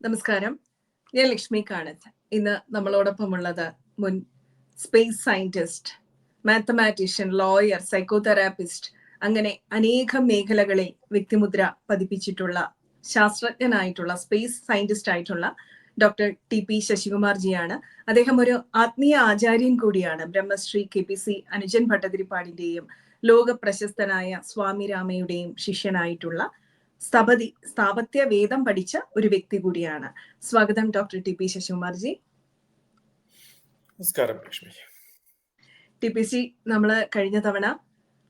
നമസ്കാരം. ഞാൻ ലക്ഷ്മി കാണത്ത്. ഇന്ന് നമ്മളോടൊപ്പമുള്ളത് മുൻ space scientist, mathematician, lawyer, psychotherapist, അങ്ങനെ അനേകം മേഖലകളിൽ വ്യക്തിമുദ്ര പതിപ്പിച്ചിട്ടുള്ള ശാസ്ത്രജ്ഞനായിട്ടുള്ള സ്പേസ് സയന്റിസ്റ്റ് ആയിട്ടുള്ള ഡോക്ടർ ടി.പി. ശശികുമാർജിയാണ്. അദ്ദേഹം ഒരു ആത്മീയ ആചാര്യൻ കൂടിയാണ്. ബ്രഹ്മശ്രീ KPC അനുജൻ ഭട്ടതിരിപ്പാടിന്റെയും ലോക പ്രശസ്തനായ സ്വാമി രാമയുടെയും ശിഷ്യനായിട്ടുള്ള സ്ഥാപത്യ വേദം പഠിച്ച ഒരു വ്യക്തി കൂടിയാണ്. സ്വാഗതം ഡോക്ടർ ടി.പി. ശശികുമാർജി. നമസ്കാരം ലക്ഷ്മി. TPC, നമ്മള് കഴിഞ്ഞ തവണ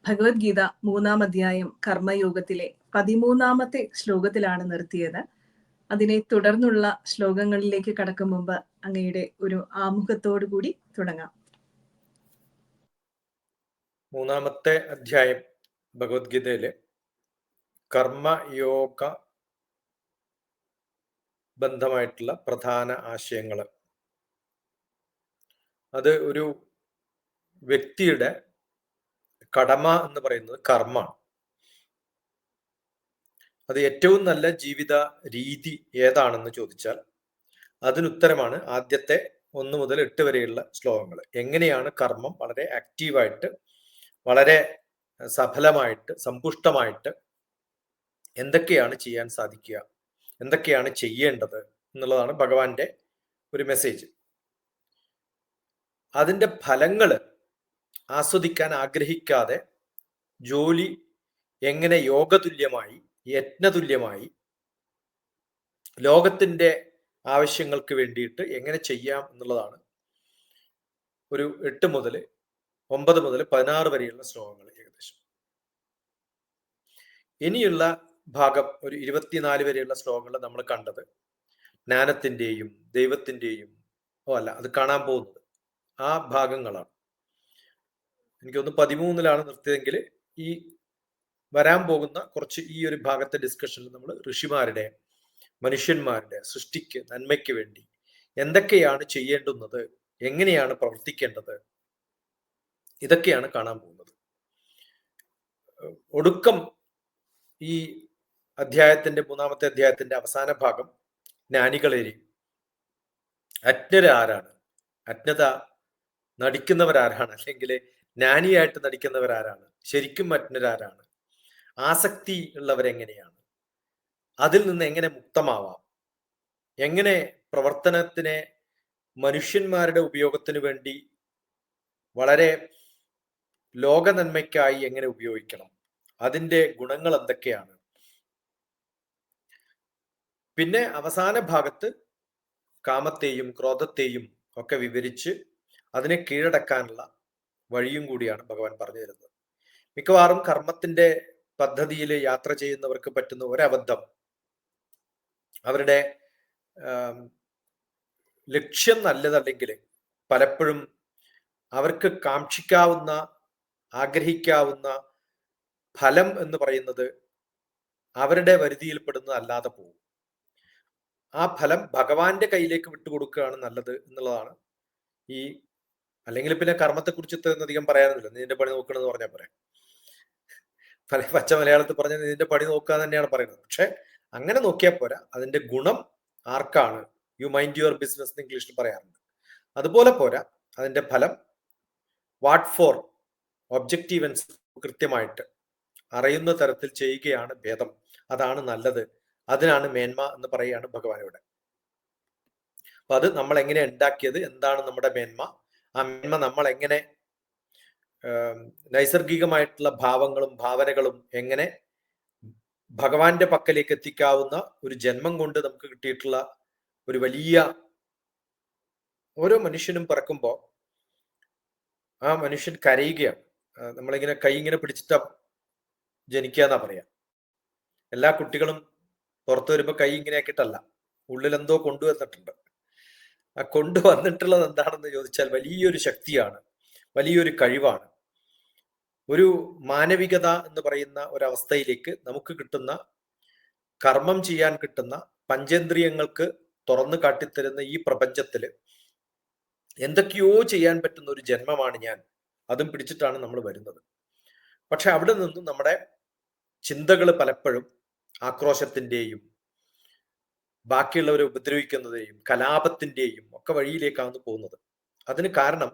ഭഗവത്ഗീത 3-ാം അധ്യായം കർമ്മയോഗത്തിലെ 13-ാമത്തെ ശ്ലോകത്തിലാണ് നിർത്തിയത്. അതിനെ തുടർന്നുള്ള ശ്ലോകങ്ങളിലേക്ക് കടക്കും മുമ്പ് അങ്ങയുടെ ഒരു ആമുഖത്തോടു കൂടി തുടങ്ങാം. 3-ാമത്തെ അധ്യായം ഭഗവത്ഗീതയിലെ കർമ്മയോഗ ബന്ധമായിട്ടുള്ള പ്രധാന ആശയങ്ങൾ, അത് ഒരു വ്യക്തിയുടെ കടമ എന്ന് പറയുന്നത് കർമ്മമാണ്. അത് ഏറ്റവും നല്ല ജീവിത രീതി ഏതാണെന്ന് ചോദിച്ചാൽ അതിനുത്തരമാണ് ആദ്യത്തെ 1 മുതൽ 8 വരെയുള്ള ശ്ലോകങ്ങൾ. എങ്ങനെയാണ് കർമ്മം വളരെ ആക്റ്റീവായിട്ട്, വളരെ സഫലമായിട്ട്, സമ്പുഷ്ടമായിട്ട് എന്തൊക്കെയാണ് ചെയ്യാൻ സാധിക്കുക, എന്തൊക്കെയാണ് ചെയ്യേണ്ടത് എന്നുള്ളതാണ് ഭഗവാന്റെ ഒരു മെസ്സേജ്. അതിൻ്റെ ഫലങ്ങൾ ആസ്വദിക്കാൻ ആഗ്രഹിക്കാതെ ജോലി എങ്ങനെ യോഗതുല്യമായി, യജ്ഞതുല്യമായി ലോകത്തിൻ്റെ ആവശ്യങ്ങൾക്ക് വേണ്ടിയിട്ട് എങ്ങനെ ചെയ്യാം എന്നുള്ളതാണ് ഒരു 8 മുതൽ 9 മുതൽ 16 വരെയുള്ള ശ്ലോകങ്ങൾ ഏകദേശം. ഇനിയുള്ള ഭാഗം ഒരു 24 വരെയുള്ള ശ്ലോകങ്ങൾ നമ്മൾ കണ്ടത് ജ്ഞാനത്തിൻ്റെയും ദൈവത്തിൻ്റെയും അത് കാണാൻ പോകുന്നത് ആ ഭാഗങ്ങളാണ്. എനിക്കൊന്ന് 13-ലാണ് നിർത്തിയതെങ്കിൽ ഈ വരാൻ പോകുന്ന കുറച്ച് ഈ ഒരു ഭാഗത്തെ ഡിസ്കഷനിൽ നമ്മൾ ഋഷിമാരുടെ, മനുഷ്യന്മാരുടെ സൃഷ്ടിക്ക്, നന്മയ്ക്ക് വേണ്ടി എന്തൊക്കെയാണ് ചെയ്യേണ്ടുന്നത്, എങ്ങനെയാണ് പ്രവർത്തിക്കേണ്ടത്, ഇതൊക്കെയാണ് കാണാൻ പോകുന്നത്. ഒടുക്കം ഈ അധ്യായത്തിന്റെ 3-ാമത്തെ അധ്യായത്തിന്റെ അവസാന ഭാഗം ജ്ഞാനികളേരി, അജ്ഞരാരാണ്, അജ്ഞത നടിക്കുന്നവരാരാണ്, അല്ലെങ്കിൽ ജ്ഞാനിയായിട്ട് നടിക്കുന്നവരാരാണ്, ശരിക്കും അജ്ഞരാരാണ്, ആസക്തി ഉള്ളവരെങ്ങനെയാണ്, അതിൽ നിന്ന് എങ്ങനെ മുക്തമാവാം, എങ്ങനെ പ്രവർത്തനത്തിനെ മനുഷ്യന്മാരുടെ ഉപയോഗത്തിന് വേണ്ടി വളരെ ലോക നന്മയ്ക്കായി എങ്ങനെ ഉപയോഗിക്കണം, അതിൻ്റെ ഗുണങ്ങൾ എന്തൊക്കെയാണ്. പിന്നെ അവസാന ഭാഗത്ത് കാമത്തെയും ക്രോധത്തെയും ഒക്കെ വിവരിച്ച് അതിനെ കീഴടക്കാനുള്ള വഴിയും കൂടിയാണ് ഭഗവാൻ പറഞ്ഞു തരുന്നത്. മിക്കവാറും കർമ്മത്തിന്റെ പദ്ധതിയിൽ യാത്ര ചെയ്യുന്നവർക്ക് പറ്റുന്ന ഒരബദ്ധം, അവരുടെ ലക്ഷ്യം നല്ലതല്ലെങ്കിൽ പലപ്പോഴും അവർക്ക് കാക്ഷിക്കാവുന്ന, ആഗ്രഹിക്കാവുന്ന ഫലം എന്ന് പറയുന്നത് അവരുടെ വരുതിയിൽപ്പെടുന്നതല്ലാതെ പോകും. ആ ഫലം ഭഗവാന്റെ കയ്യിലേക്ക് വിട്ടുകൊടുക്കുകയാണ് നല്ലത് എന്നുള്ളതാണ് ഈ. അല്ലെങ്കിൽ പിന്നെ കർമ്മത്തെക്കുറിച്ച് അധികം പറയാനൊന്നുമില്ല. നിന്റെ പണി നോക്കണമെന്ന് പറഞ്ഞാൽ പറയാം. പച്ച മലയാളത്തിൽ പറഞ്ഞാൽ നിന്റെ പണി നോക്കുക തന്നെയാണ് പറയുന്നത്. പക്ഷെ അങ്ങനെ നോക്കിയാൽ പോരാ, അതിന്റെ ഗുണം ആർക്കാണ്, യു മൈൻഡ് യുവർ ബിസിനസ് എന്ന് ഇംഗ്ലീഷിൽ പറയാറുണ്ട്. അതുപോലെ പോരാ, അതിന്റെ ഫലം വാട്ട് ഫോർ, ഒബ്ജക്റ്റീവ് കൃത്യമായിട്ട് അറിയുന്ന തരത്തിൽ ചെയ്യുകയാണ് ഭേദം, അതാണ് നല്ലത്, അതിനാണ് മേന്മ എന്ന് പറയുകയാണ് ഭഗവാനോട്. അപ്പൊ അത് നമ്മൾ എങ്ങനെ ഉണ്ടാക്കിയത്, എന്താണ് നമ്മുടെ മേന്മ, ആ മേന്മ നമ്മൾ എങ്ങനെ നൈസർഗികമായിട്ടുള്ള ഭാവങ്ങളും ഭാവനകളും എങ്ങനെ ഭഗവാന്റെ പക്കലേക്ക് എത്തിക്കാവുന്ന ഒരു ജന്മം കൊണ്ട് നമുക്ക് കിട്ടിയിട്ടുള്ള ഒരു വലിയ, ഓരോ മനുഷ്യനും പിറക്കുമ്പോൾ ആ മനുഷ്യൻ കരയുകയാണ്. നമ്മളിങ്ങനെ കൈ ഇങ്ങനെ പിടിച്ചിട്ടാ ജനിക്കുക എന്നാ പറയാ. എല്ലാ കുട്ടികളും പുറത്തു വരുമ്പോൾ കൈ ഇങ്ങനെ ആക്കിയിട്ടല്ല, ഉള്ളിലെന്തോ കൊണ്ടുവന്നിട്ടുണ്ട്. ആ കൊണ്ടുവന്നിട്ടുള്ളത് എന്താണെന്ന് ചോദിച്ചാൽ വലിയൊരു ശക്തിയാണ്, വലിയൊരു കഴിവാണ്. ഒരു മാനവികത എന്ന് പറയുന്ന ഒരവസ്ഥയിലേക്ക് നമുക്ക് കിട്ടുന്ന, കർമ്മം ചെയ്യാൻ കിട്ടുന്ന, പഞ്ചേന്ദ്രിയങ്ങൾക്ക് തുറന്നു കാട്ടിത്തരുന്ന ഈ പ്രപഞ്ചത്തിൽ എന്തൊക്കെയോ ചെയ്യാൻ പറ്റുന്ന ഒരു ജന്മമാണ് ഞാൻ. അതും പിടിച്ചിട്ടാണ് നമ്മൾ വരുന്നത്. പക്ഷെ അവിടെ നിന്നും നമ്മുടെ ചിന്തകൾ പലപ്പോഴും ആക്രോശത്തിൻ്റെയും ബാക്കിയുള്ളവരെ ഉപദ്രവിക്കുന്നതിന്റെയും കലാപത്തിന്റെയും ഒക്കെ വഴിയിലേക്കാണ് പോകുന്നത്. അതിന് കാരണം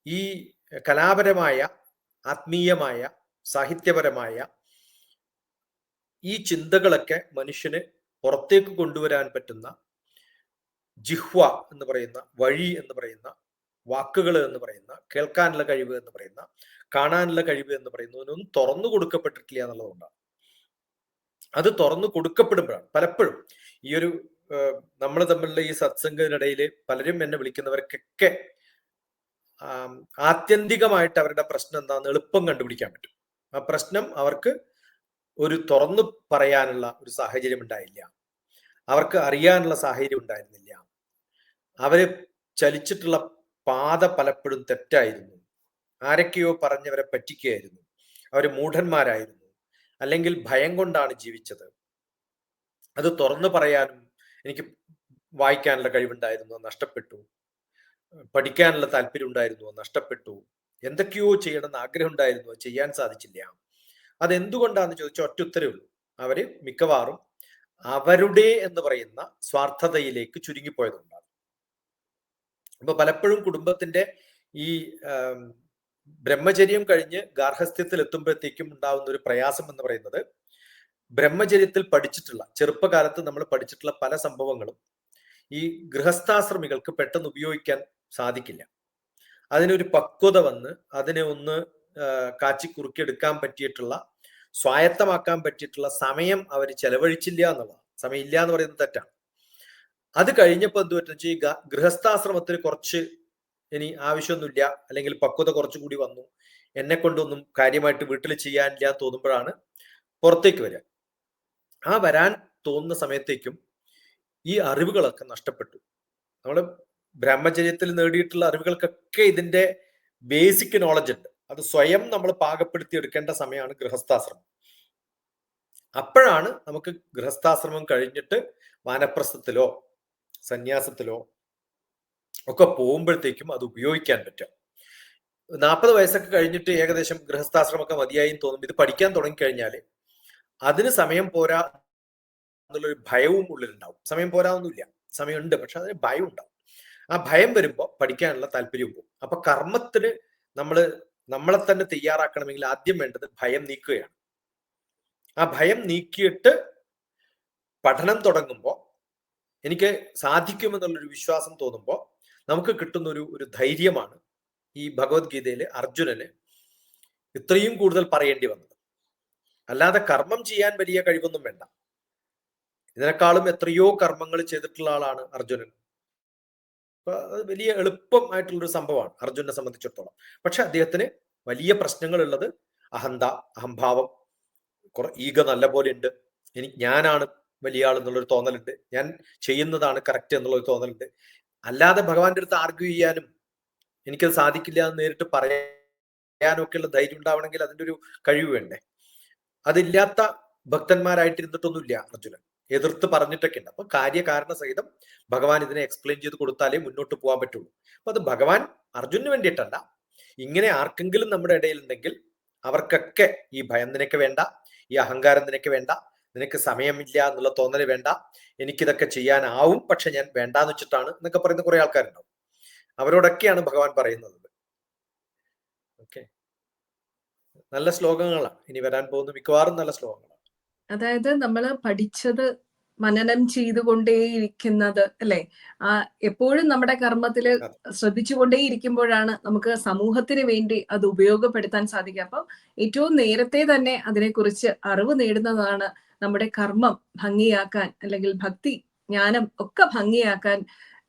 ഈ കലാപരമായ, ആത്മീയമായ, സാഹിത്യപരമായ ഈ ചിന്തകളൊക്കെ മനുഷ്യന് പുറത്തേക്ക് കൊണ്ടുവരാൻ പറ്റുന്ന ജിഹ്വ എന്ന് പറയുന്ന, വഴി എന്ന് പറയുന്ന, വാക്കുകൾ എന്ന് പറയുന്ന, കേൾക്കാനുള്ള കഴിവ് എന്ന് പറയുന്ന, കാണാനുള്ള കഴിവ് എന്ന് പറയുന്നതിനൊന്നും തുറന്നു കൊടുക്കപ്പെട്ടിട്ടില്ല എന്നുള്ളതുകൊണ്ടാണ്. അത് തുറന്നു കൊടുക്കപ്പെടുമ്പോഴാണ് പലപ്പോഴും ഈ ഒരു നമ്മൾ തമ്മിലുള്ള ഈ സത്സംഗത്തിനിടയിൽ പലരും എന്നെ വിളിക്കുന്നവർക്കൊക്കെ ആത്യന്തികമായിട്ട് അവരുടെ പ്രശ്നം എന്താണെന്ന് എളുപ്പം കണ്ടുപിടിക്കാൻ പറ്റും. ആ പ്രശ്നം അവർക്ക് ഒരു തുറന്നു പറയാനുള്ള ഒരു സാഹചര്യം ഉണ്ടായില്ല, അവർക്ക് അറിയാനുള്ള സാഹചര്യം ഉണ്ടായിരുന്നില്ല, അവര് ചലിച്ചിട്ടുള്ള പാത പലപ്പോഴും തെറ്റായിരുന്നു, ആരൊക്കെയോ പറഞ്ഞവരെ പറ്റിക്കുകയായിരുന്നു, അവർ മൂഢന്മാരായിരുന്നു, അല്ലെങ്കിൽ ഭയം കൊണ്ടാണ് ജീവിച്ചത്. അത് തുറന്നു പറയാനും എനിക്ക് വായിക്കാനുള്ള കഴിവുണ്ടായിരുന്നു, നഷ്ടപ്പെട്ടു. പഠിക്കാനുള്ള താല്പര്യം ഉണ്ടായിരുന്നു, നഷ്ടപ്പെട്ടു. എന്തൊക്കെയോ ചെയ്യണമെന്ന് ആഗ്രഹം ഉണ്ടായിരുന്നു, ചെയ്യാൻ സാധിച്ചില്ല. അതെന്തുകൊണ്ടാന്ന് ചോദിച്ചാൽ ഒറ്റ ഉത്തരവുള്ളൂ, അവര് മിക്കവാറും അവരുടെ എന്ന് പറയുന്ന സ്വാർത്ഥതയിലേക്ക് ചുരുങ്ങിപ്പോയതുകൊണ്ടാണ്. അപ്പൊ പലപ്പോഴും കുടുംബത്തിന്റെ ഈ ബ്രഹ്മചര്യം കഴിഞ്ഞ് ഗാർഹസ്ഥ്യത്തിൽ എത്തുമ്പോഴത്തേക്കും ഉണ്ടാവുന്ന ഒരു പ്രയാസം എന്ന് പറയുന്നത്, ബ്രഹ്മചര്യത്തിൽ പഠിച്ചിട്ടുള്ള, ചെറുപ്പകാലത്ത് നമ്മൾ പഠിച്ചിട്ടുള്ള പല സംഭവങ്ങളും ഈ ഗൃഹസ്ഥാശ്രമികൾക്ക് പെട്ടെന്ന് ഉപയോഗിക്കാൻ സാധിക്കില്ല. അതിനൊരു പക്വത വന്ന് അതിനെ ഒന്ന് കാച്ചി കുറുക്കിയെടുക്കാൻ പറ്റിയിട്ടുള്ള, സ്വായത്തമാക്കാൻ പറ്റിയിട്ടുള്ള സമയം അവർ ചെലവഴിച്ചില്ല എന്നുള്ളതാണ്. സമയമില്ല എന്ന് പറയുന്നത് തെറ്റാണ്. അത് കഴിഞ്ഞപ്പോൾ എന്ത് പറ്റുന്ന ഈ ഗൃഹസ്ഥാശ്രമത്തിന് കുറച്ച് ഇനി ആവശ്യമൊന്നുമില്ല, അല്ലെങ്കിൽ പക്വത കുറച്ചുകൂടി വന്നു, എന്നെ കൊണ്ടൊന്നും കാര്യമായിട്ട് വീട്ടിൽ ചെയ്യാനില്ല തോന്നുമ്പോഴാണ് പുറത്തേക്ക് വരിക. ആ വരാൻ തോന്നുന്ന സമയത്തേക്കും ഈ അറിവുകളൊക്കെ നഷ്ടപ്പെട്ടു. നമ്മൾ ബ്രഹ്മചര്യത്തിൽ നേടിയിട്ടുള്ള അറിവുകൾക്കൊക്കെ ഇതിന്റെ ബേസിക് നോളജ് ഉണ്ട്. അത് സ്വയം നമ്മൾ പാകപ്പെടുത്തി എടുക്കേണ്ട സമയമാണ് ഗൃഹസ്ഥാശ്രമം. അപ്പോഴാണ് നമുക്ക് ഗൃഹസ്ഥാശ്രമം കഴിഞ്ഞിട്ട് വാനപ്രസ്ഥത്തിലോ സന്യാസത്തിലോ ഒക്കെ പോകുമ്പോഴത്തേക്കും അത് ഉപയോഗിക്കാൻ പറ്റും. 40 വയസ്സൊക്കെ കഴിഞ്ഞിട്ട് ഏകദേശം ഗൃഹസ്ഥാശ്രമമൊക്കെ മതിയായി തോന്നും. ഇത് പഠിക്കാൻ തുടങ്ങിക്കഴിഞ്ഞാൽ അതിന് സമയം പോരാ എന്നുള്ളൊരു ഭയവും ഉള്ളിലുണ്ടാവും. സമയം പോരാതൊന്നുമില്ല, സമയമുണ്ട്, പക്ഷെ അതിന് ഭയം ഉണ്ടാവും. ആ ഭയം വരുമ്പോൾ പഠിക്കാനുള്ള താല്പര്യവും പോകും. അപ്പൊ കർമ്മത്തിന് നമ്മളെ തന്നെ തയ്യാറാക്കണമെങ്കിൽ ആദ്യം വേണ്ടത് ഭയം നീക്കുകയാണ്. ആ ഭയം നീക്കിയിട്ട് പഠനം തുടങ്ങുമ്പോൾ എനിക്ക് സാധിക്കുമെന്നുള്ളൊരു വിശ്വാസം തോന്നുമ്പോൾ നമുക്ക് കിട്ടുന്ന ഒരു ധൈര്യമാണ് ഈ ഭഗവത്ഗീതയില് അർജുനന് ഇത്രയും കൂടുതൽ പറയേണ്ടി വന്നത്. അല്ലാതെ കർമ്മം ചെയ്യാൻ വലിയ കഴിവൊന്നും വേണ്ട. ഇതിനേക്കാളും എത്രയോ കർമ്മങ്ങൾ ചെയ്തിട്ടുള്ള ആളാണ് അർജുനൻ. അപ്പൊ അത് വലിയ എളുപ്പമായിട്ടുള്ളൊരു സംഭവമാണ് അർജുനെ സംബന്ധിച്ചിടത്തോളം. പക്ഷെ അദ്ദേഹത്തിന് വലിയ പ്രശ്നങ്ങൾ ഉള്ളത് അഹന്ത, അഹംഭാവം, ഈഗ നല്ല പോലെ ഉണ്ട്. ഞാനാണ് വലിയ ആൾ എന്നുള്ളൊരു തോന്നലുണ്ട്, ഞാൻ ചെയ്യുന്നതാണ് കറക്റ്റ് എന്നുള്ളൊരു തോന്നലുണ്ട്. അല്ലാതെ ഭഗവാന്റെ അടുത്ത് ആർഗ്യൂ ചെയ്യാനും എനിക്കത് സാധിക്കില്ല എന്ന് നേരിട്ട് പറയാനും ഒക്കെയുള്ള ധൈര്യം ഉണ്ടാവണമെങ്കിൽ അതിൻ്റെ ഒരു കഴിവ് വേണ്ടേ. അതില്ലാത്ത ഭക്തന്മാരായിട്ടിരുന്നിട്ടൊന്നുമില്ല അർജുനൻ, എതിർത്ത് പറഞ്ഞിട്ടൊക്കെ ഉണ്ട്. അപ്പൊ കാര്യകാരണ സഹിതം ഭഗവാൻ ഇതിനെ എക്സ്പ്ലെയിൻ ചെയ്ത് കൊടുത്താലേ മുന്നോട്ട് പോകാൻ പറ്റുള്ളൂ. അപ്പൊ അത് ഭഗവാൻ അർജുനന് വേണ്ടിയിട്ടല്ല, ഇങ്ങനെ ആർക്കെങ്കിലും നമ്മുടെ ഇടയിലുണ്ടെങ്കിൽ അവർക്കൊക്കെ ഈ ഭയം നിനക്ക് വേണ്ട, ഈ അഹങ്കാരം നിനക്ക് വേണ്ട, നിനക്ക് സമയമില്ല എന്നുള്ള തോന്നല് വേണ്ട, എനിക്കിതൊക്കെ ചെയ്യാനാവും പക്ഷെ ഞാൻ വേണ്ടാന്ന് വെച്ചിട്ടാണ് എന്നൊക്കെ പറയുന്ന കുറെ ആൾക്കാരുണ്ടാവും. അവരോടൊക്കെയാണ് ഭഗവാൻ പറയുന്നത്. ഓക്കെ, നല്ല ശ്ലോകങ്ങളാണ് ഇനി വരാൻ പോകുന്ന മിക്കവാറും നല്ല ശ്ലോകങ്ങളാണ്. അതായത് നമ്മൾ പഠിച്ചത് മനനം ചെയ്തുകൊണ്ടേയിരിക്കുന്നത് അല്ലെ, എപ്പോഴും നമ്മുടെ കർമ്മത്തിൽ ശ്രദ്ധിച്ചുകൊണ്ടേയിരിക്കുമ്പോഴാണ് നമുക്ക് സമൂഹത്തിന് വേണ്ടി അത് ഉപയോഗപ്പെടുത്താൻ സാധിക്കുക. അപ്പം ഏറ്റവും നേരത്തെ തന്നെ അതിനെക്കുറിച്ച് അറിവ് നേടുന്നതാണ് നമ്മുടെ കർമ്മം ഭംഗിയാക്കാൻ, അല്ലെങ്കിൽ ഭക്തി ജ്ഞാനം ഒക്കെ ഭംഗിയാക്കാൻ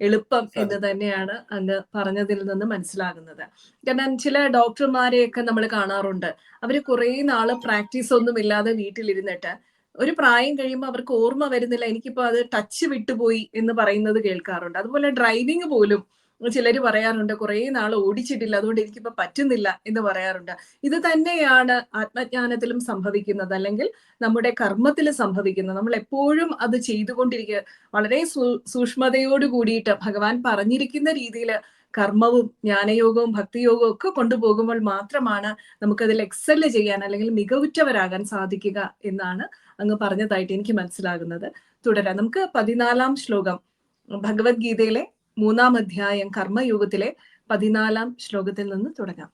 എളുപ്പം എന്ന് തന്നെയാണ് അങ്ങ് പറഞ്ഞതിൽ നിന്ന് മനസ്സിലാകുന്നത്. കാരണം ചില ഡോക്ടർമാരെയൊക്കെ നമ്മൾ കാണാറുണ്ട്, അവര് കുറെ നാള് പ്രാക്ടീസ് ഒന്നും ഇല്ലാതെ വീട്ടിലിരുന്നിട്ട് ഒരു പ്രായം കഴിയുമ്പോൾ അവർക്ക് ഓർമ്മ വരുന്നില്ല, എനിക്കിപ്പോ അത് ടച്ച് വിട്ടുപോയി എന്ന് പറയുന്നത് കേൾക്കാറുണ്ട്. അതുപോലെ ഡ്രൈവിംഗ് പോലും ചിലർ പറയാറുണ്ട്, കുറെ നാൾ ഓടിച്ചിട്ടില്ല അതുകൊണ്ട് എനിക്കിപ്പോ പറ്റുന്നില്ല എന്ന് പറയാറുണ്ട്. ഇത് തന്നെയാണ് ആത്മജ്ഞാനത്തിലും സംഭവിക്കുന്നത്, അല്ലെങ്കിൽ നമ്മുടെ കർമ്മത്തിൽ സംഭവിക്കുന്നത്. നമ്മൾ എപ്പോഴും അത് ചെയ്തുകൊണ്ടിരിക്കുക, വളരെ സൂക്ഷ്മതയോട് കൂടിയിട്ട് ഭഗവാൻ പറഞ്ഞിരിക്കുന്ന രീതിയിൽ കർമ്മവും ജ്ഞാനയോഗവും ഭക്തിയോഗവും ഒക്കെ കൊണ്ടുപോകുമ്പോൾ മാത്രമാണ് നമുക്കതിൽ എക്സല് ചെയ്യാൻ അല്ലെങ്കിൽ മികവുറ്റവരാകാൻ സാധിക്കുക എന്നാണ് അങ്ങ് പറഞ്ഞതായിട്ട് എനിക്ക് മനസ്സിലാകുന്നത്. തുടരാം. നമുക്ക് 14-ാം ശ്ലോകം, ഭഗവത്ഗീതയിലെ 3-ാം അധ്യായം കർമ്മയോഗത്തിലെ 14-ാം ശ്ലോകത്തിൽ നിന്ന് തുടങ്ങാം.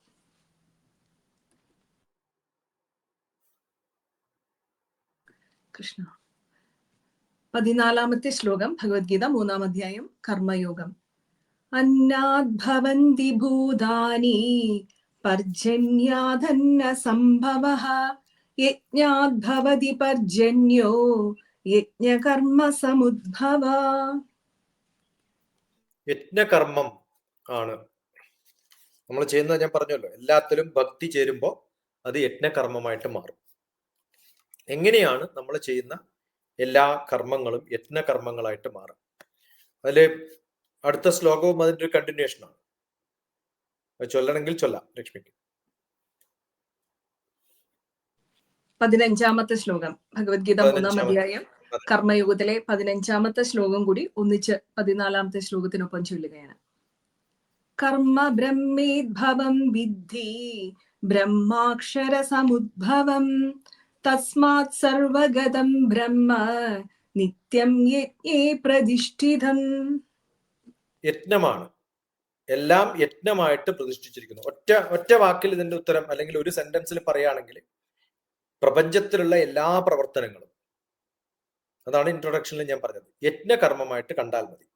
കൃഷ്ണ. 14-ാമത്തെ ശ്ലോകം, ഭഗവത്ഗീത 3-ാം അധ്യായം കർമ്മയോഗം. അന്നാദ്ഭവന്തി ഭൂതാനി പർജന്യാദന്ന സംഭവഃ യജ്ഞാദ്ഭവതി പർജന്യോ യജ്ഞകർമ്മ സമുദ്ഭവ. യജ്ഞകർമ്മം ആണ് നമ്മൾ ചെയ്യുന്നത്. ഞാൻ പറഞ്ഞല്ലോ, എല്ലാത്തിലും ഭക്തി ചേരുമ്പോൾ അത് യജ്ഞകർമ്മമായിട്ട് മാറും. എങ്ങനെയാണ് നമ്മൾ ചെയ്യുന്ന എല്ലാ കർമ്മങ്ങളും യജ്ഞകർമ്മങ്ങളായിട്ട് മാറും? അതില് അടുത്ത ശ്ലോകവും അതിന്റെ ഒരു കണ്ടിന്യൂഷൻ ആണ്. ചൊല്ലണമെങ്കിൽ ചൊല്ലാം ലക്ഷ്മിക്ക്. 15-ാമത്തെ ശ്ലോകം, ഭഗവത്ഗീത 3-ാം അധ്യായം കർമ്മയോഗത്തിലെ 15-ാമത്തെ ശ്ലോകം കൂടി ഒന്നിച്ച് 14-ാമത്തെ ശ്ലോകത്തിനൊപ്പം ചൊല്ലുകയാണ്. കർമ്മ ബ്രഹ്മേദ്ഭവം വിദ്ധി ബ്രഹ്മാക്ഷര സമുദ്ഭവം തസ്മാത് സർവഗതം ബ്രഹ്മ നിത്യം യജ്ഞേ പ്രതിഷ്ഠിതം. യജ്ഞമാണ്, എല്ലാം യജ്ഞമായിട്ട് പ്രതിഷ്ഠിച്ചിരിക്കുന്നു. ഒറ്റ വാക്കിൽ ഇതിന്റെ ഉത്തരം, അല്ലെങ്കിൽ ഒരു സെന്റൻസിൽ പറയുകയാണെങ്കിൽ പ്രപഞ്ചത്തിലുള്ള എല്ലാ പ്രവർത്തനങ്ങളും, അതാണ് ഇൻട്രൊഡക്ഷനിൽ ഞാൻ പറഞ്ഞത്, യജ്ഞകർമ്മമായിട്ട് കണ്ടാൽ മതി.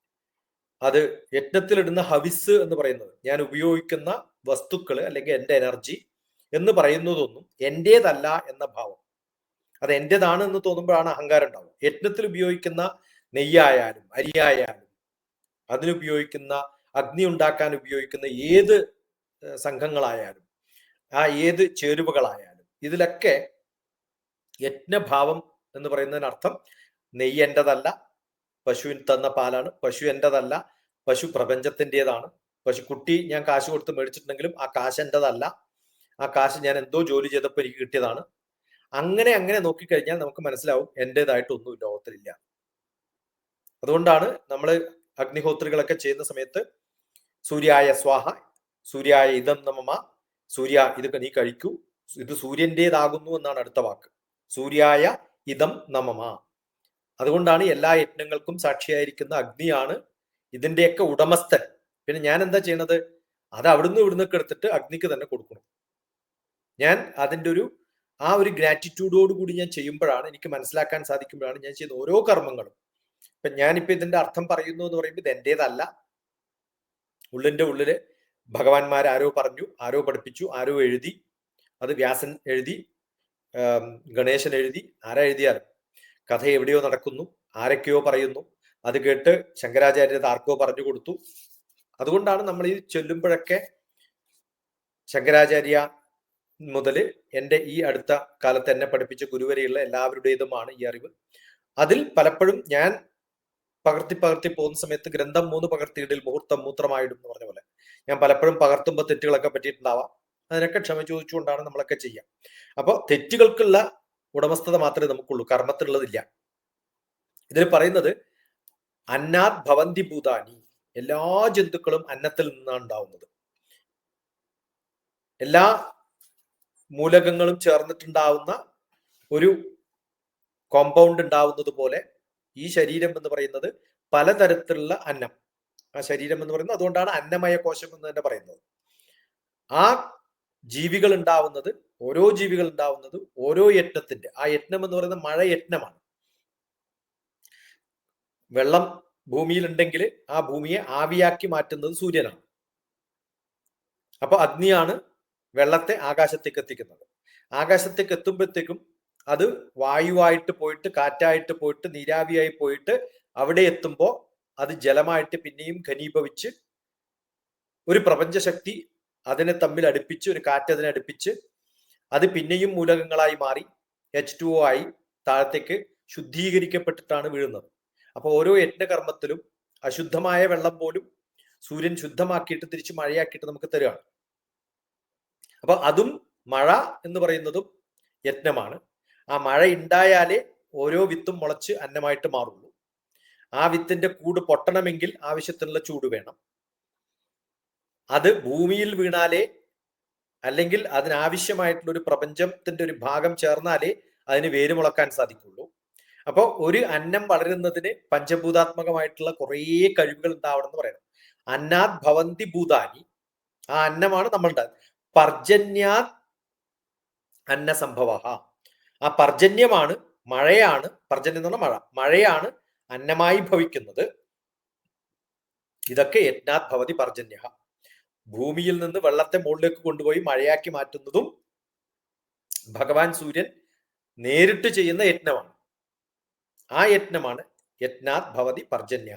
അത് യജ്ഞത്തിലിടുന്ന ഹവിസ് എന്ന് പറയുന്നത്, ഞാൻ ഉപയോഗിക്കുന്ന വസ്തുക്കൾ അല്ലെങ്കിൽ എൻ്റെ എനർജി എന്ന് പറയുന്നതൊന്നും എന്റേതല്ല എന്ന ഭാവം, അത് എന്റേതാണ് എന്ന് തോന്നുമ്പോഴാണ് അഹങ്കാരം ഉണ്ടാവുക. യജ്ഞത്തിൽ ഉപയോഗിക്കുന്ന നെയ്യായാലും അരിയായാലും അതിനുപയോഗിക്കുന്ന അഗ്നി ഉണ്ടാക്കാൻ ഉപയോഗിക്കുന്ന ഏത് സംഘങ്ങളായാലും ഏത് ചേരുവകളായാലും ഇതിലൊക്കെ യജ്ഞഭാവം എന്ന് പറയുന്നതിനർത്ഥം നെയ്യ് എന്റേതല്ല, പശുവിൻ തന്ന പാലാണ്, പശു എന്റേതല്ല, പശു പ്രപഞ്ചത്തിൻ്റെതാണ്, പശുക്കുട്ടി ഞാൻ കാശ് കൊടുത്ത് മേടിച്ചിട്ടുണ്ടെങ്കിലും ആ കാശ് എന്റേതല്ല, ആ കാശ് ഞാൻ എന്തോ ജോലി ചെയ്തപ്പോൾ എനിക്ക് കിട്ടിയതാണ്. അങ്ങനെ നോക്കിക്കഴിഞ്ഞാൽ നമുക്ക് മനസ്സിലാവും എന്റേതായിട്ടൊന്നും ലോകത്തിലില്ല. അതുകൊണ്ടാണ് നമ്മൾ അഗ്നിഹോത്രികളൊക്കെ ചെയ്യുന്ന സമയത്ത് സൂര്യായ സ്വാഹ, സൂര്യായ ഇദം നമമ, സൂര്യ ഇതൊക്കെ നീ കഴിക്കൂ, ഇത് സൂര്യൻ്റെതാകുന്നു എന്നാണ് അടുത്ത വാക്ക്, സൂര്യായ ഇദം നമമ. അതുകൊണ്ടാണ് എല്ലാ യജ്ഞങ്ങൾക്കും സാക്ഷിയായിരിക്കുന്ന അഗ്നിയാണ് ഇതിന്റെയൊക്കെ ഉടമസ്ഥൻ. പിന്നെ ഞാൻ എന്താ ചെയ്യണത്? അത് അവിടുന്ന് ഇവിടുന്നൊക്കെ എടുത്തിട്ട് അഗ്നിക്ക് തന്നെ കൊടുക്കണം. ഞാൻ അതിൻ്റെ ഒരു ഗ്രാറ്റിറ്റ്യൂഡോടുകൂടി ഞാൻ ചെയ്യുമ്പോഴാണ്, എനിക്ക് മനസ്സിലാക്കാൻ സാധിക്കുമ്പോഴാണ് ഞാൻ ചെയ്യുന്ന ഓരോ കർമ്മങ്ങളും. ഇപ്പൊ ഞാനിപ്പോ ഇതിന്റെ അർത്ഥം പറയുന്നു എന്ന് പറയുമ്പോൾ ഇത് എന്റേതല്ല. ഉള്ളിന്റെ ഉള്ളില് ഭഗവാന്മാരാരോ പറഞ്ഞു, ആരോ പഠിപ്പിച്ചു, ആരോ എഴുതി, അത് വ്യാസൻ എഴുതി, ഗണേശൻ എഴുതി, ആരാ എഴുതിയാലും കഥ എവിടെയോ നടക്കുന്നു, ആരൊക്കെയോ പറയുന്നു, അത് കേട്ട് ശങ്കരാചാര്യത് ആർക്കോ പറഞ്ഞു കൊടുത്തു. അതുകൊണ്ടാണ് നമ്മൾ ഈ ചൊല്ലുമ്പോഴൊക്കെ ശങ്കരാചാര്യ മുതൽ എൻ്റെ ഈ അടുത്ത കാലത്ത് എന്നെ പഠിപ്പിച്ച ഗുരുവരെയുള്ള എല്ലാവരുടേതുമാണ് ഈ അറിവ്. അതിൽ പലപ്പോഴും ഞാൻ പകർത്തി പോകുന്ന സമയത്ത് ഗ്രന്ഥം 3 പകർത്തിയിടിൽ മുഹൂർത്തം മൂത്രമായിടും എന്ന് പറഞ്ഞ പോലെ ഞാൻ പലപ്പോഴും പകർത്തുമ്പോൾ തെറ്റുകളൊക്കെ പറ്റിയിട്ടുണ്ടാവാം. അതിനൊക്കെ ക്ഷമ ചോദിച്ചുകൊണ്ടാണ് നമ്മളൊക്കെ ചെയ്യാം. അപ്പോൾ തെറ്റുകൾക്കുള്ള ഉടമസ്ഥത മാത്രമേ നമുക്കുള്ളൂ, കർമ്മത്തിനുള്ളതില്ല. ഇതിൽ പറയുന്നത് അന്നാത് ഭവന്തി ഭൂതാനി, എല്ലാ ജന്തുക്കളും അന്നത്തിൽ നിന്നാണ് ഉണ്ടാവുന്നത്. എല്ലാ മൂലകങ്ങളും ചേർന്നിട്ടുണ്ടാവുന്ന ഒരു കോമ്പൗണ്ട് ഉണ്ടാവുന്നത് പോലെ ഈ ശരീരം എന്ന് പറയുന്നത് പലതരത്തിലുള്ള അന്നം, ആ ശരീരം എന്ന് പറയുന്നത്, അതുകൊണ്ടാണ് അന്നമയ കോശം എന്ന് തന്നെ പറയുന്നത്. ആ ജീവികൾ ഉണ്ടാവുന്നത്, ഓരോ ജീവികൾ ഉണ്ടാവുന്നത് ഓരോ യജ്ഞത്തിന്റെ, ആ യജ്ഞം എന്ന് പറയുന്നത് മഴ യജ്ഞമാണ്. വെള്ളം ഭൂമിയിലുണ്ടെങ്കിൽ ആ ഭൂമിയെ ആവിയാക്കി മാറ്റുന്നത് സൂര്യനാണ്. അപ്പൊ അഗ്നിയാണ് വെള്ളത്തെ ആകാശത്തേക്ക് എത്തിക്കുന്നത്. ആകാശത്തേക്ക് എത്തുമ്പോഴത്തേക്കും അത് വായുവായിട്ട് പോയിട്ട്, കാറ്റായിട്ട് പോയിട്ട്, നീരാവിയായി പോയിട്ട് അവിടെ എത്തുമ്പോൾ അത് ജലമായിട്ട് പിന്നെയും ഘനീഭവിച്ച് ഒരു പ്രപഞ്ചശക്തി അതിനെ തമ്മിൽ അടുപ്പിച്ച്, ഒരു കാറ്റ് അതിനെ അടുപ്പിച്ച് അത് പിന്നെയും മൂലകങ്ങളായി മാറി H2O ആയി താഴത്തേക്ക് ശുദ്ധീകരിക്കപ്പെട്ടിട്ടാണ് വീഴുന്നത്. അപ്പൊ ഓരോ യജ്ഞകർമ്മത്തിലും അശുദ്ധമായ വെള്ളം പോലും സൂര്യൻ ശുദ്ധമാക്കിയിട്ട് തിരിച്ച് മഴയാക്കിയിട്ട് നമുക്ക് തരുകയാണ്. അപ്പൊ അതും മഴ എന്ന് പറയുന്നതും യജ്ഞമാണ്. ആ മഴ ഉണ്ടായാലേ ഓരോ വിത്തും മുളച്ച് അന്നമായിട്ട് മാറുള്ളൂ. ആ വിത്തിന്റെ കൂട് പൊട്ടണമെങ്കിൽ ആവശ്യത്തിനുള്ള ചൂട് വേണം. അത് ഭൂമിയിൽ വീണാലേ, അല്ലെങ്കിൽ അതിനാവശ്യമായിട്ടുള്ള ഒരു പ്രപഞ്ചത്തിന്റെ ഒരു ഭാഗം ചേർന്നാലേ അതിന് വേര് മുളക്കാൻ സാധിക്കുള്ളൂ. അപ്പോൾ ഒരു അന്നം വളരുന്നതിന് പഞ്ചഭൂതാത്മകമായിട്ടുള്ള കുറേ കഴിവുകൾ ഉണ്ടാവണം എന്ന് പറയണം. അന്നാത് ഭവന്തി ഭൂതാനി, ആ അന്നമാണ് നമ്മളുടെ. പർജന്യാത് അന്നസംഭവ, ആ പർജന്യമാണ്, മഴയാണ്. പർജന്യം എന്ന് പറഞ്ഞാൽ മഴ, മഴയാണ് അന്നമായി ഭവിക്കുന്നത്. ഇതൊക്കെ യജ്ഞാത് ഭവതി പർജന്യ. ഭൂമിയിൽ നിന്ന് വെള്ളത്തെ മുകളിലേക്ക് കൊണ്ടുപോയി മഴയാക്കി മാറ്റുന്നതും ഭഗവാൻ സൂര്യൻ നേരിട്ട് ചെയ്യുന്ന യജ്ഞമാണ്. ആ യജ്ഞമാണ് യജ്ഞാത് ഭവതി പർജന്യ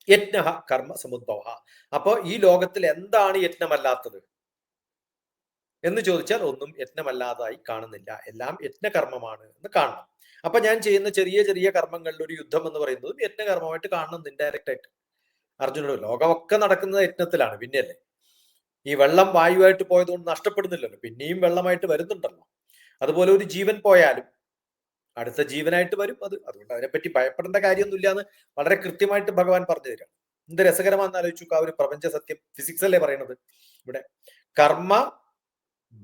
യജ്ഞ കർമ്മ സമുദ്ഭവ. അപ്പോ ഈ ലോകത്തിൽ എന്താണ് യജ്ഞമല്ലാത്തത് എന്ന് ചോദിച്ചാൽ ഒന്നും യജ്ഞമല്ലാതായി കാണുന്നില്ല, എല്ലാം യജ്ഞകർമ്മമാണ് എന്ന് കാണണം. അപ്പൊ ഞാൻ ചെയ്യുന്ന ചെറിയ ചെറിയ കർമ്മങ്ങളിൽ ഒരു യുദ്ധം എന്ന് പറയുന്നതും യജ്ഞകർമ്മമായിട്ട് കാണണം, ഇൻഡയറക്റ്റ് ആയിട്ട്. അർജുനോട് ലോകമൊക്കെ നടക്കുന്നത് യജ്ഞത്തിലാണ്, പിന്നെയല്ലേ. ഈ വെള്ളം വായുവായിട്ട് പോയതുകൊണ്ട് നഷ്ടപ്പെടുന്നില്ലല്ലോ, പിന്നെയും വെള്ളമായിട്ട് വരുന്നുണ്ടല്ലോ. അതുപോലെ ഒരു ജീവൻ പോയാലും അടുത്ത ജീവനായിട്ട് വരും അത്. അതുകൊണ്ട് അതിനെപ്പറ്റി ഭയപ്പെടേണ്ട കാര്യമൊന്നുമില്ല എന്ന് വളരെ കൃത്യമായിട്ട് ഭഗവാൻ പറഞ്ഞു തരാം. എന്ത് രസകരമാണെന്ന് ആലോചിച്ചു. ആ ഒരു പ്രപഞ്ച സത്യം, ഫിസിക്സ് അല്ലേ പറയണത് ഇവിടെ. കർമ്മ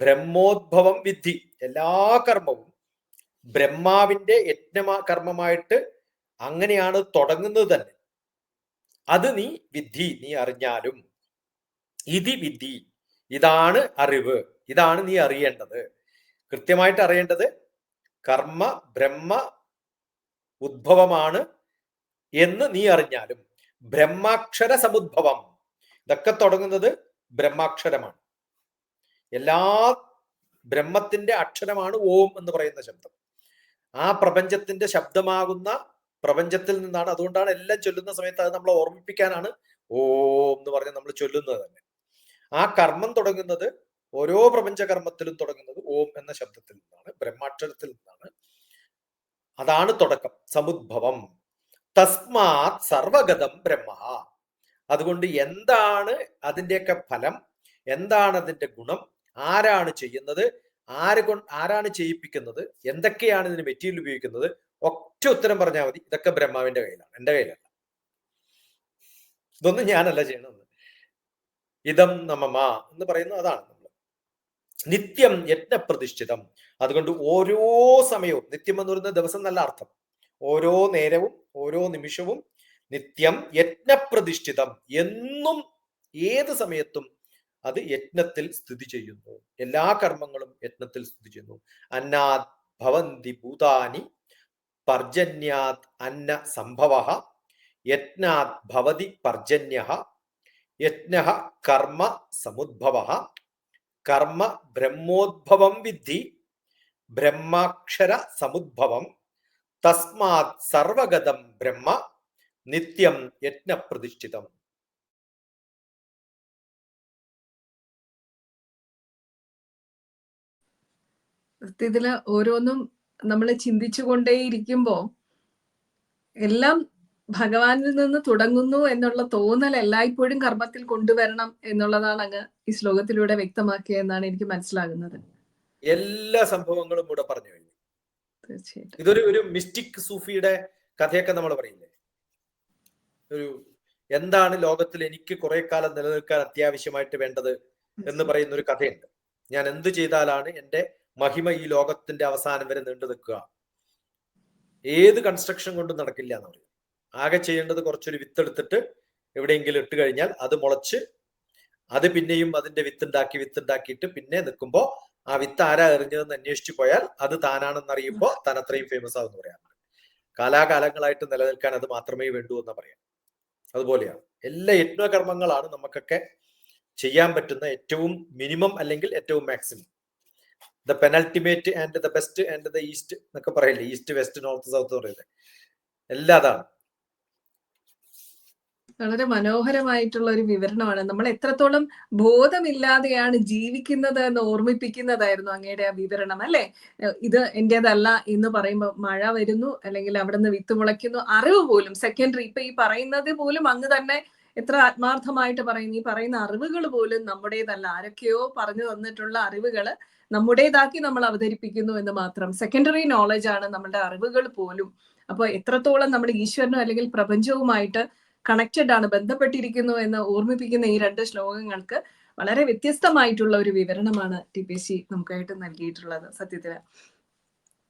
ബ്രഹ്മോദ്ഭവം വിദ്ധി. എല്ലാ കർമ്മവും ബ്രഹ്മാവിന്റെ കർമ്മമായിട്ട് അങ്ങനെയാണ് തുടങ്ങുന്നത് തന്നെ. അത് നീ വിദ്ധി, നീ അറിഞ്ഞാലും. ഇതി വിദ്ധി, ഇതാണ് അറിവ്, ഇതാണ് നീ അറിയേണ്ടത്. കൃത്യമായിട്ട് അറിയേണ്ടത് കർമ്മ ബ്രഹ്മ ഉദ്ഭവമാണ് എന്ന് നീ അറിഞ്ഞാലും. ബ്രഹ്മാക്ഷര സമുദ്ഭവം, ഇതൊക്കെ തുടങ്ങുന്നത് ബ്രഹ്മാക്ഷരമാണ്. എല്ലാ ബ്രഹ്മത്തിന്റെ അക്ഷരമാണ് ഓം എന്ന് പറയുന്ന ശബ്ദം. ആ പ്രപഞ്ചത്തിന്റെ ശബ്ദമാകുന്ന പ്രപഞ്ചത്തിൽ നിന്നാണ്. അതുകൊണ്ടാണ് എല്ലാം ചൊല്ലുന്ന സമയത്ത് അത് നമ്മളെ ഓർമ്മിപ്പിക്കാനാണ് ഓം എന്ന് പറഞ്ഞ് നമ്മൾ ചൊല്ലുന്നത് തന്നെ. ആ കർമ്മം തുടങ്ങുന്നത്, ഓരോ പ്രപഞ്ച കർമ്മത്തിലും തുടങ്ങുന്നത് ഓം എന്ന ശബ്ദത്തിൽ നിന്നാണ്, ബ്രഹ്മാക്ഷരത്തിൽ നിന്നാണ്. അതാണ് തുടക്കം, സമുദ്ഭവം. തസ്മാത് സർവഗതം ബ്രഹ്മ. അതുകൊണ്ട് എന്താണ് അതിൻ്റെയൊക്കെ ഫലം, എന്താണ് അതിന്റെ ഗുണം, ആരാണ് ചെയ്യുന്നത്, ആരാണ് ചെയ്യിപ്പിക്കുന്നത്, എന്തൊക്കെയാണ് ഇതിന് മെറ്റീരിയൽ ഉപയോഗിക്കുന്നത്, ഒറ്റ ഉത്തരം പറഞ്ഞാൽ മതി. ഇതൊക്കെ ബ്രഹ്മാവിന്റെ കയ്യിലാണ്, എന്റെ കയ്യിലല്ല. ഇതൊന്നും ഞാനല്ല ചെയ്യണമെന്ന്. ഇതം നമമ എന്ന് പറയുന്നത് അതാണ്. നമ്മൾ നിത്യം യജ്ഞപ്രതിഷ്ഠിതം. അതുകൊണ്ട് ഓരോ സമയവും, നിത്യം എന്ന് പറയുന്ന ദിവസം നല്ല അർത്ഥം, ഓരോ നേരവും ഓരോ നിമിഷവും നിത്യം യജ്ഞപ്രതിഷ്ഠിതം, എന്നും ഏത് സമയത്തും അത് യജ്ഞത്തിൽ സ്ഥിതി ചെയ്യുന്നു. എല്ലാ കർമ്മങ്ങളും യജ്ഞത്തിൽ സ്ഥിതി ചെയ്യുന്നു. അന്നാത് ഭവന്തി ഭൂതാനി പർജന്യാത് അന്ന സംഭവ യജ്ഞാത് ഭവതി പർജന്യ യജ്ഞ കർമ്മ സമുദ്ഭവ കർമ്മ ബ്രഹ്മോദ്ഭവം വിദ്ധി ബ്രഹ്മാക്ഷര സമുദ്ഭവം തസ്മാത് സർവഗതം ബ്രഹ്മ നിത്യം യജ്ഞപ്രതിഷ്ഠിതം. ഇതില് ഓരോന്നും നമ്മൾ ചിന്തിച്ചുകൊണ്ടേയിരിക്കുമ്പോ എല്ലാം ഭഗവാനിൽ നിന്ന് തുടങ്ങുന്നു എന്നുള്ള തോന്നൽ എല്ലായ്പ്പോഴും കർമ്മത്തിൽ കൊണ്ടുവരണം എന്നുള്ളതാണ് അങ്ങ് ഈ ശ്ലോകത്തിലൂടെ വ്യക്തമാക്കിയെന്നാണ് എനിക്ക് മനസ്സിലാകുന്നത്. എല്ലാ സംഭവങ്ങളും ഇവിടെ പറഞ്ഞു കഴിഞ്ഞു. തീർച്ചയായിട്ടും ഇതൊരു മിസ്റ്റിക് സൂഫിയുടെ കഥയൊക്കെ നമ്മൾ പറയില്ലേ, ഒരു എന്താണ് ലോകത്തിൽ എനിക്ക് കുറെ കാലം നിലനിൽക്കാൻ അത്യാവശ്യമായിട്ട് വേണ്ടത് എന്ന് പറയുന്ന ഒരു കഥയുണ്ട്. ഞാൻ എന്ത് ചെയ്താലാണ് എൻ്റെ മഹിമ ഈ ലോകത്തിന്റെ അവസാനം വരെ നീണ്ടു നിൽക്കുക? ഏത് കൺസ്ട്രക്ഷൻ കൊണ്ടും നടക്കില്ല എന്ന് പറയും. ആകെ ചെയ്യേണ്ടത് കുറച്ചൊരു വിത്തെടുത്തിട്ട് എവിടെയെങ്കിലും ഇട്ട് കഴിഞ്ഞാൽ അത് മുളച്ച് അത് പിന്നെയും അതിന്റെ വിത്തുണ്ടാക്കിയിട്ട് പിന്നെ നിൽക്കുമ്പോൾ ആ വിത്ത് ആരാ എറിഞ്ഞതെന്ന് അന്വേഷിച്ചു പോയാൽ അത് താനാണെന്ന് അറിയുമ്പോൾ താൻ അത്രയും ഫേമസ് ആവുമെന്ന് പറയാറുണ്ട്. കാലാകാലങ്ങളായിട്ട് നിലനിൽക്കാൻ അത് മാത്രമേ വേണ്ടൂ എന്ന് പറയാം. അതുപോലെയാണ് എല്ലാ യജ്ഞകർമ്മങ്ങളാണ് നമുക്കൊക്കെ ചെയ്യാൻ പറ്റുന്ന ഏറ്റവും മിനിമം അല്ലെങ്കിൽ ഏറ്റവും maximum. The penultimate and the best and the east എന്നൊക്കെ പറയില്ലേ, ഈസ്റ്റ് വെസ്റ്റ് നോർത്ത് സൗത്ത് പറയുന്നത് എല്ലാം അതാണ്. വളരെ മനോഹരമായിട്ടുള്ള ഒരു വിവരണമാണ്. നമ്മൾ എത്രത്തോളം ബോധമില്ലാതെയാണ് ജീവിക്കുന്നത് എന്ന് ഓർമ്മിപ്പിക്കുന്നതായിരുന്നു അങ്ങയുടെ ആ വിവരണം, അല്ലെ? ഇത് എന്റേതല്ല എന്ന് പറയുമ്പോൾ മഴ വരുന്നു, അല്ലെങ്കിൽ അവിടെ നിന്ന് വിത്ത് മുളയ്ക്കുന്നു, അറിവ് പോലും സെക്കൻഡറി. ഇപ്പൊ ഈ പറയുന്നത് പോലും അങ്ങ് തന്നെ എത്ര ആത്മാർത്ഥമായിട്ട് പറയുന്നു. ഈ പറയുന്ന അറിവുകൾ പോലും നമ്മുടേതല്ല, ആരൊക്കെയോ പറഞ്ഞു തന്നിട്ടുള്ള അറിവുകൾ നമ്മുടേതാക്കി നമ്മൾ അവതരിപ്പിക്കുന്നു എന്ന് മാത്രം. സെക്കൻഡറി നോളജ് ആണ് നമ്മളുടെ അറിവുകൾ പോലും. അപ്പൊ എത്രത്തോളം നമ്മൾ ഈശ്വരനും അല്ലെങ്കിൽ പ്രപഞ്ചവുമായിട്ട് കണക്റ്റഡ് ആണ്, ബന്ധപ്പെട്ടിരിക്കുന്നു എന്ന് ഓർമ്മിപ്പിക്കുന്ന ഈ 2 ശ്ലോകങ്ങൾക്ക് വളരെ വ്യത്യസ്തമായിട്ടുള്ള ഒരു വിവരണമാണ് ടി.പി.സി നമുക്കായിട്ട് നൽകിയിട്ടുള്ളത് സത്യത്തില്.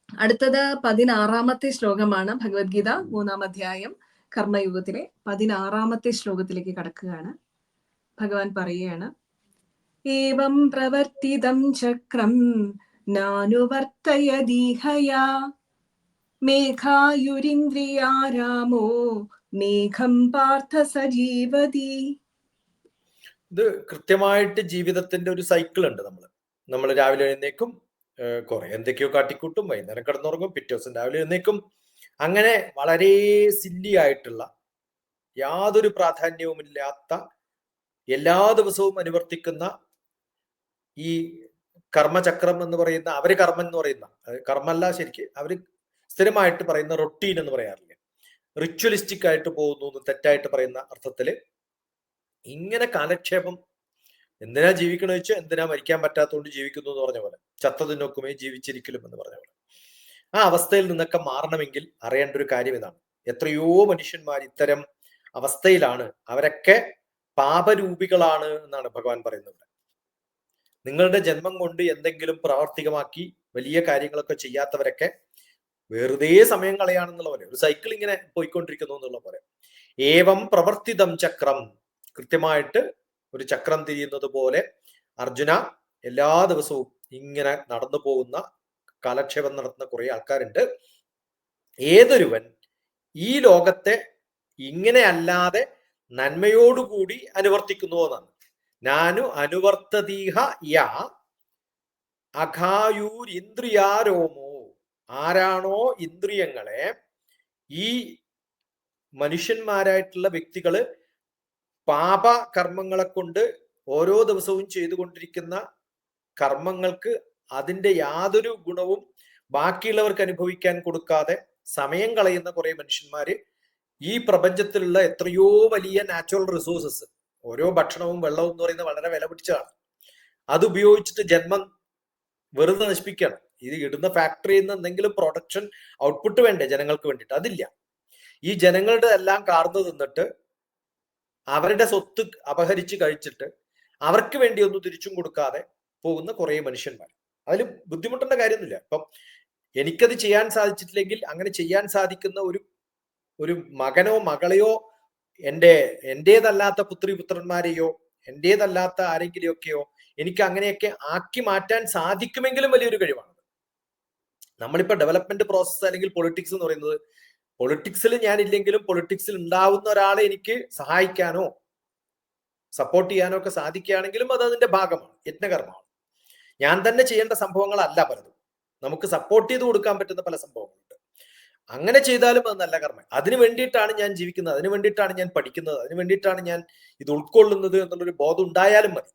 അടുത്തത് 16ാമത്തെ ശ്ലോകമാണ്. ഭഗവത്ഗീത 3-ാം അധ്യായം കർമ്മയുഗത്തിലെ 16ാമത്തെ ശ്ലോകത്തിലേക്ക് കടക്കുകയാണ്. ഭഗവാൻ പറയുകയാണ്, ഏവം പ്രവർത്തിതം ചക്രം നാനുവർത്തയദീഹയാ മേഘായുരിന്ദ്രിയാരാമോ മേഘം പാർത്ഥ സജീവതി. ഇത് കൃത്യമായിട്ട് ജീവിതത്തിന്റെ ഒരു സൈക്കിൾ ഉണ്ട്. നമ്മൾ രാവിലെ എഴുന്നേക്കും, കുറെ എന്തൊക്കെയോ കാട്ടിക്കൂട്ടും, വൈകുന്നേരം കിടന്നുറങ്ങും, പിറ്റേ ദിവസം രാവിലെ എഴുന്നേക്കും. അങ്ങനെ വളരെ സില്ലി ആയിട്ടുള്ള, യാതൊരു പ്രാധാന്യവുമില്ലാത്ത, എല്ലാ ദിവസവും അനുവർത്തിക്കുന്ന ഈ കർമ്മചക്രം എന്ന് പറയുന്ന, അവര് കർമ്മം എന്ന് പറയുന്ന, കർമ്മല്ല ശരിക്ക്, അവര് സ്ഥിരമായിട്ട് പറയുന്ന റൊട്ടീൻ എന്ന് പറയാറില്ല, റിച്വലിസ്റ്റിക് ആയിട്ട് പോകുന്നു എന്ന് തെറ്റായിട്ട് പറയുന്ന അർത്ഥത്തില് ഇങ്ങനെ കാലക്ഷേപം. എന്തിനാ ജീവിക്കണമെന്ന് വെച്ചാൽ എന്തിനാ മരിക്കാൻ പറ്റാത്തതുകൊണ്ട് ജീവിക്കുന്നു എന്ന് പറഞ്ഞ പോലെ, ചത്തതിനൊക്കുമേ ജീവിച്ചിരിക്കലും എന്ന് പറഞ്ഞ പോലെ. ആ അവസ്ഥയിൽ നിന്നൊക്കെ മാറണമെങ്കിൽ അറിയേണ്ട ഒരു കാര്യം ഇതാണ്. എത്രയോ മനുഷ്യന്മാർ ഇത്തരം അവസ്ഥയിലാണ്. അവരൊക്കെ പാപരൂപികളാണ് എന്നാണ് ഭഗവാൻ പറയുന്നത്. നിങ്ങളുടെ ജന്മം കൊണ്ട് എന്തെങ്കിലും പ്രാവർത്തികമാക്കി വലിയ കാര്യങ്ങളൊക്കെ ചെയ്യാത്തവരൊക്കെ വെറുതെ സമയം കളയാണെന്നുള്ള പോലെ, ഒരു സൈക്കിൾ ഇങ്ങനെ പോയിക്കൊണ്ടിരിക്കുന്നു എന്നുള്ള പോലെ. ഏവം പ്രവർത്തിതം ചക്രം, കൃത്യമായിട്ട് ഒരു ചക്രം തിരിയുന്നത് പോലെ അർജുന എല്ലാ ദിവസവും ഇങ്ങനെ നടന്നു പോകുന്ന, കാലക്ഷേപം നടത്തുന്ന കുറെ ആൾക്കാരുണ്ട്. ഏതൊരുവൻ ഈ ലോകത്തെ ഇങ്ങനെ അല്ലാതെ നന്മയോടുകൂടി അനുവർത്തിക്കുന്നു എന്നാണ്. നാനു അനുവർത്തതീഹ യാ അഘായൂരിന്ദ്രിയാരോമോ, ആരാണോ ഇന്ദ്രിയങ്ങളെ, ഈ മനുഷ്യന്മാരായിട്ടുള്ള വ്യക്തികള് പാപ കർമ്മങ്ങളെ കൊണ്ട് ഓരോ ദിവസവും ചെയ്തുകൊണ്ടിരിക്കുന്ന കർമ്മങ്ങൾക്ക് അതിന്റെ യാതൊരു ഗുണവും ബാക്കിയുള്ളവർക്ക് അനുഭവിക്കാൻ കൊടുക്കാതെ സമയം കളയുന്ന കുറെ മനുഷ്യന്മാര് ഈ പ്രപഞ്ചത്തിലുള്ള എത്രയോ വലിയ നാച്ചുറൽ റിസോഴ്സസ്, ഓരോ ഭക്ഷണവും വെള്ളവും എന്ന് പറയുന്നത് വളരെ വില പിടിച്ചതാണ്. അത് ഉപയോഗിച്ചിട്ട് ജന്മം വെറുതെ നശിപ്പിക്കുകയാണ്. ഇത് ഇടുന്ന ഫാക്ടറിയിൽ നിന്ന് എന്തെങ്കിലും പ്രൊഡക്ഷൻ ഔട്ട്പുട്ട് വേണ്ടേ ജനങ്ങൾക്ക് വേണ്ടിയിട്ട്? അതില്ല. ഈ ജനങ്ങളുടെ എല്ലാം കാർന്നു തിന്നിട്ട് അവരുടെ സ്വത്ത് അപഹരിച്ച് കഴിച്ചിട്ട് അവർക്ക് വേണ്ടി ഒന്നും തിരിച്ചും കൊടുക്കാതെ പോകുന്ന കുറെ മനുഷ്യന്മാർ. അതിൽ ബുദ്ധിമുട്ടേണ്ട കാര്യമൊന്നുമില്ല. ഇപ്പം എനിക്കത് ചെയ്യാൻ സാധിച്ചിട്ടില്ലെങ്കിൽ അങ്ങനെ ചെയ്യാൻ സാധിക്കുന്ന ഒരു മകനോ മകളെയോ, എന്റേതല്ലാത്ത പുത്രിപുത്രന്മാരെയോ, എന്റേതല്ലാത്ത ആരെങ്കിലുമൊക്കെയോ എനിക്ക് അങ്ങനെയൊക്കെ ആക്കി മാറ്റാൻ സാധിക്കുമെങ്കിലും വലിയൊരു കഴിവാണ്. നമ്മളിപ്പോ ഡെവലപ്മെന്റ് പ്രോസസ്സ് അല്ലെങ്കിൽ പൊളിറ്റിക്സ് എന്ന് പറയുന്നത്, പൊളിറ്റിക്സിൽ ഞാനില്ലെങ്കിലും പൊളിറ്റിക്സിൽ ഉണ്ടാവുന്ന ഒരാളെ എനിക്ക് സഹായിക്കാനോ സപ്പോർട്ട് ചെയ്യാനോ ഒക്കെ സാധിക്കുകയാണെങ്കിലും അത് അതിന്റെ ഭാഗമാണ്, യജ്ഞകർമ്മമാണ്. ഞാൻ തന്നെ ചെയ്യേണ്ട സംഭവങ്ങളല്ല പലതും. നമുക്ക് സപ്പോർട്ട് ചെയ്ത് കൊടുക്കാൻ പറ്റുന്ന പല സംഭവങ്ങളുണ്ട്. അങ്ങനെ ചെയ്താലും അത് നല്ല കർമ്മം. അതിനു വേണ്ടിയിട്ടാണ് ഞാൻ ജീവിക്കുന്നത്, അതിനു വേണ്ടിയിട്ടാണ് ഞാൻ പഠിക്കുന്നത്, അതിനു വേണ്ടിയിട്ടാണ് ഞാൻ ഇത് ഉൾക്കൊള്ളുന്നത് എന്നുള്ളൊരു ബോധം ഉണ്ടായാലും മതി.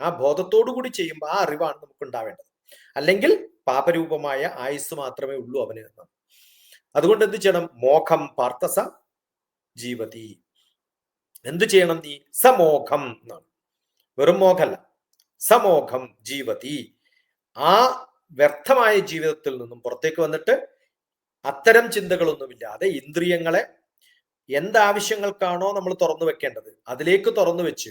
ആ ബോധത്തോടു കൂടി ചെയ്യുമ്പോൾ ആ അറിവാണ് നമുക്ക് ഉണ്ടാവേണ്ടത്. അല്ലെങ്കിൽ പാപരൂപമായ ആയുസ് മാത്രമേ ഉള്ളൂ അവന് എന്നാണ്. അതുകൊണ്ട് എന്ത് ചെയ്യണം? മോഖം പാർത്ഥസ ജീവതി. എന്തു ചെയ്യണം? നീ സമോഘം എന്നാണ്, വെറും മോഖല്ല, സമോഘം ജീവതി. ആ വ്യർത്ഥമായ ജീവിതത്തിൽ നിന്നും പുറത്തേക്ക് വന്നിട്ട് അത്തരം ചിന്തകളൊന്നുമില്ലാതെ ഇന്ദ്രിയങ്ങളെ എന്താവശ്യങ്ങൾക്കാണോ നമ്മൾ തുറന്നു വെക്കേണ്ടത് അതിലേക്ക് തുറന്നു വെച്ച്,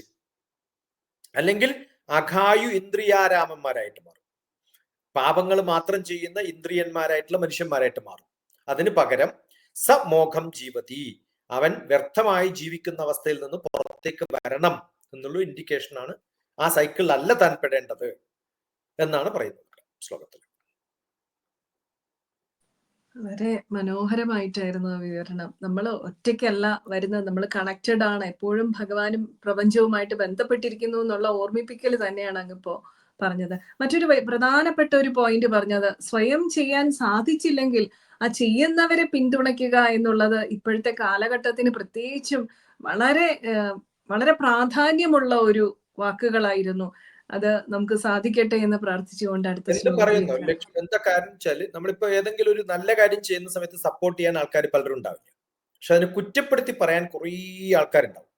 അല്ലെങ്കിൽ അഘായു ഇന്ദ്രിയാരാമന്മാരായിട്ട് മാറും. പാപങ്ങൾ മാത്രം ചെയ്യുന്ന ഇന്ദ്രിയന്മാരായിട്ടുള്ള മനുഷ്യന്മാരായിട്ട് മാറും. അതിന് പകരം സമോഘം ജീവതി, അവൻ വ്യർത്ഥമായി ജീവിക്കുന്ന അവസ്ഥയിൽ നിന്ന് പുറത്തേക്ക് വരണം എന്നുള്ള ഇൻഡിക്കേഷനാണ്. ആ സൈക്കിളിൽ അല്ല താൻ പെടേണ്ടത് എന്നാണ് പറയുന്നത് ശ്ലോകത്തിൽ. വളരെ മനോഹരമായിട്ടായിരുന്നു ആ വിവരണം. നമ്മൾ ഒറ്റയ്ക്കല്ല വരുന്നത്, നമ്മൾ കണക്റ്റഡ് ആണ്, എപ്പോഴും ഭഗവാനും പ്രപഞ്ചവുമായിട്ട് ബന്ധപ്പെട്ടിരിക്കുന്നു എന്നുള്ള ഓർമ്മിപ്പിക്കൽ തന്നെയാണ് അങ്ങിപ്പോ പറഞ്ഞത്. മറ്റൊരു പ്രധാനപ്പെട്ട ഒരു പോയിന്റ് പറഞ്ഞത്, സ്വയം ചെയ്യാൻ സാധിച്ചില്ലെങ്കിൽ ആ ചെയ്യുന്നവരെ പിന്തുണയ്ക്കുക എന്നുള്ളത് ഇപ്പോഴത്തെ കാലഘട്ടത്തിന് പ്രത്യേകിച്ചും വളരെ വളരെ പ്രാധാന്യമുള്ള ഒരു വാക്കുകളായിരുന്നു. അത് നമുക്ക് സാധിക്കട്ടെ എന്ന് പ്രാർത്ഥിച്ചുകൊണ്ട് അടുത്ത പറയുന്നു. എന്താ കാര്യം വെച്ചാല്, നമ്മളിപ്പോ ഏതെങ്കിലും ഒരു നല്ല കാര്യം ചെയ്യുന്ന സമയത്ത് സപ്പോർട്ട് ചെയ്യാൻ ആൾക്കാർ പലരും ഉണ്ടാവില്ല. പക്ഷെ അതിനെ കുറ്റപ്പെടുത്തി പറയാൻ കുറേ ആൾക്കാരുണ്ടാവും.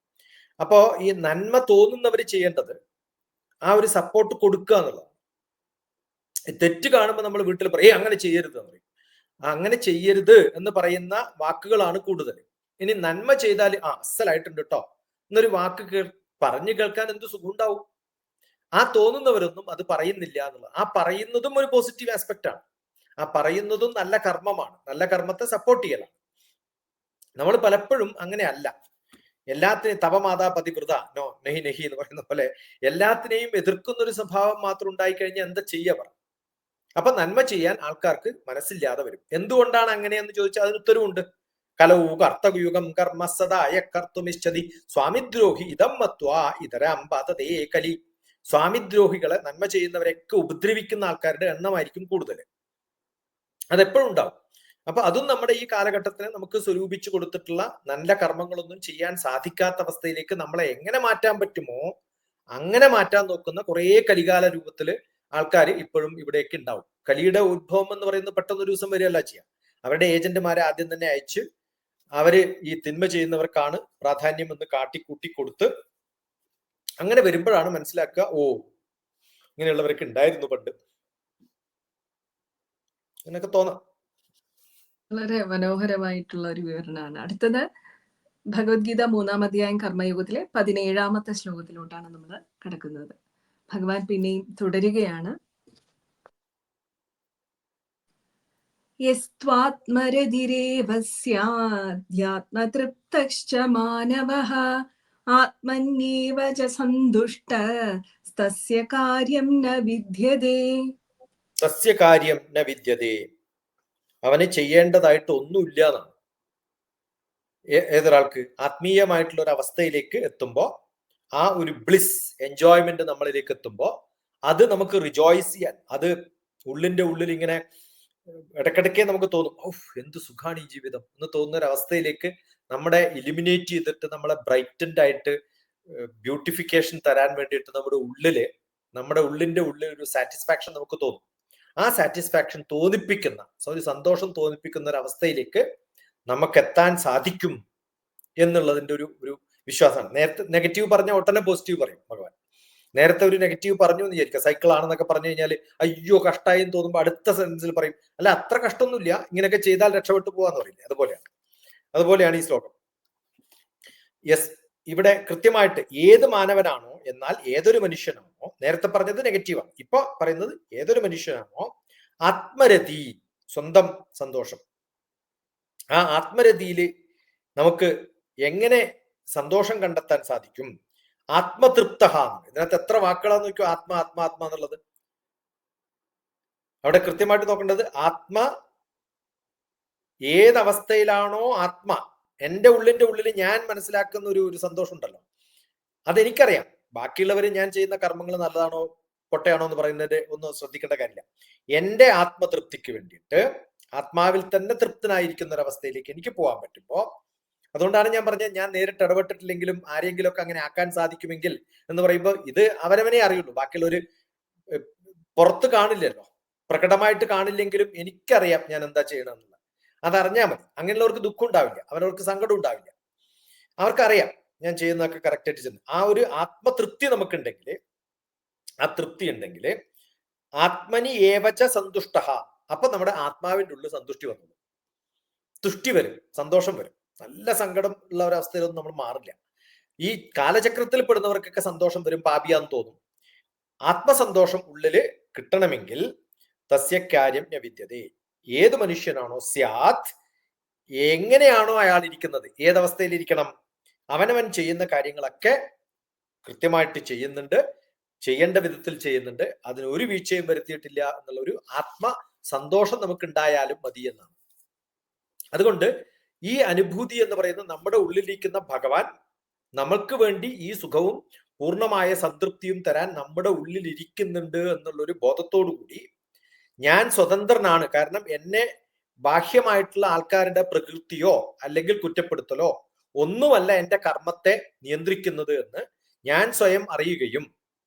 അപ്പോ ഈ നന്മ തോന്നുന്നവർ ചെയ്യേണ്ടത് ആ ഒരു സപ്പോർട്ട് കൊടുക്കുക എന്നുള്ളതാണ്. തെറ്റ് കാണുമ്പോൾ നമ്മൾ വീട്ടിൽ പറയും അങ്ങനെ ചെയ്യരുത് എന്ന് പറയും. അങ്ങനെ ചെയ്യരുത് എന്ന് പറയുന്ന വാക്കുകളാണ് കൂടുതൽ. ഇനി നന്മ ചെയ്താൽ അസലായിട്ടുണ്ട് കേട്ടോ എന്നൊരു വാക്ക് പറഞ്ഞു കേൾക്കാൻ എന്ത് സുഖം ഉണ്ടാവും. ആ തോന്നുന്നവരൊന്നും അത് പറയുന്നില്ല എന്നുള്ളത്. ആ പറയുന്നതും ഒരു പോസിറ്റീവ് ആസ്പെക്ട് ആണ്. ആ പറയുന്നതും നല്ല കർമ്മമാണ്, നല്ല കർമ്മത്തെ സപ്പോർട്ട് ചെയ്യലാണ്. നമ്മൾ പലപ്പോഴും അങ്ങനെയല്ല. എല്ലാത്തിനെയും തപമാതാ പതിവൃത നോ നെഹി നെഹി എന്ന് പറയുന്ന പോലെ എല്ലാത്തിനെയും എതിർക്കുന്ന ഒരു സ്വഭാവം മാത്രം ഉണ്ടായിക്കഴിഞ്ഞാൽ എന്താ ചെയ്യവർ? അപ്പൊ നന്മ ചെയ്യാൻ ആൾക്കാർക്ക് മനസ്സില്ലാതെ വരും. എന്തുകൊണ്ടാണ് അങ്ങനെയെന്ന് ചോദിച്ചാൽ അതിന് ഉത്തരവുണ്ട്. കലൗ കർത്തവ്യുഗം കർമ്മ സദായ കർത്തുമിശ്ചതി സ്വാമിദ്രോഹി ഇതം മത്വാ ഇതരം പതതേ കലി. സ്വാമിദ്രോഹികളെ, നന്മ ചെയ്യുന്നവരെയൊക്കെ ഉപദ്രവിക്കുന്ന ആൾക്കാരുടെ എണ്ണമായിരിക്കും കൂടുതൽ. അതെപ്പോഴും ഉണ്ടാവും. അപ്പൊ അതും നമ്മുടെ ഈ കാലഘട്ടത്തിന് നമുക്ക് സ്വരൂപിച്ചു കൊടുത്തിട്ടുള്ള നല്ല കർമ്മങ്ങളൊന്നും ചെയ്യാൻ സാധിക്കാത്ത അവസ്ഥയിലേക്ക് നമ്മളെ എങ്ങനെ മാറ്റാൻ പറ്റുമോ അങ്ങനെ മാറ്റാൻ നോക്കുന്ന കുറെ കലികാല രൂപത്തില് ആൾക്കാർ ഇപ്പോഴും ഇവിടെയൊക്കെ ഉണ്ടാവും. കലിയുടെ ഉത്ഭവം എന്ന് പറയുന്നത് പെട്ടെന്ന് ഒരു ദിവസം വരികയല്ല ചെയ്യാം. അവരുടെ ഏജന്റുമാരെ ആദ്യം തന്നെ അയച്ച് അവര് ഈ തിന്മ ചെയ്യുന്നവർക്കാണ് പ്രാധാന്യം എന്ന് കാട്ടിക്കൂട്ടി കൊടുത്ത് അങ്ങനെ വരുമ്പോഴാണ് മനസ്സിലാക്കുക, ഇങ്ങനെയുള്ളവരൊക്കെ ഉണ്ടായിരുന്നു പണ്ട് എന്നൊക്കെ തോന്നാം. വളരെ മനോഹരമായിട്ടുള്ള ഒരു വിവരണമാണ്. അടുത്തത് ഭഗവത്ഗീത 3-ാം അധ്യായം കർമ്മയോഗത്തിലെ 17-ാമത്തെ ശ്ലോകത്തിലോട്ടാണ് നമ്മൾ കടക്കുന്നത്. ഭഗവാൻ പിന്നെയും തുടരുകയാണ്. യസ്ത്വാത്മരതിരേവ സ്യാദ്യാത്മതൃപ്തശ്ച മാനവഃ ആത്മന്യേവ ച സന്തുഷ്ടഃ തസ്യ കാര്യം ന വിദ്യതേ. തസ്യ കാര്യം ന വിദ്യതേ. അവന് ചെയ്യേണ്ടതായിട്ട് ഒന്നുമില്ല എന്നാണ്. ഏതൊരാൾക്ക് ആത്മീയമായിട്ടുള്ള ഒരു അവസ്ഥയിലേക്ക് എത്തുമ്പോൾ, ആ ഒരു ബ്ലിസ് എൻജോയ്മെന്റ് നമ്മളിലേക്ക് എത്തുമ്പോൾ അത് നമുക്ക് റിജോയ്സ് ചെയ്യാൻ, അത് ഉള്ളിന്റെ ഉള്ളിൽ ഇങ്ങനെ ഇടയ്ക്കിടയ്ക്കേ നമുക്ക് തോന്നും, എന്ത് സുഖാണ് ഈ ജീവിതം എന്ന് തോന്നുന്ന ഒരു അവസ്ഥയിലേക്ക് നമ്മളെ ഇലിമിനേറ്റ് ചെയ്തിട്ട് നമ്മളെ ബ്രൈറ്റൻഡ് ആയിട്ട് ബ്യൂട്ടിഫിക്കേഷൻ തരാൻ വേണ്ടിയിട്ട് നമ്മുടെ ഉള്ളിന്റെ ഉള്ളിൽ ഒരു സാറ്റിസ്ഫാക്ഷൻ നമുക്ക് തോന്നും. ആ സാറ്റിസ്ഫാക്ഷൻ തോന്നിപ്പിക്കുന്ന, ഒരു സന്തോഷം തോന്നിപ്പിക്കുന്ന ഒരു അവസ്ഥയിലേക്ക് നമുക്ക് എത്താൻ സാധിക്കും എന്നുള്ളതിന്റെ ഒരു വിശ്വാസമാണ്. നേരത്തെ നെഗറ്റീവ് പറഞ്ഞ ഒട്ടനെ പോസിറ്റീവ് പറയും ഭഗവാൻ. നേരത്തെ ഒരു നെഗറ്റീവ് പറഞ്ഞു എന്ന് വിചാരിക്കുക, സൈക്കിൾ ആണെന്നൊക്കെ പറഞ്ഞു കഴിഞ്ഞാൽ അയ്യോ കഷ്ടമായി എന്ന് തോന്നുമ്പോൾ അടുത്ത സെൻസിൽ പറയും, അല്ല അത്ര കഷ്ടമൊന്നുമില്ല, ഇങ്ങനെയൊക്കെ ചെയ്താൽ രക്ഷപ്പെട്ടു പോകാന്ന് പറയില്ലേ, അതുപോലെയാണ് ഈ ശ്ലോകം. ഇവിടെ കൃത്യമായിട്ട് ഏത് മാനവനാണോ, എന്നാൽ ഏതൊരു മനുഷ്യനാണോ, നേരത്തെ പറഞ്ഞത് നെഗറ്റീവാണ്, ഇപ്പൊ പറയുന്നത് ഏതൊരു മനുഷ്യനാണോ ആത്മരതി, സ്വന്തം സന്തോഷം, ആ ആത്മരതിയിൽ നമുക്ക് എങ്ങനെ സന്തോഷം കണ്ടെത്താൻ സാധിക്കും? ആത്മതൃപ്ത. ഇതിനകത്ത് എത്ര വാക്കുകളാന്ന് നോക്കിയോ, ആത്മാ എന്നുള്ളത്. അവിടെ കൃത്യമായിട്ട് നോക്കേണ്ടത് ഏതവസ്ഥയിലാണോ എന്റെ ഉള്ളിന്റെ ഉള്ളിൽ ഞാൻ മനസ്സിലാക്കുന്ന ഒരു സന്തോഷം ഉണ്ടല്ലോ, അതെനിക്കറിയാം. ബാക്കിയുള്ളവർ ഞാൻ ചെയ്യുന്ന കർമ്മങ്ങൾ നല്ലതാണോ പൊട്ടയാണോ എന്ന് പറയുന്നത് ഒന്നും ശ്രദ്ധിക്കേണ്ട കാര്യമില്ല. എന്റെ ആത്മതൃപ്തിക്ക് വേണ്ടിയിട്ട് ആത്മാവിൽ തന്നെ തൃപ്തനായിരിക്കുന്ന ഒരു അവസ്ഥയിലേക്ക് എനിക്ക് പോകാൻ പറ്റുമ്പോ, അതുകൊണ്ടാണ് ഞാൻ പറഞ്ഞത്, ഞാൻ നേരിട്ട് ഇടപെട്ടിട്ടില്ലെങ്കിലും ആരെങ്കിലും ഒക്കെ അങ്ങനെ ആക്കാൻ സാധിക്കുമെങ്കിൽ എന്ന് പറയുമ്പോൾ ഇത് അവരവനെ അറിയുള്ളൂ, ബാക്കിയുള്ളവർ പുറത്ത് കാണില്ലല്ലോ, പ്രകടമായിട്ട് കാണില്ലെങ്കിലും എനിക്കറിയാം ഞാൻ എന്താ ചെയ്യണമെന്നുള്ളത്. അതറിഞ്ഞാൽ മതി. അങ്ങനെയുള്ളവർക്ക് ദുഃഖം ഉണ്ടാവില്ല, അവരവർക്ക് സങ്കടം ഉണ്ടാവില്ല, അവർക്കറിയാം ഞാൻ ചെയ്യുന്നതൊക്കെ കറക്റ്റ് ആയിട്ട് ചെയ്യുന്നു. ആ ഒരു ആത്മതൃപ്തി നമുക്കുണ്ടെങ്കിൽ, ആ തൃപ്തി ഉണ്ടെങ്കിൽ ആത്മനി ഏവച സന്തുഷ്ട, അപ്പൊ നമ്മുടെ ആത്മാവിന്റെ ഉള്ളിൽ സന്തുഷ്ടി വന്നു, തുഷ്ടി വരും, സന്തോഷം വരും. നല്ല സങ്കടം ഉള്ള ഒരവസ്ഥയിലൊന്നും നമ്മൾ മാറില്ല. ഈ കാലചക്രത്തിൽ പെടുന്നവർക്കൊക്കെ സന്തോഷം വരും, പാപിയാന്ന് തോന്നും. ആത്മസന്തോഷം ഉള്ളില് കിട്ടണമെങ്കിൽ തസ്യക്കാര്യം ന വിദ്യതേ, ഏത് മനുഷ്യനാണോ സ്യാത്, എങ്ങനെയാണോ അയാൾ ഇരിക്കുന്നത്, ഏതവസ്ഥയിൽ ഇരിക്കണം, അവനവൻ ചെയ്യുന്ന കാര്യങ്ങളൊക്കെ കൃത്യമായിട്ട് ചെയ്യുന്നുണ്ട്, ചെയ്യേണ്ട വിധത്തിൽ ചെയ്യുന്നുണ്ട്, അതിന് ഒരു വീഴ്ചയും വരുത്തിയിട്ടില്ല എന്നുള്ള ഒരു ആത്മ സന്തോഷം നമുക്ക് ഉണ്ടായാലും മതി എന്നാണ്. അതുകൊണ്ട് ഈ അനുഭൂതി എന്ന് പറയുന്നത് നമ്മുടെ ഉള്ളിലിരിക്കുന്ന ഭഗവാൻ നമ്മൾക്ക് വേണ്ടി ഈ സുഖവും പൂർണ്ണമായ സംതൃപ്തിയും തരാൻ നമ്മുടെ ഉള്ളിൽ ഇരിക്കുന്നുണ്ട് എന്നുള്ളൊരു ബോധത്തോടു കൂടി ഞാൻ സ്വതന്ത്രനാണ്, കാരണം എന്നെ ബാഹ്യമായിട്ടുള്ള ആൾക്കാരുടെ പ്രകൃതിയോ അല്ലെങ്കിൽ കുറ്റപ്പെടുത്തലോ ഒന്നുമല്ല എന്റെ കർമ്മത്തെ നിയന്ത്രിക്കുന്നത് എന്ന് ഞാൻ സ്വയം അറിയുകയും,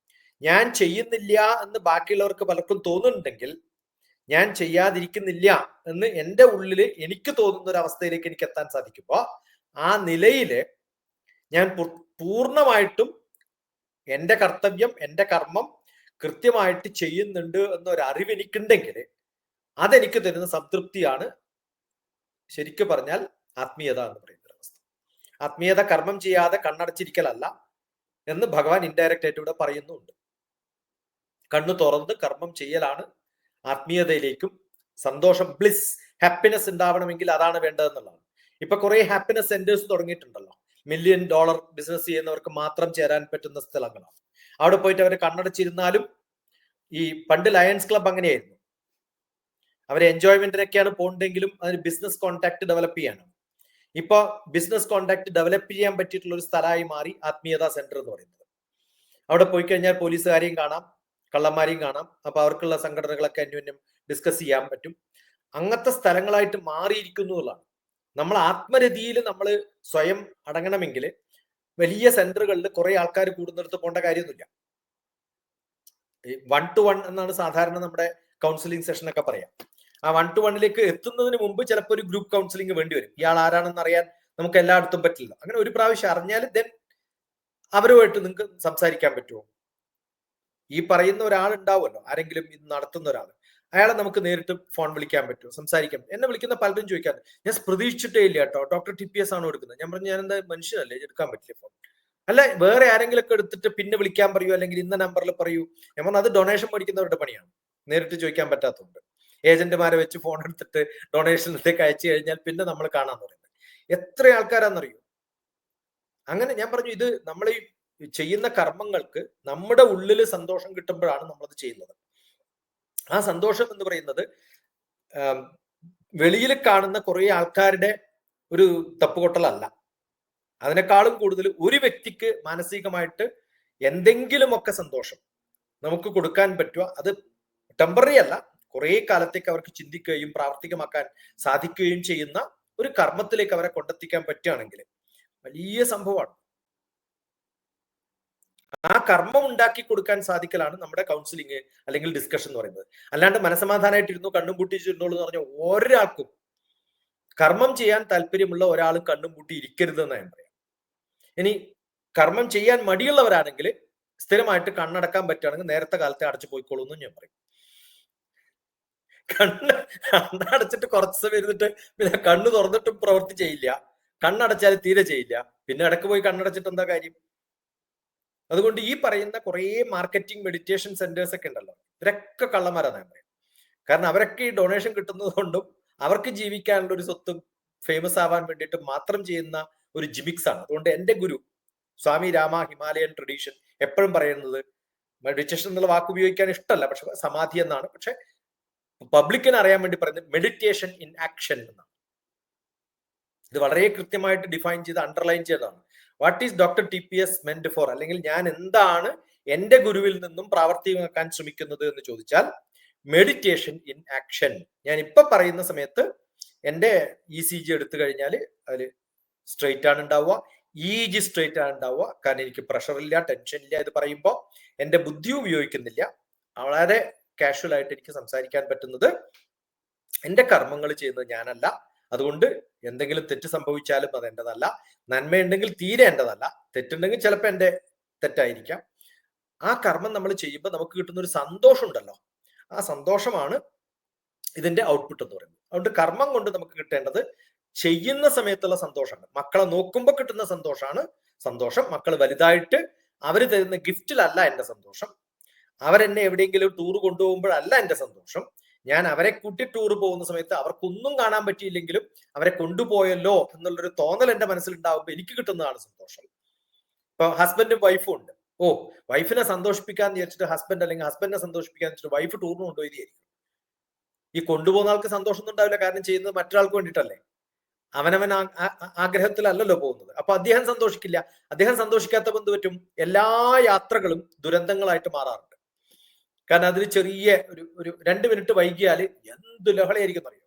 ഞാൻ ചെയ്യുന്നില്ല എന്ന് ബാക്കിയുള്ളവർക്ക് പലർക്കും തോന്നുന്നുണ്ടെങ്കിൽ ഞാൻ ചെയ്യാതിരിക്കുന്നില്ല എന്ന് എൻ്റെ ഉള്ളില് എനിക്ക് തോന്നുന്ന ഒരു അവസ്ഥയിലേക്ക് എനിക്ക് എത്താൻ സാധിക്കുമ്പോ, ആ നിലയില് ഞാൻ പൂർണ്ണമായിട്ടും എൻ്റെ കർത്തവ്യം, എൻ്റെ കർമ്മം കൃത്യമായിട്ട് ചെയ്യുന്നുണ്ട് എന്നൊരറിവ് എനിക്കുണ്ടെങ്കിൽ അതെനിക്ക് തരുന്ന സംതൃപ്തിയാണ് ശരിക്കും പറഞ്ഞാൽ ആത്മീയത എന്ന് പറയുന്ന അവസ്ഥ. ആത്മീയത കർമ്മം ചെയ്യാതെ കണ്ണടച്ചിരിക്കലല്ല എന്ന് ഭഗവാൻ ഇൻഡയറക്റ്റ് ആയിട്ട് ഇവിടെ പറയുന്നുണ്ട്. കണ്ണു തുറന്ന് കർമ്മം ചെയ്യലാണ് ആത്മീയതയിലേക്കും സന്തോഷം, ബ്ലിസ്, ഹാപ്പിനെസ് ഉണ്ടാവണമെങ്കിൽ അതാണ് വേണ്ടതെന്നുള്ളതാണ്. ഇപ്പൊ കുറെ ഹാപ്പിനെസ് സെന്റേഴ്സ് തുടങ്ങിയിട്ടുണ്ടല്ലോ. $1 മില്യൺ ബിസിനസ് ചെയ്യുന്നവർക്ക് മാത്രം ചേരാൻ പറ്റുന്ന സ്ഥലങ്ങളാണ്. അവിടെ പോയിട്ട് അവർ കണ്ണടച്ചിരുന്നാലും, ഈ പണ്ട് ലയൺസ് ക്ലബ് അങ്ങനെയായിരുന്നു, അവർ എൻജോയ്മെന്റിനൊക്കെയാണ് പോകണ്ടെങ്കിലും അതിന് ബിസിനസ് കോൺടാക്ട് ഡെവലപ്പ് ചെയ്യാനാണ്. ഇപ്പൊ ബിസിനസ് കോൺടാക്ട് ഡെവലപ്പ് ചെയ്യാൻ പറ്റിയിട്ടുള്ള ഒരു സ്ഥലമായി മാറി ആത്മീയതാ സെന്റർ എന്ന് പറയുന്നത്. അവിടെ പോയി കഴിഞ്ഞാൽ പോലീസുകാരെയും കാണാം, കള്ളന്മാരെയും കാണാം. അപ്പൊ അവർക്കുള്ള സംഘടനകളൊക്കെ അന്യോന്യം ഡിസ്കസ് ചെയ്യാൻ പറ്റും. അങ്ങനത്തെ സ്ഥലങ്ങളായിട്ട് മാറിയിരിക്കുന്നു എന്നുള്ളതാണ്. നമ്മൾ ആത്മരതിയിൽ നമ്മൾ സ്വയം അടങ്ങണമെങ്കിൽ വലിയ സെന്ററുകളിൽ കുറെ ആൾക്കാർ കൂടുന്നിടത്ത് പോകേണ്ട കാര്യമൊന്നുമില്ല. 1 to 1 എന്നാണ് സാധാരണ നമ്മുടെ കൗൺസിലിംഗ് സെഷൻ ഒക്കെ പറയാം. ആ 1 to 1 എത്തുന്നതിന് മുമ്പ് ചിലപ്പോൾ ഒരു ഗ്രൂപ്പ് കൗൺസിലിംഗ് വേണ്ടി വരും. ഇയാൾ ആരാണെന്ന് അറിയാൻ നമുക്ക് എല്ലായിടത്തും പറ്റില്ല. അങ്ങനെ ഒരു പ്രാവശ്യം അറിഞ്ഞാൽ ദെൻ അവരുമായിട്ട് നിങ്ങൾക്ക് സംസാരിക്കാൻ പറ്റുമോ? ഈ പറയുന്ന ഒരാൾ ഉണ്ടാവുമല്ലോ, ആരെങ്കിലും ഇത് നടത്തുന്ന ഒരാൾ, അയാളെ നമുക്ക് നേരിട്ട് ഫോൺ വിളിക്കാൻ പറ്റുമോ, സംസാരിക്കാൻ? എന്നെ വിളിക്കുന്ന പലരും ചോദിക്കാറ്, ഞാൻ പ്രതീക്ഷിച്ചിട്ടേ ഇല്ല കേട്ടോ, ഡോക്ടർ TPS ആണോ എടുക്കുന്നത്? ഞാൻ പറഞ്ഞു, ഞാൻ എന്താ മനുഷ്യനല്ലേ, എടുക്കാൻ പറ്റില്ല ഫോൺ? അല്ല, വേറെ ആരെങ്കിലും ഒക്കെ എടുത്തിട്ട് പിന്നെ വിളിക്കാൻ പറയൂ, അല്ലെങ്കിൽ ഇന്ന നമ്പറിൽ പറയൂ. ഞാൻ പറഞ്ഞു, അത് ഡൊണേഷൻ മേടിക്കുന്നവരുടെ പണിയാണ്, നേരിട്ട് ചോദിക്കാൻ പറ്റാത്തതുകൊണ്ട്. ഏജന്റുമാരെ വെച്ച് ഫോൺ എടുത്തിട്ട് ഡൊണേഷനിലേക്ക് അയച്ചു കഴിഞ്ഞാൽ പിന്നെ നമ്മൾ കാണാൻ പറയുന്നത് എത്ര ആൾക്കാരാണെന്നറിയോ? അങ്ങനെ ഞാൻ പറഞ്ഞു, ഇത് നമ്മൾ ഈ ചെയ്യുന്ന കർമ്മങ്ങൾക്ക് നമ്മുടെ ഉള്ളിൽ സന്തോഷം കിട്ടുമ്പോഴാണ് നമ്മളത് ചെയ്യുന്നത്. ആ സന്തോഷം എന്ന് പറയുന്നത് വെളിയിൽ കാണുന്ന കുറെ ആൾക്കാരുടെ ഒരു തപ്പുകൊട്ടലല്ല. അതിനേക്കാളും കൂടുതൽ ഒരു വ്യക്തിക്ക് മാനസികമായിട്ട് എന്തെങ്കിലുമൊക്കെ സന്തോഷം നമുക്ക് കൊടുക്കാൻ പറ്റുക, അത് ടെമ്പററി അല്ല, കുറെ കാലത്തേക്ക് അവർക്ക് ചിന്തിക്കുകയും പ്രാവർത്തികമാക്കാൻ സാധിക്കുകയും ചെയ്യുന്ന ഒരു കർമ്മത്തിലേക്ക് അവരെ കൊണ്ടെത്തിക്കാൻ പറ്റുകയാണെങ്കിൽ വലിയ സംഭവമാണ്. ആ കർമ്മം ഉണ്ടാക്കി കൊടുക്കാൻ സാധിക്കലാണ് നമ്മുടെ കൗൺസിലിംഗ് അല്ലെങ്കിൽ ഡിസ്കഷൻ എന്ന് പറയുന്നത്. അല്ലാണ്ട് മനസമാധാനമായിട്ടിരുന്നു കണ്ണും പൂട്ടിച്ചിരുന്നോളൂ എന്ന് പറഞ്ഞ ഒരാൾക്കും, കർമ്മം ചെയ്യാൻ താല്പര്യമുള്ള ഒരാളും കണ്ണും പൂട്ടി ഇരിക്കരുത് എന്ന് ഞാൻ പറയാം. ഇനി കർമ്മം ചെയ്യാൻ മടിയുള്ളവരാണെങ്കിൽ സ്ഥിരമായിട്ട് കണ്ണടക്കാൻ പറ്റുകയാണെങ്കിൽ നേരത്തെ കാലത്തെ അടച്ചു പോയിക്കോളൂ എന്നും ഞാൻ പറയും. കണ്ണടച്ചിട്ട് കുറച്ച് സമയം ഇരുന്നിട്ട് പിന്നെ കണ്ണ് തുറന്നിട്ടും പ്രവൃത്തി ചെയ്യില്ല, കണ്ണടച്ചാൽ തീരെ ചെയ്യില്ല, പിന്നെ ഇടക്ക് പോയി കണ്ണടച്ചിട്ട് എന്താ കാര്യം? അതുകൊണ്ട് ഈ പറയുന്ന കുറെ മാർക്കറ്റിംഗ് മെഡിറ്റേഷൻ സെന്റേഴ്സ് ഒക്കെ ഉണ്ടല്ലോ, ഇവരൊക്കെ കള്ളന്മാരാണ് ഞാൻ പറയാം. കാരണം അവരൊക്കെ ഈ ഡൊണേഷൻ കിട്ടുന്നത് കൊണ്ടും അവർക്ക് ജീവിക്കാനുള്ള ഒരു സ്വത്തും ഫേമസ് ആവാൻ വേണ്ടിയിട്ട് മാത്രം ചെയ്യുന്ന ഒരു ജിമിക്സ് ആണ്. അതുകൊണ്ട് എന്റെ ഗുരു സ്വാമി രാമ ഹിമാലയൻ ട്രഡീഷൻ എപ്പോഴും പറയുന്നത്, മെഡിറ്റേഷൻ എന്നുള്ള വാക്ക് ഉപയോഗിക്കാൻ ഇഷ്ടമല്ല, പക്ഷെ സമാധി എന്നാണ്, പക്ഷെ പബ്ലിക്കിന് അറിയാൻ വേണ്ടി പറയുന്നത് മെഡിറ്റേഷൻ ഇൻ ആക്ഷൻ എന്നാണ്. ഇത് വളരെ കൃത്യമായിട്ട് ഡിഫൈൻ ചെയ്ത് അണ്ടർലൈൻ ചെയ്തതാണ്. What is doctor TPS മെന്റ് four, അല്ലെങ്കിൽ ഞാൻ എന്താണ് എന്റെ ഗുരുവിൽ നിന്നും പ്രാവർത്തികമാക്കാൻ ശ്രമിക്കുന്നത് എന്ന് ചോദിച്ചാൽ മെഡിറ്റേഷൻ ഇൻ ആക്ഷൻ. ഞാൻ ഇപ്പൊ പറയുന്ന സമയത്ത് എന്റെ ECG എടുത്തു കഴിഞ്ഞാൽ അതിൽ സ്ട്രെയിറ്റ് ആണ് ഉണ്ടാവുക, EEG സ്ട്രെയിറ്റ് ആണ് ഉണ്ടാവുക. കാരണം എനിക്ക് പ്രഷർ ഇല്ല, ടെൻഷൻ ഇല്ല. ഇത് പറയുമ്പോൾ എന്റെ ബുദ്ധി ഉപയോഗിക്കുന്നില്ല, വളരെ കാഷ്വൽ ആയിട്ട് എനിക്ക് സംസാരിക്കാൻ പറ്റുന്നത്. എന്റെ കർമ്മങ്ങൾ ചെയ്യുന്നത് ഞാനല്ല, അതുകൊണ്ട് എന്തെങ്കിലും തെറ്റ് സംഭവിച്ചാലും അത് എന്റേതല്ല, നന്മയുണ്ടെങ്കിൽ തീരെ എന്റേതല്ല, തെറ്റുണ്ടെങ്കിൽ ചിലപ്പോൾ എന്റെ തെറ്റായിരിക്കാം. ആ കർമ്മം നമ്മൾ ചെയ്യുമ്പോൾ നമുക്ക് കിട്ടുന്ന ഒരു സന്തോഷം ഉണ്ടല്ലോ, ആ സന്തോഷമാണ് ഇതിന്റെ ഔട്ട്പുട്ട് എന്ന് പറയുന്നത്. അതുകൊണ്ട് കർമ്മം കൊണ്ട് നമുക്ക് കിട്ടേണ്ടത് ചെയ്യുന്ന സമയത്തുള്ള സന്തോഷമാണ്. മക്കളെ നോക്കുമ്പോൾ കിട്ടുന്ന സന്തോഷമാണ് സന്തോഷം. മക്കൾ വലുതായിട്ട് അവര് തരുന്ന ഗിഫ്റ്റിലല്ല എന്റെ സന്തോഷം, അവരെന്നെ എവിടെയെങ്കിലും ടൂർ കൊണ്ടുപോകുമ്പോഴല്ല എന്റെ സന്തോഷം. ഞാൻ അവരെ കൂട്ടി ടൂർ പോകുന്ന സമയത്ത് അവർക്കൊന്നും കാണാൻ പറ്റിയില്ലെങ്കിലും അവരെ കൊണ്ടുപോയല്ലോ എന്നുള്ളൊരു തോന്നൽ എന്റെ മനസ്സിലുണ്ടാവുമ്പോൾ എനിക്ക് കിട്ടുന്നതാണ് സന്തോഷം. ഇപ്പൊ ഹസ്ബൻഡും വൈഫും ഉണ്ട്. ഓ, വൈഫിനെ സന്തോഷിപ്പിക്കാന്ന് വിചാരിച്ചിട്ട് ഹസ്ബൻഡ്, അല്ലെങ്കിൽ ഹസ്ബൻഡിനെ സന്തോഷിപ്പിക്കാന്ന് വെച്ചിട്ട് വൈഫ് ടൂറിന് കൊണ്ടുപോയിരിക്കും. ഈ കൊണ്ടുപോകുന്ന ആൾക്ക് സന്തോഷം ഒന്നും ഉണ്ടാവില്ല, കാരണം ചെയ്യുന്നത് മറ്റൊരാൾക്ക് വേണ്ടിയിട്ടല്ലേ, അവനവൻ ആഗ്രഹത്തിലല്ലല്ലോ പോകുന്നത്. അപ്പൊ അദ്ദേഹം സന്തോഷിക്കില്ല. അദ്ദേഹം സന്തോഷിക്കാത്തപ്പോൾ എന്ത് പറ്റും? എല്ലാ യാത്രകളും ദുരന്തങ്ങളായിട്ട് മാറാറുണ്ട്. കാരണം അതിൽ ചെറിയ ഒരു 2 മിനിറ്റ് വൈകിയാൽ എന്ത് ലഹളയായിരിക്കും അറിയോ?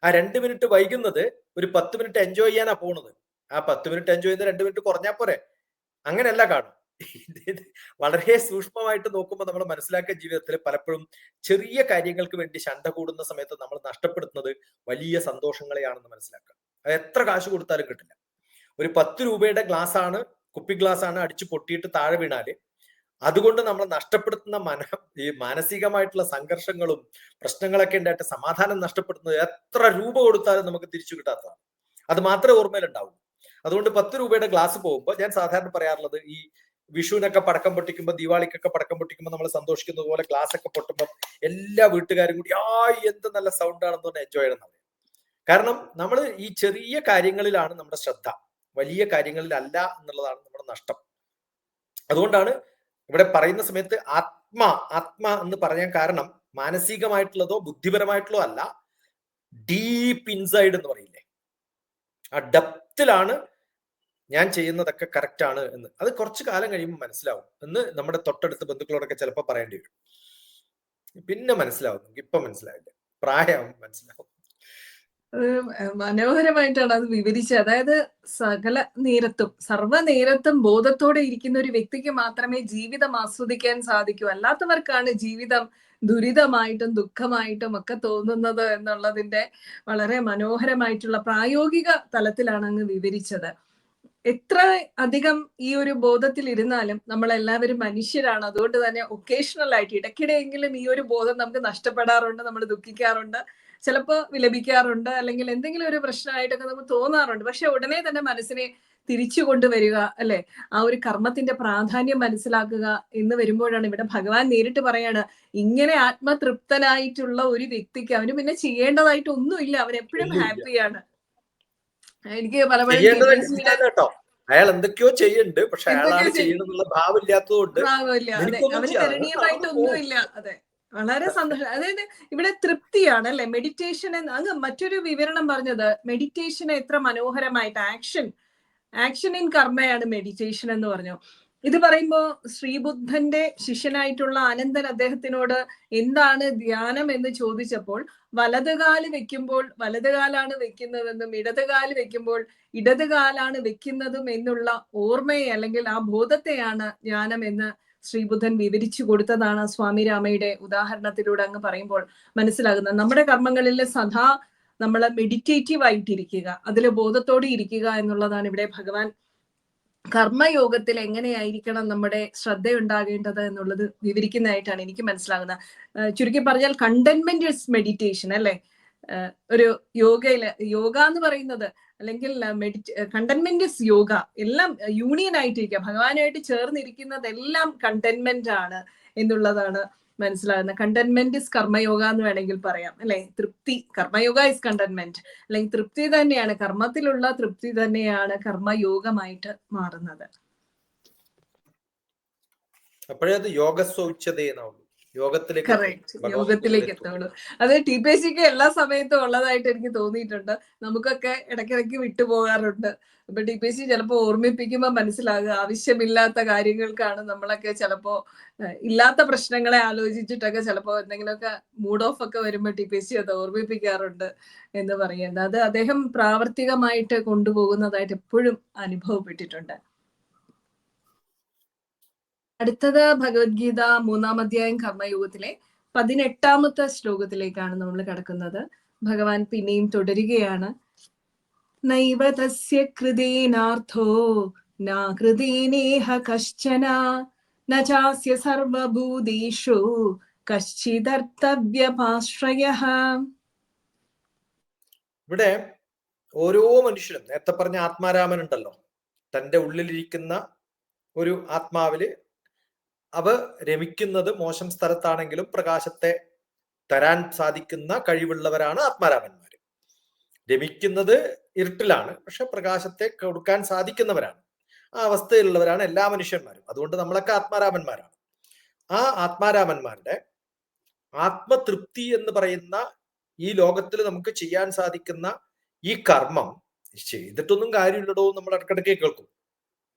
ആ 2 മിനിറ്റ് വൈകുന്നത് ഒരു 10 മിനിറ്റ് എൻജോയ് ചെയ്യാനാ പോകുന്നത്. ആ 10 മിനിറ്റ് എൻജോയ് ചെയ്യുന്ന 2 മിനിറ്റ് കുറഞ്ഞാൽ പോരെ? അങ്ങനെയല്ല കാണും. വളരെ സൂക്ഷ്മമായിട്ട് നോക്കുമ്പോൾ നമ്മൾ മനസ്സിലാക്കിയ ജീവിതത്തിൽ പലപ്പോഴും ചെറിയ കാര്യങ്ങൾക്ക് വേണ്ടി ശണ്ട കൂടുന്ന സമയത്ത് നമ്മൾ നഷ്ടപ്പെടുത്തുന്നത് വലിയ സന്തോഷങ്ങളെയാണെന്ന് മനസ്സിലാക്കുക. അത് എത്ര കാശ് കൊടുത്താലും കിട്ടില്ല. ഒരു 10 രൂപയുടെ ഗ്ലാസ് ആണ്, കുപ്പി ഗ്ലാസ് ആണ്, അടിച്ചു പൊട്ടിയിട്ട് താഴെ വീണാല് അതുകൊണ്ട് നമ്മൾ നഷ്ടപ്പെടുത്തുന്ന ഈ മാനസികമായിട്ടുള്ള സംഘർഷങ്ങളും പ്രശ്നങ്ങളൊക്കെ ഉണ്ടായിട്ട് സമാധാനം നഷ്ടപ്പെടുന്നത് എത്ര രൂപ കൊടുത്താലും നമുക്ക് തിരിച്ചു കിട്ടാത്തതാണ്. അത് മാത്രമേ ഓർമ്മയിലുണ്ടാവൂ. അതുകൊണ്ട് 10 രൂപയുടെ ഗ്ലാസ് പോകുമ്പോൾ ഞാൻ സാധാരണ പറയാറുള്ളത്, ഈ വിഷുവിനൊക്കെ പടക്കം പൊട്ടിക്കുമ്പോൾ, ദീപാവലിക്കൊക്കെ പടക്കം പൊട്ടിക്കുമ്പോൾ നമ്മൾ സന്തോഷിക്കുന്നത് പോലെ ഗ്ലാസ് ഒക്കെ പൊട്ടുമ്പോൾ എല്ലാ വീട്ടുകാരും കൂടി എന്ത് നല്ല സൗണ്ട് ആണെന്ന് പറഞ്ഞ് എൻജോയ് ചെയ്യണം. കാരണം നമ്മൾ ഈ ചെറിയ കാര്യങ്ങളിലാണ് നമ്മുടെ ശ്രദ്ധ, വലിയ കാര്യങ്ങളിലല്ല എന്നുള്ളതാണ് നമ്മുടെ നഷ്ടം. അതുകൊണ്ടാണ് ഇവിടെ പറയുന്ന സമയത്ത് ആത്മ എന്ന് പറയാൻ കാരണം മാനസികമായിട്ടുള്ളതോ ബുദ്ധിപരമായിട്ടുള്ളതോ അല്ല, ഡീപ്പ് ഇൻസൈഡ് എന്ന് പറയില്ലേ, ആ ഡെപ്തിലാണ് ഞാൻ ചെയ്യുന്നതൊക്കെ കറക്റ്റ് ആണ് എന്ന്. അത് കുറച്ചു കാലം കഴിയുമ്പോൾ മനസ്സിലാവും എന്ന് നമ്മുടെ തൊട്ടടുത്ത ബന്ധുക്കളോടൊക്കെ ചിലപ്പോൾ പറയേണ്ടി വരും. പിന്നെ മനസ്സിലാവും, ഇപ്പൊ മനസ്സിലാവില്ല, പ്രായമാവും മനസ്സിലാവും. മനോഹരമായിട്ടാണ് അത് വിവരിച്ചത്. അതായത് സകല നേരത്തും സർവ്വനേരത്തും ബോധത്തോടെ ഇരിക്കുന്ന ഒരു വ്യക്തിക്ക് മാത്രമേ ജീവിതം ആസ്വദിക്കാൻ സാധിക്കൂ. അല്ലാത്തവർക്കാണ് ജീവിതം ദുരിതമായിട്ടും ദുഃഖമായിട്ടും ഒക്കെ തോന്നുന്നത് എന്നുള്ളതിന്റെ വളരെ മനോഹരമായിട്ടുള്ള പ്രായോഗിക തലത്തിലാണ് അങ്ങ് വിവരിച്ചത്. എത്ര അധികം ഈ ഒരു ബോധത്തിൽ ഇരുന്നാലും നമ്മളെല്ലാവരും മനുഷ്യരാണ്. അതുകൊണ്ട് തന്നെ ഒക്കേഷണൽ ആയിട്ട് ഇടയ്ക്കിടെയെങ്കിലും ഈ ഒരു ബോധം നമുക്ക് നഷ്ടപ്പെടാറുണ്ട്, നമ്മൾ ദുഃഖിക്കാറുണ്ട്, ചിലപ്പോൾ വിലപിക്കാറുണ്ട്, അല്ലെങ്കിൽ എന്തെങ്കിലും ഒരു പ്രശ്നമായിട്ടൊക്കെ നമുക്ക് തോന്നാറുണ്ട്. പക്ഷെ ഉടനെ തന്നെ മനസ്സിനെ തിരിച്ചു കൊണ്ടുവരിക, അല്ലെ, ആ ഒരു കർമ്മത്തിന്റെ പ്രാധാന്യം മനസ്സിലാക്കുക എന്ന് വരുമ്പോഴാണ് ഇവിടെ ഭഗവാൻ നേരിട്ട് പറയാണ്, ഇങ്ങനെ ആത്മതൃപ്തനായിട്ടുള്ള ഒരു വ്യക്തിക്ക് അവന് പിന്നെ ചെയ്യേണ്ടതായിട്ട് ഒന്നുമില്ല, അവൻ എപ്പോഴും ഹാപ്പിയാണ്. എനിക്ക് പലപ്പോഴും കേട്ടോ, അയാൾ എന്തൊക്കെയോ ചെയ്യുന്നുണ്ട്, പക്ഷെ അയാളാണ് ചെയ്യണമെന്നുള്ള ഭാവമില്ലാത്തതുകൊണ്ട് അവന് കരണീയമായിട്ടൊന്നുമില്ല. അതെ, വളരെ സന്തോഷം. അതായത് ഇവിടെ തൃപ്തിയാണ്, അല്ലെ, മെഡിറ്റേഷൻ എന്ന് അങ്ങ് മറ്റൊരു വിവരണം പറഞ്ഞത്, മെഡിറ്റേഷനെ എത്ര മനോഹരമായിട്ട് ആക്ഷൻ ഇൻ കർമ്മയാണ് മെഡിറ്റേഷൻ എന്ന് പറഞ്ഞു. ഇത് പറയുമ്പോ ശ്രീബുദ്ധന്റെ ശിഷ്യനായിട്ടുള്ള അനന്തൻ അദ്ദേഹത്തിനോട് എന്താണ് ധ്യാനം എന്ന് ചോദിച്ചപ്പോൾ, വലതുകാല് വെക്കുമ്പോൾ വലതുകാലാണ് വെക്കുന്നതെന്നും ഇടതുകാല് വെക്കുമ്പോൾ ഇടതുകാലാണ് വെക്കുന്നതും എന്നുള്ള ഓർമ്മയെ അല്ലെങ്കിൽ ആ ബോധത്തെയാണ് ജ്ഞാനം എന്ന് ശ്രീബുദ്ധൻ വിവരിച്ചു കൊടുത്തതാണ് സ്വാമി രാമയുടെ ഉദാഹരണത്തിലൂടെ അങ്ങ് പറയുമ്പോൾ മനസ്സിലാകുന്നത്. നമ്മുടെ കർമ്മങ്ങളിൽ സദാ നമ്മൾ മെഡിറ്റേറ്റീവ് ആയിട്ടിരിക്കുക, അതിൽ ബോധത്തോടെ ഇരിക്കുക എന്നുള്ളതാണ് ഇവിടെ ഭഗവാൻ കർമ്മയോഗത്തിൽ എങ്ങനെയായിരിക്കണം നമ്മുടെ ശ്രദ്ധയുണ്ടാകേണ്ടത് എന്നുള്ളത് വിവരിക്കുന്നതായിട്ടാണ് എനിക്ക് മനസ്സിലാകുന്നത്. ചുരുക്കി പറഞ്ഞാൽ കണ്ടന്റ്മെന്റ് ഇസ് മെഡിറ്റേഷൻ, അല്ലെ, ഒരു യോഗ എന്ന് പറയുന്നത്, അല്ലെങ്കിൽ കണ്ടന്റ്മെന്റ് ഇസ് യോഗ, എല്ലാം യൂണിയൻ ആയിട്ടിരിക്കുക, ഭഗവാനായിട്ട് ചേർന്നിരിക്കുന്നതെല്ലാം കണ്ടന്റ്മെന്റ് ആണ് എന്നുള്ളതാണ് മനസ്സിലാകുന്നത്. കണ്ടന്റ്മെന്റ് ഇസ് കർമ്മയോഗ എന്ന് വേണമെങ്കിൽ പറയാം, അല്ലെ, തൃപ്തി, കർമ്മയോഗ ഇസ് കണ്ടന്റ്മെന്റ്, അല്ലെങ്കിൽ തൃപ്തി തന്നെയാണ്, കർമ്മത്തിലുള്ള തൃപ്തി തന്നെയാണ് കർമ്മയോഗമായിട്ട് മാറുന്നത്. അപ്പോഴേ അത് യോഗസ്വച്ഛതയെന്നാവുള്ളൂ, യോഗത്തിലേക്ക് എത്തുള്ളൂ. അത് TPSC എല്ലാ സമയത്തും ഉള്ളതായിട്ട് എനിക്ക് തോന്നിയിട്ടുണ്ട്. നമുക്കൊക്കെ ഇടയ്ക്കിടയ്ക്ക് വിട്ടുപോകാറുണ്ട്. അപ്പൊ TPSC ചിലപ്പോ ഓർമ്മിപ്പിക്കുമ്പോ മനസ്സിലാകുക, ആവശ്യമില്ലാത്ത കാര്യങ്ങൾക്കാണ് നമ്മളൊക്കെ ചിലപ്പോ ഇല്ലാത്ത പ്രശ്നങ്ങളെ ആലോചിച്ചിട്ടൊക്കെ ചിലപ്പോ എന്തെങ്കിലുമൊക്കെ മൂഡ് ഓഫ് ഒക്കെ വരുമ്പോ TPSC അത് ഓർമ്മിപ്പിക്കാറുണ്ട് എന്ന് പറയുന്നത്. അത് അദ്ദേഹം പ്രാവർത്തികമായിട്ട് കൊണ്ടുപോകുന്നതായിട്ട് എപ്പോഴും അനുഭവപ്പെട്ടിട്ടുണ്ട്. അടുത്തത് ഭഗവത്ഗീത 3-ാം അധ്യായം കർമ്മയോഗത്തിലെ 18-ാമത്തെ ശ്ലോകത്തിലേക്കാണ് നമ്മൾ കടക്കുന്നത്. ഭഗവാൻ പിന്നെയും തുടരുകയാണ്. നൈവ തസ്യ കൃതേനാർത്ഥോ ന കൃതേനേഹ കശ്ചന ന ചാസ്യ സർവഭൂതേഷു കശ്ചിദർത്തവ്യപാശ്രയഃ. ഇവിടെ ഓരോ മനുഷ്യനും, നേരത്തെ പറഞ്ഞ ആത്മാരാമൻ ഉണ്ടല്ലോ, തന്റെ ഉള്ളിലിരിക്കുന്ന ഒരു ആത്മാവില് അവ രമിക്കുന്നത് മോശം സ്ഥലത്താണെങ്കിലും പ്രകാശത്തെ തരാൻ സാധിക്കുന്ന കഴിവുള്ളവരാണ് ആത്മാരാമന്മാര്. രമിക്കുന്നത് ഇരുട്ടിലാണ്, പക്ഷെ പ്രകാശത്തെ കൊടുക്കാൻ സാധിക്കുന്നവരാണ്. ആ അവസ്ഥയിലുള്ളവരാണ് എല്ലാ മനുഷ്യന്മാരും. അതുകൊണ്ട് നമ്മളൊക്കെ ആത്മാരാമന്മാരാണ്. ആ ആത്മാരാമന്മാരുടെ ആത്മതൃപ്തി എന്ന് പറയുന്ന ഈ ലോകത്തിൽ നമുക്ക് ചെയ്യാൻ സാധിക്കുന്ന ഈ കർമ്മം ചെയ്തിട്ടൊന്നും കാര്യമില്ലടോ നമ്മൾ ഇടയ്ക്കിടയ്ക്ക് കേൾക്കും.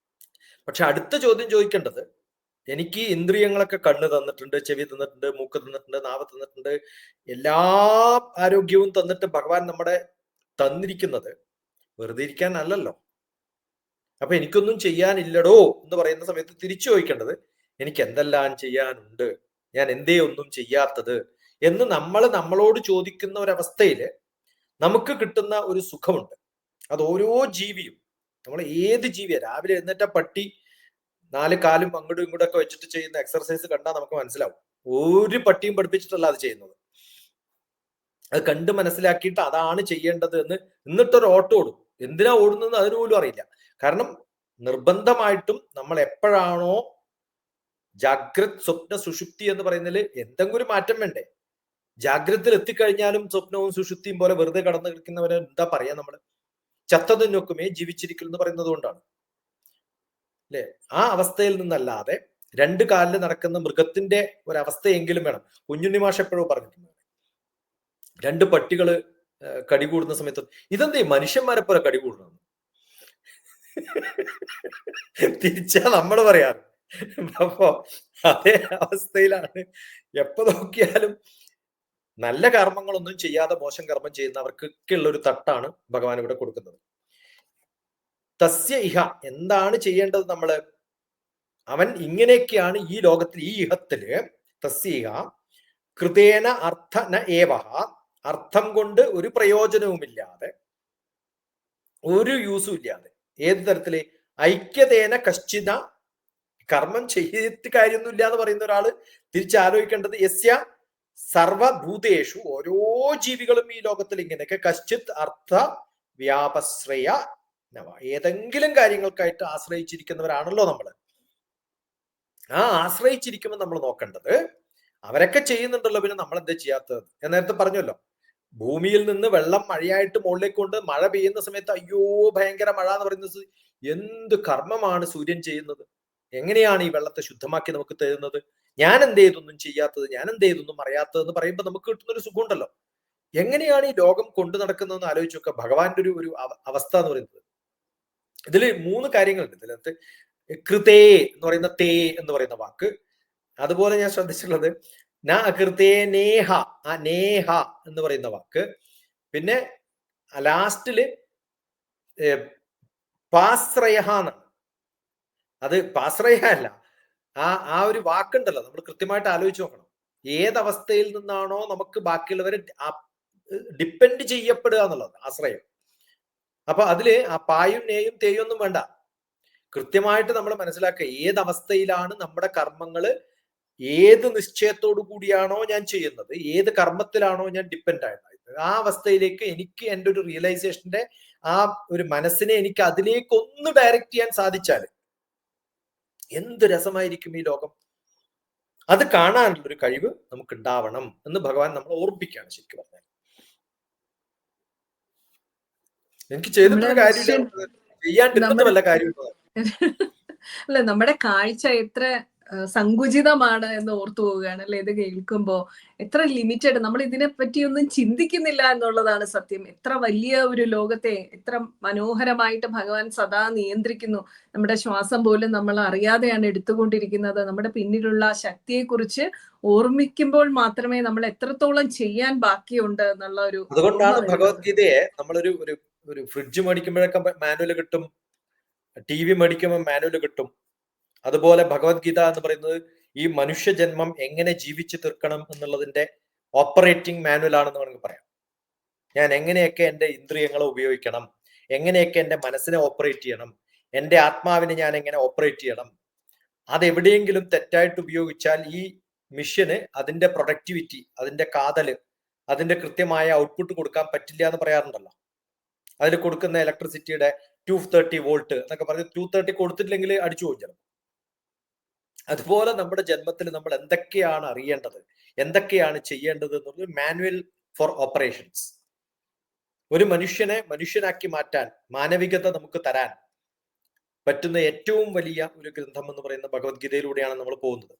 പക്ഷെ അടുത്ത ചോദ്യം ചോദിക്കേണ്ടത്, എനിക്ക് ഇന്ദ്രിയങ്ങളൊക്കെ കണ്ണ് തന്നിട്ടുണ്ട്, ചെവി തന്നിട്ടുണ്ട്, മൂക്ക് തന്നിട്ടുണ്ട്, നാവ് തന്നിട്ടുണ്ട്, എല്ലാ ആരോഗ്യവും തന്നിട്ട് ഭഗവാൻ നമ്മുടെ തന്നിരിക്കുന്നത് വെറുതെ ഇരിക്കാനല്ലല്ലോ. അപ്പൊ എനിക്കൊന്നും ചെയ്യാനില്ലടോ എന്ന് പറയുന്ന സമയത്ത് തിരിച്ചു ചോദിക്കേണ്ടത്, എനിക്ക് എന്തെല്ലാം ചെയ്യാനുണ്ട്, ഞാൻ എന്തേ ഒന്നും ചെയ്യാത്തത് എന്ന് നമ്മളോട് ചോദിക്കുന്ന ഒരവസ്ഥയില് നമുക്ക് കിട്ടുന്ന ഒരു സുഖമുണ്ട്. അത് ഓരോ ജീവിയും, നമ്മൾ ഏത് ജീവിയാ, രാവിലെ എഴുന്നേറ്റ പട്ടി 4 കാലും അങ്ങോട്ടും ഇങ്ങോട്ടും ഒക്കെ വെച്ചിട്ട് ചെയ്യുന്ന എക്സർസൈസ് കണ്ടാൽ നമുക്ക് മനസ്സിലാവും. ഒരു പട്ടിയും പഠിപ്പിച്ചിട്ടല്ല അത് ചെയ്യുന്നത്. അത് കണ്ട് മനസ്സിലാക്കിയിട്ട് അതാണ് ചെയ്യേണ്ടത് എന്ന് എന്നിട്ടൊരു ഓട്ടോ ഓടും. എന്തിനാ ഓടുന്നത് അതിന് പോലും അറിയില്ല. കാരണം നിർബന്ധമായിട്ടും നമ്മൾ എപ്പോഴാണോ ജാഗ്രത് സ്വപ്ന സുഷുപ്തി എന്ന് പറയുന്നതിൽ എന്തെങ്കിലും ഒരു മാറ്റം വേണ്ടേ? ജാഗ്രതയിൽ എത്തിക്കഴിഞ്ഞാലും സ്വപ്നവും സുഷുപ്തിയും പോലെ വെറുതെ കടന്നു കിടക്കുന്നവരെ എന്താ പറയാ നമ്മള്? ചത്തത് നോക്കുമേ ജീവിച്ചിരിക്കും എന്ന് പറയുന്നത് കൊണ്ടാണ് അല്ലെ? ആ അവസ്ഥയിൽ നിന്നല്ലാതെ രണ്ട് കാലിൽ നടക്കുന്ന മൃഗത്തിന്റെ ഒരവസ്ഥയെങ്കിലും വേണം. കുഞ്ഞുണ്ണി മാഷ് എപ്പോഴും പറഞ്ഞിട്ടുണ്ട്, രണ്ട് പട്ടികള് കടികൂടുന്ന സമയത്ത് ഇതെന്തേ മനുഷ്യന്മാരെ പോലെ കടികൂടണം തിരിച്ചാ നമ്മൾ പറയാറ്. അപ്പോ അതേ അവസ്ഥയിലാണ് എപ്പോ നോക്കിയാലും നല്ല കർമ്മങ്ങളൊന്നും ചെയ്യാതെ മോശം കർമ്മം ചെയ്യുന്നവർക്കൊക്കെ ഉള്ള ഒരു തട്ടാണ് ഭഗവാൻ ഇവിടെ കൊടുക്കുന്നത്. തസ്യ ഇഹ, എന്താണ് ചെയ്യേണ്ടത് നമ്മള്? അവൻ ഇങ്ങനെയൊക്കെയാണ് ഈ ലോകത്തിൽ, ഈ ഇഹത്തില് തസ്യ ഇഹ കൃതേന അർത്ഥ ന ഏവഹ, അർത്ഥം കൊണ്ട് ഒരു പ്രയോജനവുമില്ലാതെ, ഒരു യൂസും ഇല്ലാതെ, ഏത് തരത്തില്? ഐക്യതേന കശ്ചിത, കർമ്മം ചെയ്തിട്ട് കാര്യമൊന്നുമില്ല എന്ന് പറയുന്ന ഒരാള് തിരിച്ചാലോചിക്കേണ്ടത് യസ്യ സർവഭൂതേഷു, ഓരോ ജീവികളും ഈ ലോകത്തിൽ ഇങ്ങനെയൊക്കെ കശ്ചിത് അർത്ഥ വ്യാപശ്രയ നവ, ഏതെങ്കിലും കാര്യങ്ങൾക്കായിട്ട് ആശ്രയിച്ചിരിക്കുന്നവരാണല്ലോ നമ്മള്. ആ ആശ്രയിച്ചിരിക്കുമ്പോൾ നമ്മൾ നോക്കേണ്ടത് അവരൊക്കെ ചെയ്യുന്നുണ്ടല്ലോ, പിന്നെ നമ്മൾ എന്താ ചെയ്യാത്തത്? ഞാൻ നേരത്തെ പറഞ്ഞല്ലോ, ഭൂമിയിൽ നിന്ന് വെള്ളം മഴയായിട്ട് മുകളിലേക്ക് കൊണ്ട് മഴ പെയ്യുന്ന സമയത്ത് അയ്യോ ഭയങ്കര മഴ എന്ന് പറയുന്നത് എന്ത് കർമ്മമാണ് സൂര്യൻ ചെയ്യുന്നത്? എങ്ങനെയാണ് ഈ വെള്ളത്തെ ശുദ്ധമാക്കി നമുക്ക് തരുന്നത്? ഞാൻ എന്ത് ചെയ്തൊന്നും ചെയ്യാത്തത്, ഞാൻ എന്ത് ചെയ്തൊന്നും അറിയാത്തത് എന്ന് പറയുമ്പോൾ നമുക്ക് കിട്ടുന്നൊരു സുഖമുണ്ടല്ലോ. എങ്ങനെയാണ് ഈ ലോകം കൊണ്ടു നടക്കുന്നതെന്ന് ആലോചിച്ച് നോക്കുക. ഭഗവാന്റെ ഒരു അവസ്ഥ എന്ന് പറയുന്നത്, ഇതിൽ 3 കാര്യങ്ങളുണ്ട്. ഇതിനകത്ത് കൃതേ എന്ന് പറയുന്ന തേ എന്ന് പറയുന്ന വാക്ക്, അതുപോലെ ഞാൻ ശ്രദ്ധിച്ചിട്ടുള്ളത് ന അകൃതേ നേഹ, ആ നേഹ എന്ന് പറയുന്ന വാക്ക്, പിന്നെ ലാസ്റ്റില് പാശ്രയ എന്നാണ്. അത് പാശ്രയ അല്ല, ആ ഒരു വാക്കുണ്ടല്ലോ, നമ്മൾ കൃത്യമായിട്ട് ആലോചിച്ച് നോക്കണം. ഏതവസ്ഥയിൽ നിന്നാണോ നമുക്ക് ബാക്കിയുള്ളവരെ ഡിപ്പെൻഡ് ചെയ്യപ്പെടുക എന്നുള്ളത് ആശ്രയം. അപ്പൊ അതില് ആ പായും നേയും തേയും ഒന്നും വേണ്ട. കൃത്യമായിട്ട് നമ്മൾ മനസ്സിലാക്കുക ഏതവസ്ഥയിലാണ് നമ്മുടെ കർമ്മങ്ങള്, ഏത് നിശ്ചയത്തോടു കൂടിയാണോ ഞാൻ ചെയ്യുന്നത്, ഏത് കർമ്മത്തിലാണോ ഞാൻ ഡിപ്പെൻഡ് ആയത്, ആ അവസ്ഥയിലേക്ക് എനിക്ക് എൻ്റെ ഒരു റിയലൈസേഷന്റെ ആ ഒരു മനസ്സിനെ എനിക്ക് അതിലേക്ക് ഒന്ന് ഡയറക്റ്റ് ചെയ്യാൻ സാധിച്ചാൽ എന്ത് രസമായിരിക്കും ഈ ലോകം. അത് കാണാനുള്ള ഒരു കഴിവ് നമുക്ക് ഉണ്ടാവണം എന്ന് ഭഗവാൻ നമ്മൾ ഓർമ്മിപ്പിക്കുകയാണ്. ശരിക്കും പറഞ്ഞാൽ എനിക്ക് ചെയ്തിട്ടുള്ള കാര്യം ചെയ്യാണ്ടിരുന്നിട്ട് വല്ല കാര്യമുണ്ടോ? അല്ല, നമ്മുടെ കാഴ്ച എത്ര സങ്കുചിതമാണ് എന്ന് ഓർത്തു പോവുകയാണ് അല്ലെ ഇത് കേൾക്കുമ്പോ. എത്ര ലിമിറ്റഡ്, നമ്മൾ ഇതിനെ പറ്റിയൊന്നും ചിന്തിക്കുന്നില്ല എന്നുള്ളതാണ് സത്യം. എത്ര വലിയ ഒരു ലോകത്തെ എത്ര മനോഹരമായിട്ട് ഭഗവാൻ സദാ നിയന്ത്രിക്കുന്നു. നമ്മുടെ ശ്വാസം പോലും നമ്മൾ അറിയാതെയാണ് എടുത്തുകൊണ്ടിരിക്കുന്നത്. നമ്മുടെ പിന്നിലുള്ള ശക്തിയെക്കുറിച്ച് ഓർമ്മിക്കുമ്പോൾ മാത്രമേ നമ്മൾ എത്രത്തോളം ചെയ്യാൻ ബാക്കിയുണ്ട് എന്നുള്ള ഒരു, അതുകൊണ്ടാണ് ഭഗവത്ഗീതയെ നമ്മളൊരു ഒരു ഫ്രിഡ്ജ് മേടിക്കുമ്പോഴൊക്കെ മാനുവൽ കിട്ടും, TV മേടിക്കുമ്പോൾ മാനുവൽ കിട്ടും. അതുപോലെ ഭഗവത്ഗീത എന്ന് പറയുന്നത് ഈ മനുഷ്യജന്മം എങ്ങനെ ജീവിച്ചു തീർക്കണം എന്നുള്ളതിന്റെ ഓപ്പറേറ്റിംഗ് മാനുവൽ ആണെന്ന് വേണമെങ്കിൽ പറയാം. ഞാൻ എങ്ങനെയൊക്കെ എൻ്റെ ഇന്ദ്രിയങ്ങളെ ഉപയോഗിക്കണം, എങ്ങനെയൊക്കെ എൻ്റെ മനസ്സിനെ ഓപ്പറേറ്റ് ചെയ്യണം, എൻ്റെ ആത്മാവിനെ ഞാൻ എങ്ങനെ ഓപ്പറേറ്റ് ചെയ്യണം. അതെവിടെയെങ്കിലും തെറ്റായിട്ട് ഉപയോഗിച്ചാൽ ഈ മിഷന് അതിന്റെ പ്രൊഡക്ടിവിറ്റി, അതിന്റെ കാതല്, അതിന്റെ കൃത്യമായ ഔട്ട്പുട്ട് കൊടുക്കാൻ പറ്റില്ല എന്ന് പറയാറുണ്ടല്ലോ. അതിൽ കൊടുക്കുന്ന ഇലക്ട്രിസിറ്റിയുടെ 230 വോൾട്ട് എന്നൊക്കെ പറഞ്ഞ് 230 കൊടുത്തിട്ടില്ലെങ്കിൽ അടിച്ചു പോയി. അതുപോലെ നമ്മുടെ ജന്മത്തിൽ നമ്മൾ എന്തൊക്കെയാണ് അറിയേണ്ടത്, എന്തൊക്കെയാണ് ചെയ്യേണ്ടത് എന്നുള്ളത് മാനുവൽ ഫോർ ഓപ്പറേഷൻസ്. ഒരു മനുഷ്യനെ മനുഷ്യനാക്കി മാറ്റാൻ, മാനവികത നമുക്ക് തരാൻ പറ്റുന്ന ഏറ്റവും വലിയ ഒരു ഗ്രന്ഥം എന്ന് പറയുന്ന ഭഗവത്ഗീതയിലൂടെയാണ് നമ്മൾ പോകുന്നത്.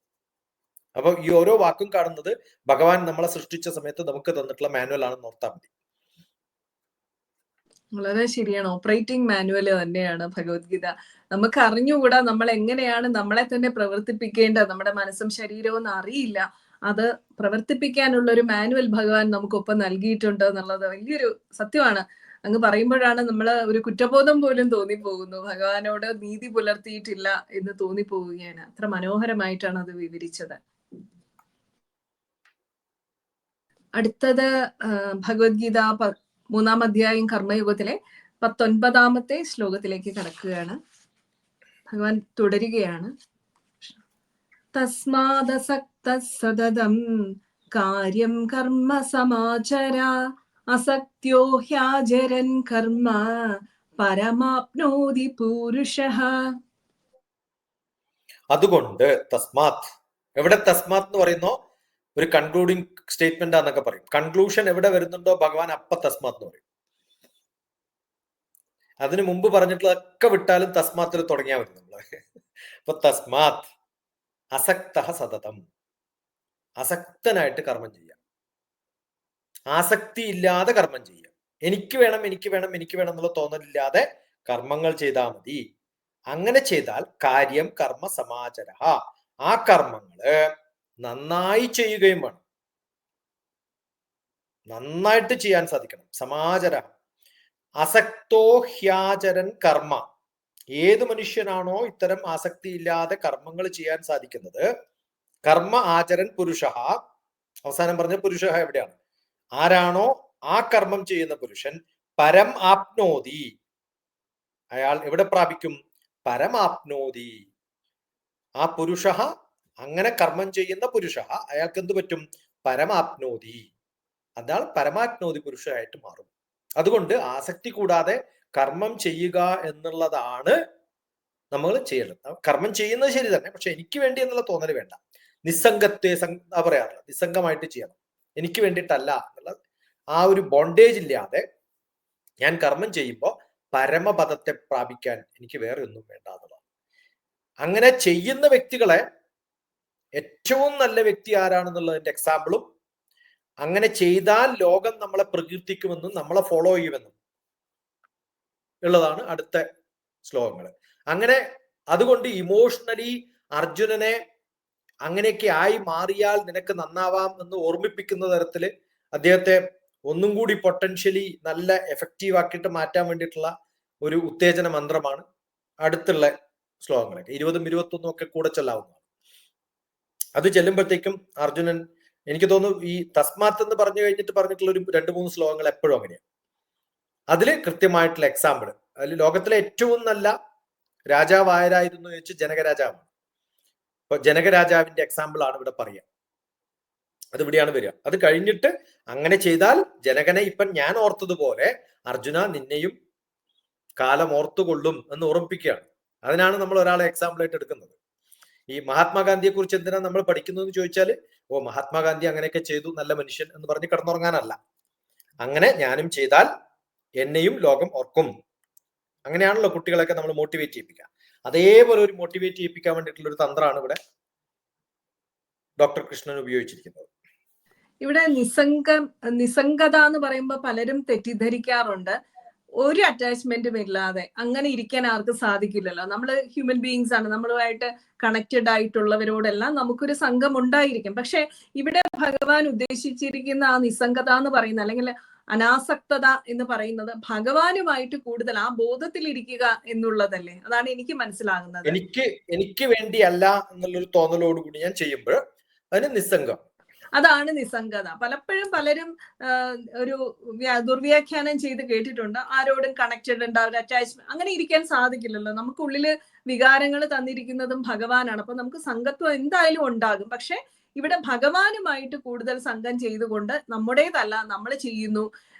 അപ്പൊ ഈ ഓരോ വാക്കും കാണുന്നത് ഭഗവാൻ നമ്മളെ സൃഷ്ടിച്ച സമയത്ത് നമുക്ക് തന്നിട്ടുള്ള മാനുവൽ ആണെന്ന് ഓർത്താൽ മതി. വളരെ ശരിയാണ്. ഓപ്പറേറ്റിംഗ് മാനുവൽ തന്നെയാണ് ഭഗവത്ഗീത. നമുക്ക് അറിഞ്ഞുകൂടാ നമ്മൾ എങ്ങനെയാണ് നമ്മളെ തന്നെ പ്രവർത്തിപ്പിക്കേണ്ടത്. നമ്മുടെ മനസ്സും ശരീരവും ഒന്നും അറിയില്ല. അത് പ്രവർത്തിപ്പിക്കാനുള്ള ഒരു മാനുവൽ ഭഗവാൻ നമുക്കൊപ്പം നൽകിയിട്ടുണ്ട് എന്നുള്ളത് വലിയൊരു സത്യമാണ്. അങ്ങ് പറയുമ്പോഴാണ് നമ്മൾ ഒരു കുറ്റബോധം പോലും തോന്നിപ്പോകുന്നു. ഭഗവാനോട് നീതി പുലർത്തിയിട്ടില്ല എന്ന് തോന്നിപ്പോവുകയാണ്. അത്ര മനോഹരമായിട്ടാണ് അത് വിവരിച്ചത്. അടുത്തത് ഭഗവത്ഗീത 3-ാം അധ്യായം കർമ്മയുഗത്തിലെ 19-ാമത്തെ ശ്ലോകത്തിലേക്ക് കടക്കുകയാണ്. ഭഗവാൻ തുടരുകയാണ്. തസ്മാദസക്ത സതതം കാര്യം കർമ്മ സമാചര അസക്യോ ഹ്യാചരൻ കർമ്മ പരമാപ്നോതി പുരുഷഃ. അതുകൊണ്ട് തസ്മാത്, എവിടെ തസ്മാത് എന്ന് പറയുന്നോ ഒരു കൺക്ലൂഡിങ് സ്റ്റേറ്റ്മെന്റ് ആണെന്നൊക്കെ പറയും. കൺക്ലൂഷൻ എവിടെ വരുന്നുണ്ടോ ഭഗവാൻ അപ്പ തസ്മാത് എന്ന് പറയും. അതിനു മുമ്പ് പറഞ്ഞിട്ടുള്ളതൊക്കെ വിട്ടാലും തസ്മാത്തിൽ തുടങ്ങിയാൽ മതി നമ്മള്. അപ്പൊ തസ്മാത് അസക്ത സതതം, അസക്തനായിട്ട് കർമ്മം ചെയ്യാം, ആസക്തി ഇല്ലാതെ കർമ്മം ചെയ്യാം. എനിക്ക് വേണം എനിക്ക് വേണം എനിക്ക് വേണം എന്നുള്ള തോന്നലില്ലാതെ കർമ്മങ്ങൾ ചെയ്താൽ മതി. അങ്ങനെ ചെയ്താൽ കാര്യം കർമ്മ സമാചര, ആ കർമ്മങ്ങള് നന്നായി ചെയ്യുകയും വേണം, നന്നായിട്ട് ചെയ്യാൻ സാധിക്കണം. സമാചര അസക്തോ ഹ്യാചരൻ കർമ്മ, ഏത് മനുഷ്യനാണോ ഇത്തരം ആസക്തി ഇല്ലാതെ കർമ്മങ്ങൾ ചെയ്യാൻ സാധിക്കുന്നത്, കർമ്മ ആചരൻ പുരുഷ, അവസാനം പറഞ്ഞ പുരുഷ എവിടെയാണ്, ആരാണോ ആ കർമ്മം ചെയ്യുന്ന പുരുഷൻ, പരം ആപ്നോതി, അയാൾ എവിടെ പ്രാപിക്കും, പരമാപ്നോതി. ആ പുരുഷ, അങ്ങനെ കർമ്മം ചെയ്യുന്ന പുരുഷ, അയാൾക്ക് എന്ത് പറ്റും, പരമാപ്നോതി, അയാൾ പരമാപ്നോതി പുരുഷനായിട്ട് മാറും. അതുകൊണ്ട് ആസക്തി കൂടാതെ കർമ്മം ചെയ്യുക എന്നുള്ളതാണ് നമ്മൾ ചെയ്യേണ്ടത്. കർമ്മം ചെയ്യുന്നത് ശരി തന്നെ, പക്ഷെ എനിക്ക് വേണ്ടി എന്നുള്ള തോന്നൽ വേണ്ട. നിസ്സംഗത്തെ പറയാറില്ല, നിസ്സംഗമായിട്ട് ചെയ്യണം, എനിക്ക് വേണ്ടിയിട്ടല്ല എന്നുള്ള ആ ഒരു ബോണ്ടേജ് ഇല്ലാതെ ഞാൻ കർമ്മം ചെയ്യുമ്പോൾ പരമപദത്തെ പ്രാപിക്കാൻ എനിക്ക് വേറെ ഒന്നും വേണ്ട എന്നുള്ളതാണ്. അങ്ങനെ ചെയ്യുന്ന വ്യക്തികളെ ഏറ്റവും നല്ല വ്യക്തി ആരാണെന്നുള്ളതിന്റെ എക്സാമ്പിളും, അങ്ങനെ ചെയ്താൽ ലോകം നമ്മളെ പ്രകീർത്തിക്കുമെന്നും നമ്മളെ ഫോളോ ചെയ്യുമെന്നും ഉള്ളതാണ് അടുത്ത ശ്ലോകങ്ങൾ. അങ്ങനെ അതുകൊണ്ട് ഇമോഷണലി അർജുനനെ അങ്ങനെയൊക്കെ ആയി മാറിയാൽ നിനക്ക് നന്നാവാം എന്ന് ഓർമ്മിപ്പിക്കുന്ന തരത്തില് അദ്ദേഹത്തെ ഒന്നും കൂടി പൊട്ടൻഷ്യലി നല്ല എഫക്റ്റീവ് ആക്കിയിട്ട് മാറ്റാൻ വേണ്ടിയിട്ടുള്ള ഒരു ഉത്തേജന മന്ത്രമാണ് അടുത്തുള്ള ശ്ലോകങ്ങളൊക്കെ. 20ഉം 21ഉം ഒക്കെ കൂടെ ചെല്ലാവുന്നതാണ്. അത് ചെല്ലുമ്പോഴത്തേക്കും അർജുനൻ, എനിക്ക് തോന്നുന്നു ഈ തസ്മാത്ത് എന്ന് പറഞ്ഞു കഴിഞ്ഞിട്ട് പറഞ്ഞിട്ടുള്ള ഒരു 2-3 ശ്ലോകങ്ങൾ എപ്പോഴും അങ്ങനെയാണ്. അതില് കൃത്യമായിട്ടുള്ള എക്സാമ്പിൾ, അതിൽ ലോകത്തിലെ ഏറ്റവും നല്ല രാജാവ് ആരായിരുന്നു ചോദിച്ച് ജനകരാജാവാണ്. അപ്പൊ ജനകരാജാവിന്റെ എക്സാമ്പിൾ ആണ് ഇവിടെ പറയുക. അത് ഇവിടെയാണ് വരിക. അത് കഴിഞ്ഞിട്ട് അങ്ങനെ ചെയ്താൽ ജനകനെ ഇപ്പം ഞാൻ ഓർത്തതുപോലെ അർജുന നിന്നെയും കാലം ഓർത്തുകൊള്ളും എന്ന് ഓർമ്മിപ്പിക്കുകയാണ്. അതിനാണ് നമ്മൾ ഒരാളെ എക്സാമ്പിൾ ആയിട്ട് എടുക്കുന്നത്. ഈ മഹാത്മാഗാന്ധിയെ കുറിച്ച് എന്തിനാ നമ്മൾ പഠിക്കുന്നതെന്ന് ചോദിച്ചാൽ, ഓ മഹാത്മാഗാന്ധി അങ്ങനെയൊക്കെ ചെയ്തു, നല്ല മനുഷ്യൻ എന്ന് പറഞ്ഞ് കിടന്നുറങ്ങാനല്ല. അങ്ങനെ ഞാനും ചെയ്താൽ എന്നെയും ലോകം ഓർക്കും. അങ്ങനെയാണല്ലോ കുട്ടികളൊക്കെ നമ്മൾ മോട്ടിവേറ്റ് ചെയ്യിപ്പിക്കുക. അതേപോലെ ഒരു മോട്ടിവേറ്റ് ചെയ്യിപ്പിക്കാൻ വേണ്ടിയിട്ടുള്ള ഒരു തന്ത്രമാണ് ഇവിടെ ഡോക്ടർ കൃഷ്ണൻ ഉപയോഗിച്ചിരിക്കുന്നത്. ഇവിടെ നിസ്സംഗത എന്ന് പറയുമ്പോൾ പലരും തെറ്റിദ്ധരിക്കാറുണ്ട്. ഒരു അറ്റാച്ച്മെന്റും ഇല്ലാതെ അങ്ങനെ ഇരിക്കാൻ ആർക്കും സാധിക്കില്ലല്ലോ. നമ്മൾ ഹ്യൂമൻ ബീയിങ്സ് ആണ്, നമ്മളുമായിട്ട് കണക്റ്റഡ് ആയിട്ടുള്ളവരോടെല്ലാം നമുക്കൊരു സംഘം ഉണ്ടായിരിക്കും. പക്ഷെ ഇവിടെ ഭഗവാൻ ഉദ്ദേശിച്ചിരിക്കുന്ന ആ നിസ്സംഗത എന്ന് പറയുന്ന, അല്ലെങ്കിൽ അനാസക്തത എന്ന് പറയുന്നത് ഭഗവാനുമായിട്ട് കൂടുതൽ ആ ബോധത്തിലിരിക്കുക എന്നുള്ളതല്ലേ. അതാണ് എനിക്ക് മനസ്സിലാകുന്നത്. എനിക്ക് വേണ്ടിയല്ല എന്നുള്ളൊരു തോന്നലോടുകൂടി ഞാൻ ചെയ്യുമ്പോൾ അതിന് നിസ്സംഗം, അതാണ് നിസ്സംഗത. പലപ്പോഴും പലരും ഒരു ദുർവ്യാഖ്യാനം ചെയ്ത് കേട്ടിട്ടുണ്ട്, ആരോടും കണക്റ്റഡ് ഉണ്ടാവില്ല, അറ്റാച്ച്മെന്റ്, അങ്ങനെ ഇരിക്കാൻ സാധിക്കില്ലല്ലോ. നമുക്കുള്ളില് വികാരങ്ങൾ തന്നിരിക്കുന്നതും ഭഗവാനാണ്. അപ്പൊ നമുക്ക് സംഘത്വം എന്തായാലും ഉണ്ടാകും. പക്ഷെ ഇവിടെ ഭഗവാനുമായിട്ട് കൂടുതൽ സംഘം ചെയ്തുകൊണ്ട് നമ്മുടേതല്ല, നമ്മൾ ചെയ്യുന്നു,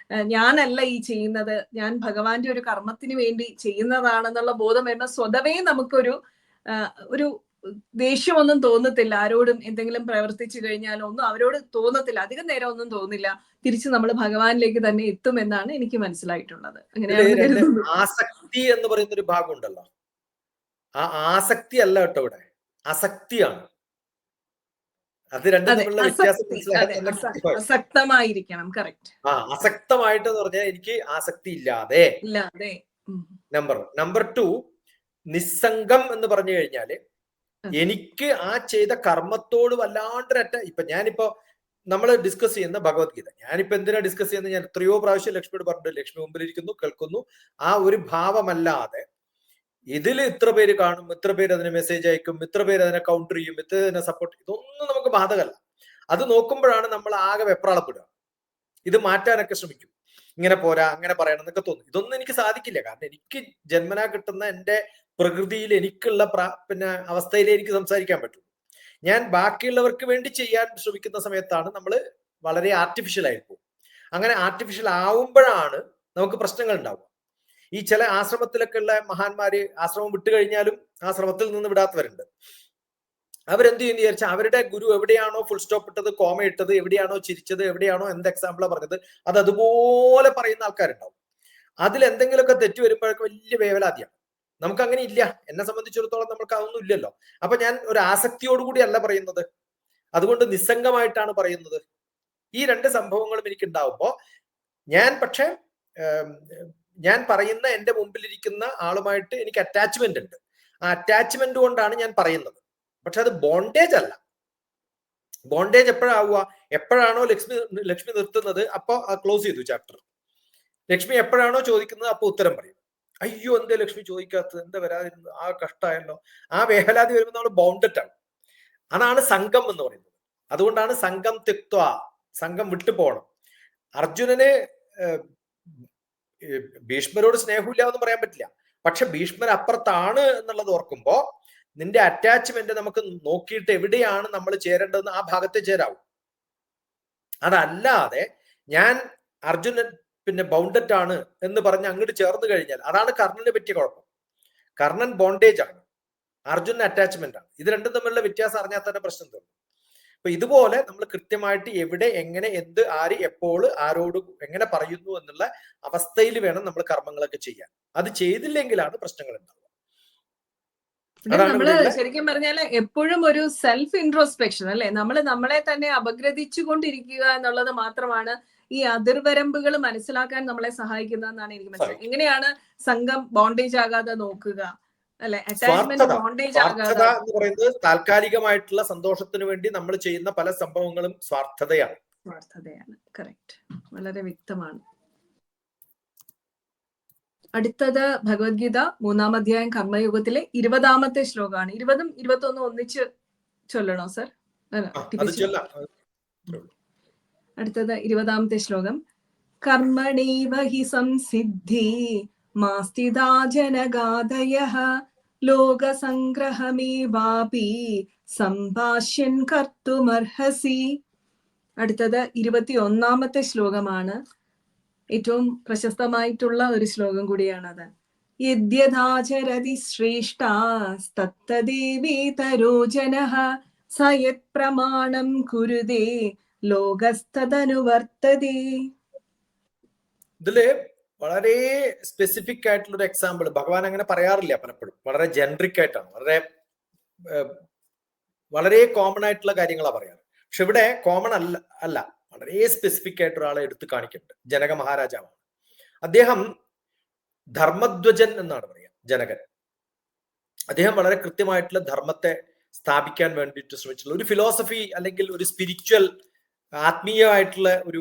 ഞാനല്ല ഈ ചെയ്യുന്നത്, ഞാൻ ഭഗവാന്റെ ഒരു കർമ്മത്തിന് വേണ്ടി ചെയ്യുന്നതാണെന്നുള്ള ബോധം വരുന്ന സ്വതവേ നമുക്കൊരു ഒരു ദേഷ്യമൊന്നും തോന്നത്തില്ല. ആരോടും എന്തെങ്കിലും പ്രവർത്തിച്ചു കഴിഞ്ഞാൽ ഒന്നും അവരോട് തോന്നത്തില്ല, അധികം നേരം ഒന്നും തോന്നില്ല. തിരിച്ച് നമ്മൾ ഭഗവാനിലേക്ക് തന്നെ എത്തും എന്നാണ് എനിക്ക് മനസ്സിലായിട്ടുള്ളത്. അങ്ങനെയാണ്. ആസക്തി എന്ന് പറയുന്ന ഒരു ഭാഗം ഉണ്ടല്ലോ, ആ ആസക്തി അല്ല കേട്ടോ ഇവിടെ, അസക്തിയാണ്. അത് രണ്ടും തമ്മിലുള്ള വ്യത്യാസം മനസ്സിലാക്കാൻ അസക്തമായിരിക്കണം. കറക്റ്റ്. അസക്തമായിട്ട് എന്ന് പറഞ്ഞാൽ എനിക്ക് ആസക്തി ഇല്ലാതെ, നമ്പർ 1. നമ്പർ 2, നിസ്സംഗം എന്ന് പറഞ്ഞു കഴിഞ്ഞാല് എനിക്ക് ആ ചെയ്ത കർമ്മത്തോട് വല്ലാണ്ടൊരറ്റ, ഞാനിപ്പോ നമ്മൾ ഡിസ്കസ് ചെയ്യുന്ന ഭഗവത്ഗീത, ഞാനിപ്പോ എന്തിനാ ഡിസ്കസ് ചെയ്യുന്നത്, ഞാൻ എത്രയോ പ്രാവശ്യം ലക്ഷ്മിയോട് പറഞ്ഞിട്ടുണ്ട്, ലക്ഷ്മി മുമ്പിലിരിക്കുന്നു കേൾക്കുന്നു, ആ ഒരു ഭാവമല്ലാതെ ഇതിൽ ഇത്ര പേര് കാണും, ഇത്ര പേര് അതിന് മെസ്സേജ് അയക്കും, ഇത്ര പേര് അതിനെ കൗണ്ടർ ചെയ്യും, ഇത്ര അതിനെ സപ്പോർട്ട്, ഇതൊന്നും നമുക്ക് ബാധകമല്ല. അത് നോക്കുമ്പോഴാണ് നമ്മൾ ആകെ വെപ്രാളപ്പെടുക. ഇത് മാറ്റാനൊക്കെ ശ്രമിക്കും, ഇങ്ങനെ പോരാ, അങ്ങനെ പറയണം എന്നൊക്കെ തോന്നും. ഇതൊന്നും എനിക്ക് സാധിക്കില്ല, കാരണം എനിക്ക് ജന്മനാ കിട്ടുന്ന എൻ്റെ പ്രകൃതിയിൽ എനിക്കുള്ള അവസ്ഥയിലേ എനിക്ക് സംസാരിക്കാൻ പറ്റും. ഞാൻ ബാക്കിയുള്ളവർക്ക് വേണ്ടി ചെയ്യാൻ ശ്രമിക്കുന്ന സമയത്താണ് നമ്മൾ വളരെ ആർട്ടിഫിഷ്യൽ ആയി പോകും. അങ്ങനെ ആർട്ടിഫിഷ്യൽ ആവുമ്പോഴാണ് നമുക്ക് പ്രശ്നങ്ങൾ ഉണ്ടാവുക. ഈ ചില ആശ്രമത്തിലൊക്കെ ഉള്ള മഹാന്മാര് ആശ്രമം വിട്ടു കഴിഞ്ഞാലും ആശ്രമത്തിൽ നിന്ന് വിടാത്തവരുണ്ട്. അവരെന്ത് ചെയ്യുന്ന വിചാരിച്ചാൽ അവരുടെ ഗുരു എവിടെയാണോ ഫുൾ സ്റ്റോപ്പ് ഇട്ടത്, കോമ ഇട്ടത്, എവിടെയാണോ ചിരിച്ചത്, എവിടെയാണോ എന്ത് എക്സാമ്പിളാണ് പറഞ്ഞത്, അത് അതുപോലെ പറയുന്ന ആൾക്കാരുണ്ടാവും. അതിൽ എന്തെങ്കിലുമൊക്കെ തെറ്റ് വരുമ്പോഴൊക്കെ വലിയ വേവലാതിയാണ്. നമുക്ക് അങ്ങനെ ഇല്ല. എന്നെ സംബന്ധിച്ചിടത്തോളം നമുക്ക് അതൊന്നും ഇല്ലല്ലോ. അപ്പൊ ഞാൻ ഒരു ആസക്തിയോടുകൂടി അല്ല പറയുന്നത്, അതുകൊണ്ട് നിസ്സംഗമായിട്ടാണ് പറയുന്നത്. ഈ രണ്ട് സംഭവങ്ങളും എനിക്ക് ഉണ്ടാവുമ്പോ പക്ഷെ ഞാൻ പറയുന്ന എന്റെ മുമ്പിലിരിക്കുന്ന ആളുമായിട്ട് എനിക്ക് അറ്റാച്ച്മെന്റ് ഉണ്ട്. ആ അറ്റാച്ച്മെന്റ് കൊണ്ടാണ് ഞാൻ പറയുന്നത്. പക്ഷെ അത് ബോണ്ടേജ് അല്ല. ബോണ്ടേജ് എപ്പോഴാവുക? എപ്പോഴാണോ ലക്ഷ്മി നിർത്തുന്നത് അപ്പൊ ക്ലോസ് ചെയ്തു ചാപ്റ്റർ. ലക്ഷ്മി എപ്പോഴാണോ ചോദിക്കുന്നത് അപ്പൊ ഉത്തരം പറയും. അയ്യോ എന്താ ലക്ഷ്മി ചോദിക്കാത്തത്, എന്താ വരാതിരുന്നത്, ആ കഷ്ടമായല്ലോ. ആ വേവലാതി വരുമ്പോൾ നമ്മൾ ബൗണ്ടഡ് ആണ്. അതാണ് സംഘം എന്ന് പറയുന്നത്. അതുകൊണ്ടാണ് സംഘം തിക്വ, സംഘം വിട്ടു പോകണം. അർജുനന് ഭീഷ്മരോട് സ്നേഹമില്ല എന്ന് പറയാൻ പറ്റില്ല. പക്ഷെ ഭീഷ്മർ അപ്പുറത്താണ് എന്നുള്ളത് ഓർക്കുമ്പോ നിന്റെ അറ്റാച്ച്മെന്റ് നമുക്ക് നോക്കിയിട്ട് എവിടെയാണ് നമ്മൾ ചേരേണ്ടതെന്ന് ആ ഭാഗത്തെ ചേരാവും. അതല്ലാതെ ഞാൻ അർജുനൻ പിന്നെ ബൗണ്ടഡ് ആണ് എന്ന് പറഞ്ഞ് അങ്ങോട്ട് ചേർന്ന് കഴിഞ്ഞാൽ അതാണ് കർണനെ പറ്റിയ കുഴപ്പം. കർണൻ ബോണ്ടേജ് ആണ്, അർജുനൻ അറ്റാച്ച്മെന്റ് ആണ്. ഇത് രണ്ടും തമ്മിലുള്ള വ്യത്യാസം അറിഞ്ഞാൽ തന്നെ പ്രശ്നം തോന്നും. അപ്പൊ ഇതുപോലെ നമ്മൾ കൃത്യമായിട്ട് എവിടെ, എങ്ങനെ, എന്ത്, ആര്, എപ്പോൾ, ആരോട് എങ്ങനെ പറയുന്നു എന്നുള്ള അവസ്ഥയിൽ വേണം നമ്മൾ കർമ്മങ്ങളൊക്കെ ചെയ്യാൻ. അത് ചെയ്തില്ലെങ്കിലാണ് പ്രശ്നങ്ങൾ ഉണ്ടാവുക. നമ്മള് ശരിക്കും പറഞ്ഞാൽ എപ്പോഴും ഒരു സെൽഫ് ഇൻട്രോസ്പെക്ഷൻ അല്ലെ, നമ്മൾ നമ്മളെ തന്നെ അപഗ്രഥിച്ചു കൊണ്ടിരിക്കുക എന്നുള്ളത് മാത്രമാണ് ഈ അതിർവരമ്പുകൾ മനസ്സിലാക്കാൻ നമ്മളെ സഹായിക്കുന്നതെന്നാണ് എനിക്ക് മനസ്സിലായത്. എങ്ങനെയാണ് സംഘം ബോണ്ടേജ് ആകാതെ നോക്കുക അല്ലെ, അറ്റാച്ച്മെന്റ് ബോണ്ടേജ് ആകാതെ എന്ന് പറയുന്നത് താൽക്കാലികമായിട്ടുള്ള സന്തോഷത്തിന് വേണ്ടി നമ്മൾ ചെയ്യുന്ന പല സംഭവങ്ങളും സ്വാർത്ഥതയാണ്. കറക്റ്റ്, വളരെ വ്യക്തമാണ്. അടുത്തത് ഭഗവത്ഗീത 3-ാം അധ്യായം കർമ്മയോഗത്തിലെ 20-ാമത്തെ ശ്ലോകമാണ്. 20ഉം 21ഉം ഒന്നിച്ച് ചൊല്ലണോ സർ? അടുത്തത് 20-ാമത്തെ ശ്ലോകം. കർമ്മണൈവ ഹി സംസിദ്ധി മാസ്തിദാ ജനഗാദയഃ ലോകസംഗ്രഹമേവാപി സംഭാഷ്യൻ കർത്തുമർഹസി. അടുത്തത് 21-ാമത്തെ ശ്ലോകമാണ്. ഏറ്റവും പ്രശസ്തമായിട്ടുള്ള ഒരു ശ്ലോകം കൂടിയാണത്. യദ്യഥാചരതി ശ്രേഷ്ഠാസ്തത്തദേവേതരോ ജനഃ സയത് പ്രമാണം കുരുതേ ലോകസ്തദനുവർത്തതേ. ഇതില് വളരെ സ്പെസിഫിക് ആയിട്ടുള്ള ഒരു എക്സാമ്പിൾ ഭഗവാൻ അങ്ങനെ പറയാറില്ല പലപ്പോഴും. വളരെ ജനറിക് ആയിട്ടാണ്, വളരെ കോമൺ ആയിട്ടുള്ള കാര്യങ്ങളാണ് പറയാറ്. പക്ഷെ ഇവിടെ കോമൺ അല്ല, വളരെ സ്പെസിഫിക് ആയിട്ട് ഒരാളെ എടുത്ത് കാണിക്കുന്നുണ്ട്. ജനക മഹാരാജാവാണ്. അദ്ദേഹം ധർമ്മധ്വജൻ എന്നാണ് പറയുക. ജനകൻ അദ്ദേഹം വളരെ കൃത്യമായിട്ടുള്ള ധർമ്മത്തെ സ്ഥാപിക്കാൻ വേണ്ടിയിട്ട് ശ്രമിച്ചിട്ടുള്ള ഒരു ഫിലോസഫി അല്ലെങ്കിൽ ഒരു സ്പിരിച്വൽ ആത്മീയമായിട്ടുള്ള ഒരു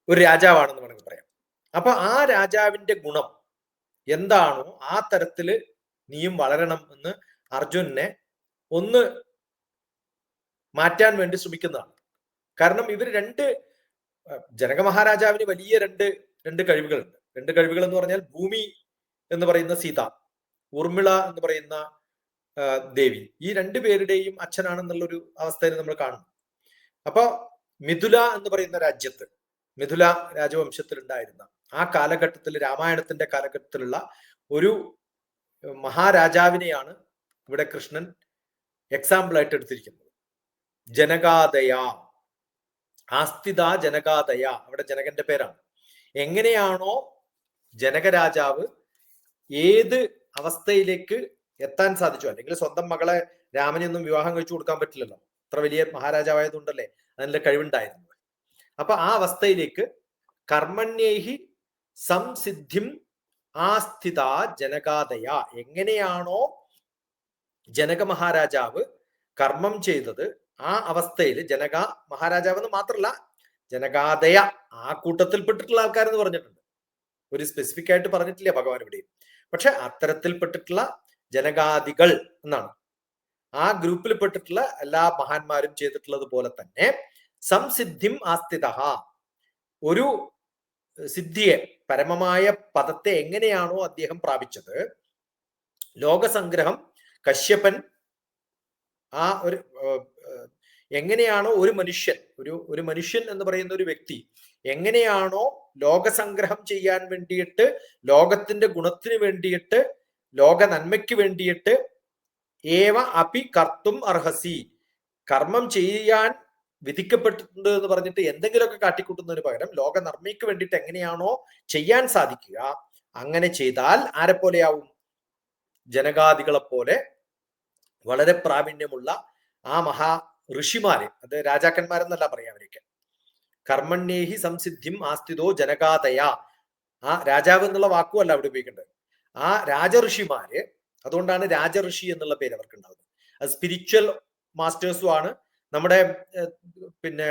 ഒരു രാജാവാണെന്ന് വേണമെങ്കിൽ പറയാം. അപ്പൊ ആ രാജാവിന്റെ ഗുണം എന്താണോ ആ തരത്തില് നീയും വളരണം എന്ന് അർജുനനെ ഒന്ന് മാറ്റാൻ വേണ്ടി ശ്രമിക്കുന്നതാണ്. കാരണം ഇവർ ജനക മഹാരാജാവിന് വലിയ രണ്ട് കഴിവുകളുണ്ട്. രണ്ട് കഴിവുകൾ എന്ന് പറഞ്ഞാൽ ഭൂമി എന്ന് പറയുന്ന സീത, ഊർമിള എന്ന് പറയുന്ന ദേവി, ഈ രണ്ടുപേരുടെയും അച്ഛനാണെന്നുള്ളൊരു അവസ്ഥയിൽ നമ്മൾ കാണുന്നു. അപ്പൊ മിഥുല എന്ന് പറയുന്ന രാജ്യത്ത്, മിഥുല രാജവംശത്തിൽ ഉണ്ടായിരുന്ന ആ കാലഘട്ടത്തിൽ, രാമായണത്തിന്റെ കാലഘട്ടത്തിലുള്ള ഒരു മഹാരാജാവിനെയാണ് ഇവിടെ കൃഷ്ണൻ എക്സാമ്പിൾ ആയിട്ട് എടുത്തിരിക്കുന്നത്. ജനകാദയ, ആസ്തിത ജനകാദയ, അവിടെ ജനകന്റെ പേരാണ്. എങ്ങനെയാണോ ജനകരാജാവ് ഏത് അവസ്ഥയിലേക്ക് എത്താൻ സാധിച്ചു, അല്ലെങ്കിൽ സ്വന്തം മകളെ രാമനൊന്നും വിവാഹം കഴിച്ചു കൊടുക്കാൻ പറ്റില്ലല്ലോ, അത്ര വലിയ മഹാരാജാവായതുകൊണ്ടല്ലേ അതിന്റെ കഴിവുണ്ടായിരുന്നത്. അപ്പൊ ആ അവസ്ഥയിലേക്ക് കർമ്മണ്യേഹി സംസിദ്ധിം ആസ്ഥിത ജനകാദയ, എങ്ങനെയാണോ ജനക മഹാരാജാവ് കർമ്മം ചെയ്തത് ആ അവസ്ഥയിൽ, ജനക മഹാരാജാവ് എന്ന് മാത്രമല്ല ജനകാദയ ആ കൂട്ടത്തിൽപ്പെട്ടിട്ടുള്ള ആൾക്കാരെന്ന് പറഞ്ഞിട്ടുണ്ട്. ഒരു സ്പെസിഫിക് ആയിട്ട് പറഞ്ഞിട്ടില്ല ഭഗവാൻ ഇവിടെ. പക്ഷെ അത്തരത്തിൽപ്പെട്ടിട്ടുള്ള ജനകാദികൾ എന്നാണ് ആ ഗ്രൂപ്പിൽപ്പെട്ടിട്ടുള്ള എല്ലാ മഹാന്മാരും ചെയ്തിട്ടുള്ളത് പോലെ തന്നെ സംസിദ്ധിം ആസ്ഥിത, ഒരു സിദ്ധിയെ, പരമമായ പദത്തെ എങ്ങനെയാണോ അദ്ദേഹം പ്രാപിച്ചത്, ലോകസംഗ്രഹം കശ്യപൻ ആ ഒരു എങ്ങനെയാണോ ഒരു മനുഷ്യൻ ഒരു മനുഷ്യൻ എന്ന് പറയുന്ന ഒരു വ്യക്തി എങ്ങനെയാണോ ലോകസംഗ്രഹം ചെയ്യാൻ വേണ്ടിയിട്ട്, ലോകത്തിന്റെ ഗുണത്തിന് വേണ്ടിയിട്ട്, ലോക നന്മയ്ക്ക് വേണ്ടിയിട്ട് ഏവ അപി കർത്തും അർഹസി, കർമ്മം ചെയ്യാൻ വിധിക്കപ്പെട്ടിട്ടുണ്ട് എന്ന് പറഞ്ഞിട്ട് എന്തെങ്കിലുമൊക്കെ കാട്ടിക്കൂട്ടുന്നതിന് പകരം ലോക നന്മയ്ക്ക് വേണ്ടിയിട്ട് എങ്ങനെയാണോ ചെയ്യാൻ സാധിക്കുക, അങ്ങനെ ചെയ്താൽ ആരെ പോലെയാവും? ജനകാദികളെ പോലെ വളരെ പ്രാവീണ്യമുള്ള ആ മഹാ ഋഷിമാര്, അത് രാജാക്കന്മാരെന്നല്ല പറയാം, അവരൊക്കെ കർമ്മണ്യേഹി സംസിദ്ധിം ആസ്ഥിതോ ജനകാദയ, ആ രാജാവ് എന്നുള്ള വാക്കുമല്ല അവിടെ ഉപയോഗിക്കേണ്ടത്, ആ രാജഋഷിമാര്. അതുകൊണ്ടാണ് രാജഋഷി എന്നുള്ള പേര് അവർക്ക് ഉണ്ടാവുന്നത്. അത് സ്പിരിച്വൽ മാസ്റ്റേഴ്സും ആണ്. നമ്മുടെ പിന്നെ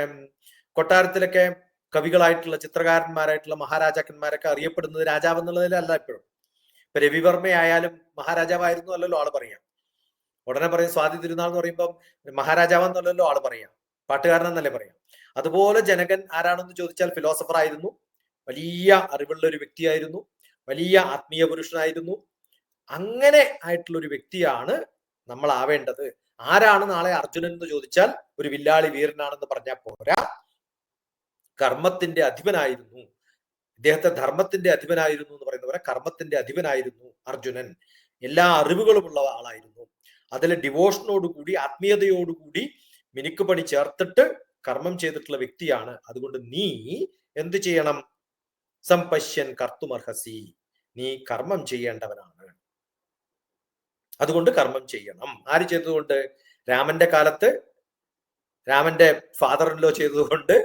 കൊട്ടാരത്തിലൊക്കെ കവികളായിട്ടുള്ള, ചിത്രകാരന്മാരായിട്ടുള്ള മഹാരാജാക്കന്മാരൊക്കെ അറിയപ്പെടുന്നത് രാജാവ് എന്നുള്ളതിലല്ല. എപ്പോഴും ഇപ്പൊ രവിവർമ്മയായാലും മഹാരാജാവായിരുന്നു അല്ലല്ലോ ആള് പറയാം. ഉടനെ പറയും സ്വാതി തിരുനാൾ എന്ന് പറയുമ്പോൾ മഹാരാജാവെന്നല്ലല്ലോ ആള് പറയാം, പാട്ടുകാരനെന്നല്ലേ പറയാം. അതുപോലെ ജനകൻ ആരാണെന്ന് ചോദിച്ചാൽ ഫിലോസഫർ ആയിരുന്നു, വലിയ അറിവുള്ള ഒരു വ്യക്തിയായിരുന്നു, വലിയ ആത്മീയ പുരുഷനായിരുന്നു. അങ്ങനെ ആയിട്ടുള്ള ഒരു വ്യക്തിയാണ് നമ്മൾ ആവേണ്ടത്. ആരാണ് നാളെ അർജുനൻ എന്ന് ചോദിച്ചാൽ ഒരു വില്ലാളി വീരനാണെന്ന് പറഞ്ഞാൽ പോരാ, കർമ്മത്തിന്റെ അധിപനായിരുന്നു, ഇദ്ദേഹത്തെ ധർമ്മത്തിന്റെ അധിപനായിരുന്നു എന്ന് പറയുന്ന പോലെ കർമ്മത്തിന്റെ അധിപനായിരുന്നു അർജുനൻ. എല്ലാ അറിവുകളുമുള്ള ആളായിരുന്നു. അതിൽ ഡിവോഷനോടുകൂടി, ആത്മീയതയോടുകൂടി മിനുക്കുപണി ചേർത്തിട്ട് കർമ്മം ചെയ്തിട്ടുള്ള വ്യക്തിയാണ്. അതുകൊണ്ട് നീ എന്ത് ചെയ്യണം? സംപശ്യൻ കർത്തുമർഹസി, നീ കർമ്മം ചെയ്യേണ്ടവനാണ്. അതുകൊണ്ട് കർമ്മം ചെയ്യണം. ആര് ചെയ്തതുകൊണ്ട്? രാമന്റെ കാലത്ത് രാമന്റെ ഫാദർ ഇൻ ലോ ചെയ്തതുകൊണ്ട്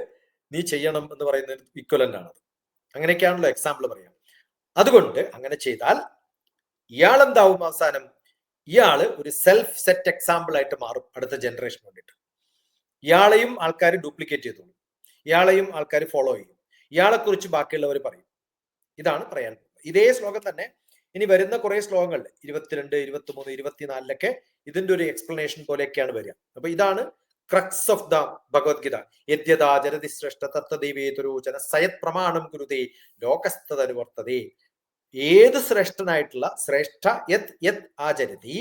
നീ ചെയ്യണം എന്ന് പറയുന്നത് ഇക്വലന്റ് ആണ്. അങ്ങനെയൊക്കെയാണല്ലോ എക്സാമ്പിൾ പറയാം. അതുകൊണ്ട് അങ്ങനെ ചെയ്താൽ ഇയാൾ എന്താവും? അവസാനം ഇയാള് ഒരു സെൽഫ് സെറ്റ് എക്സാമ്പിൾ ആയിട്ട് മാറും അടുത്ത ജനറേഷന് വേണ്ടിയിട്ട്. ഇയാളെയും ആൾക്കാർ ഡ്യൂപ്ലിക്കേറ്റ് ചെയ്തോളൂ, ഇയാളെയും ആൾക്കാർ ഫോളോ ചെയ്യും, ഇയാളെ കുറിച്ച് ബാക്കിയുള്ളവർ പറയും. ഇതാണ് പറയാൻ. ഇതേ ശ്ലോകം തന്നെ ഇനി വരുന്ന കുറെ ശ്ലോകങ്ങൾ 22, 23, 24 ഇതിന്റെ ഒരു എക്സ്പ്ലനേഷൻ പോലെയൊക്കെയാണ് വരിക. അപ്പൊ ഇതാണ് ക്രക്സ് ഓഫ് ദ ഭഗവത്ഗീത. യദ്യതാ ജനതി ശ്രേഷ്ഠ തത്തദൈവേതരോചന സയത് പ്രമാണം ഗുരുതേ ലോകസ്ഥതനുവർത്തതേ. ഏത് ശ്രേഷ്ഠനായിട്ടുള്ള ശ്രേഷ്ഠ യത് യത് ആചരതി,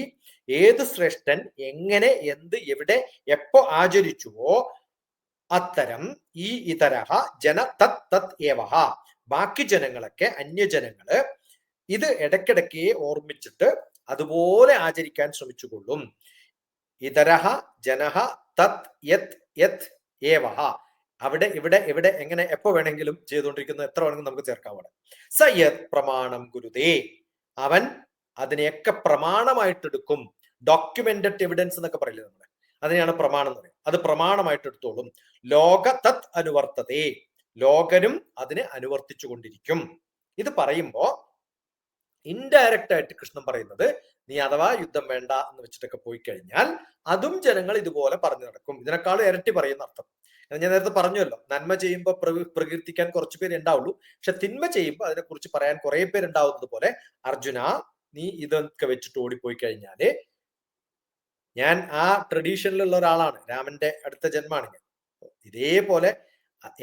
ഏത് ശ്രേഷ്ഠൻ എങ്ങനെ, എന്ത്, എവിടെ, എപ്പോ ആചരിച്ചുവോ അത്തരം ഈ ഇതരഹ ജന തത് തത് ഏവഹ, ബാക്കി ജനങ്ങളൊക്കെ, അന്യജനങ്ങള് ഇത് ഇടയ്ക്കിടയ്ക്ക് ഓർമ്മിച്ചിട്ട് അതുപോലെ ആചരിക്കാൻ ശ്രമിച്ചുകൊള്ളും. ഇതരഹ ജനഹ തത് യത് യത് ഏവഹ, അവിടെ ഇവിടെ എവിടെ എങ്ങനെ എപ്പോ വേണമെങ്കിലും ചെയ്തുകൊണ്ടിരിക്കുന്ന എത്ര വേണമെങ്കിലും നമുക്ക് ചേർക്കാം. സയത് പ്രമാണം ഗുരുതേ, അവൻ അതിനെയൊക്കെ പ്രമാണമായിട്ടെടുക്കും. ഡോക്യുമെന്റഡ് എവിഡൻസ് എന്നൊക്കെ പറയില്ലേ നമ്മള്, അതിനെയാണ് പ്രമാണം എന്ന് പറയുന്നത്. അത് പ്രമാണമായിട്ട് എടുത്തോളും. ലോക തത് അനുവർത്തതേ, ലോകനും അതിനെ അനുവർത്തിച്ചു കൊണ്ടിരിക്കും. ഇത് പറയുമ്പോ ഇൻഡയറക്റ്റ് ആയിട്ട് കൃഷ്ണൻ പറയുന്നത്, നീ അഥവാ യുദ്ധം വേണ്ട എന്ന് വെച്ചിട്ടൊക്കെ പോയി കഴിഞ്ഞാൽ അതും ജനങ്ങൾ ഇതുപോലെ പറഞ്ഞു നടക്കും. ഇതിനേക്കാളും ഇരട്ടി പറയുന്ന അർത്ഥം. ഞാൻ നേരത്തെ പറഞ്ഞല്ലോ, നന്മ ചെയ്യുമ്പോൾ പ്രകീർത്തിക്കാൻ കുറച്ചു പേര് ഉണ്ടാവുള്ളൂ, പക്ഷെ തിന്മ ചെയ്യുമ്പോൾ അതിനെക്കുറിച്ച് പറയാൻ കുറെ പേരുണ്ടാവുന്നത് പോലെ അർജുന, നീ ഇതൊക്കെ വെച്ചിട്ട് ഓടിപ്പോയി കഴിഞ്ഞാല്, ഞാൻ ആ ട്രഡീഷനിലുള്ള ഒരാളാണ്, രാമന്റെ അടുത്ത ജന്മാണ് ഞാൻ. ഇതേപോലെ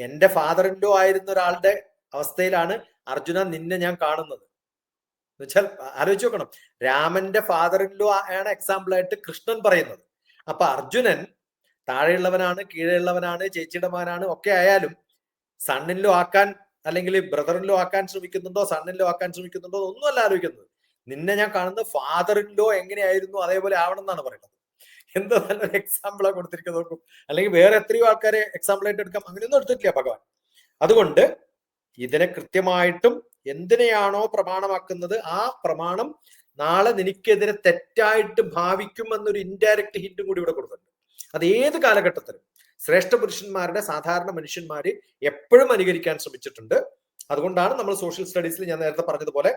എന്റെ ഫാദർ ഇൻ ലോ ആയിരുന്ന ഒരാളുടെ അവസ്ഥയിലാണ് അർജുന നിന്നെ ഞാൻ കാണുന്നത്. എന്നുവെച്ചാൽ ആലോചിച്ച് നോക്കണം, രാമന്റെ ഫാദർ ഇൻ ലോ ആണ് എക്സാമ്പിൾ ആയിട്ട് കൃഷ്ണൻ പറയുന്നത്. അപ്പൊ അർജുനൻ താഴെയുള്ളവനാണ്, കീഴെയുള്ളവനാണ്, ചേച്ചിയുടെ മകനാണ്, ഒക്കെ ആയാലും സണ്ണിലോ ആക്കാൻ അല്ലെങ്കിൽ ബ്രദറിലോ ആക്കാൻ ശ്രമിക്കുന്നുണ്ടോ, സണ്ണിലോ ആക്കാൻ ശ്രമിക്കുന്നുണ്ടോ ഒന്നുമല്ല ആലോചിക്കുന്നത്. നിന്നെ ഞാൻ കാണുന്നത് ഫാദർ ഇൻ ലോ എങ്ങനെയായിരുന്നു അതേപോലെ ആവണം എന്നാണ് പറയുന്നത്. എന്താ നല്ലൊരു എക്സാമ്പിളാ കൊടുത്തിരിക്കുന്നത് നോക്കും. അല്ലെങ്കിൽ വേറെ എത്രയോ ആൾക്കാരെ എക്സാമ്പിൾ ആയിട്ട് എടുക്കാം, അങ്ങനെയൊന്നും എടുത്തിട്ടില്ല ഭഗവാൻ. അതുകൊണ്ട് ഇതിനെ കൃത്യമായിട്ടും എന്തിനെയാണോ പ്രമാണമാക്കുന്നത് ആ പ്രമാണം നാളെ നിനക്കെതിരെ തെറ്റായിട്ട് ഭാവിക്കും എന്നൊരു ഇൻഡയറക്റ്റ് ഹിന്റും കൂടി ഇവിടെ കൊടുക്കുന്നുണ്ട്. അത് ഏത് കാലഘട്ടത്തിലും ശ്രേഷ്ഠ പുരുഷന്മാരുടെ സാധാരണ മനുഷ്യന്മാര് എപ്പോഴും അനുകരിക്കാൻ ശ്രമിച്ചിട്ടുണ്ട്. അതുകൊണ്ടാണ് നമ്മൾ സോഷ്യൽ സ്റ്റഡീസിൽ ഞാൻ നേരത്തെ പറഞ്ഞതുപോലെ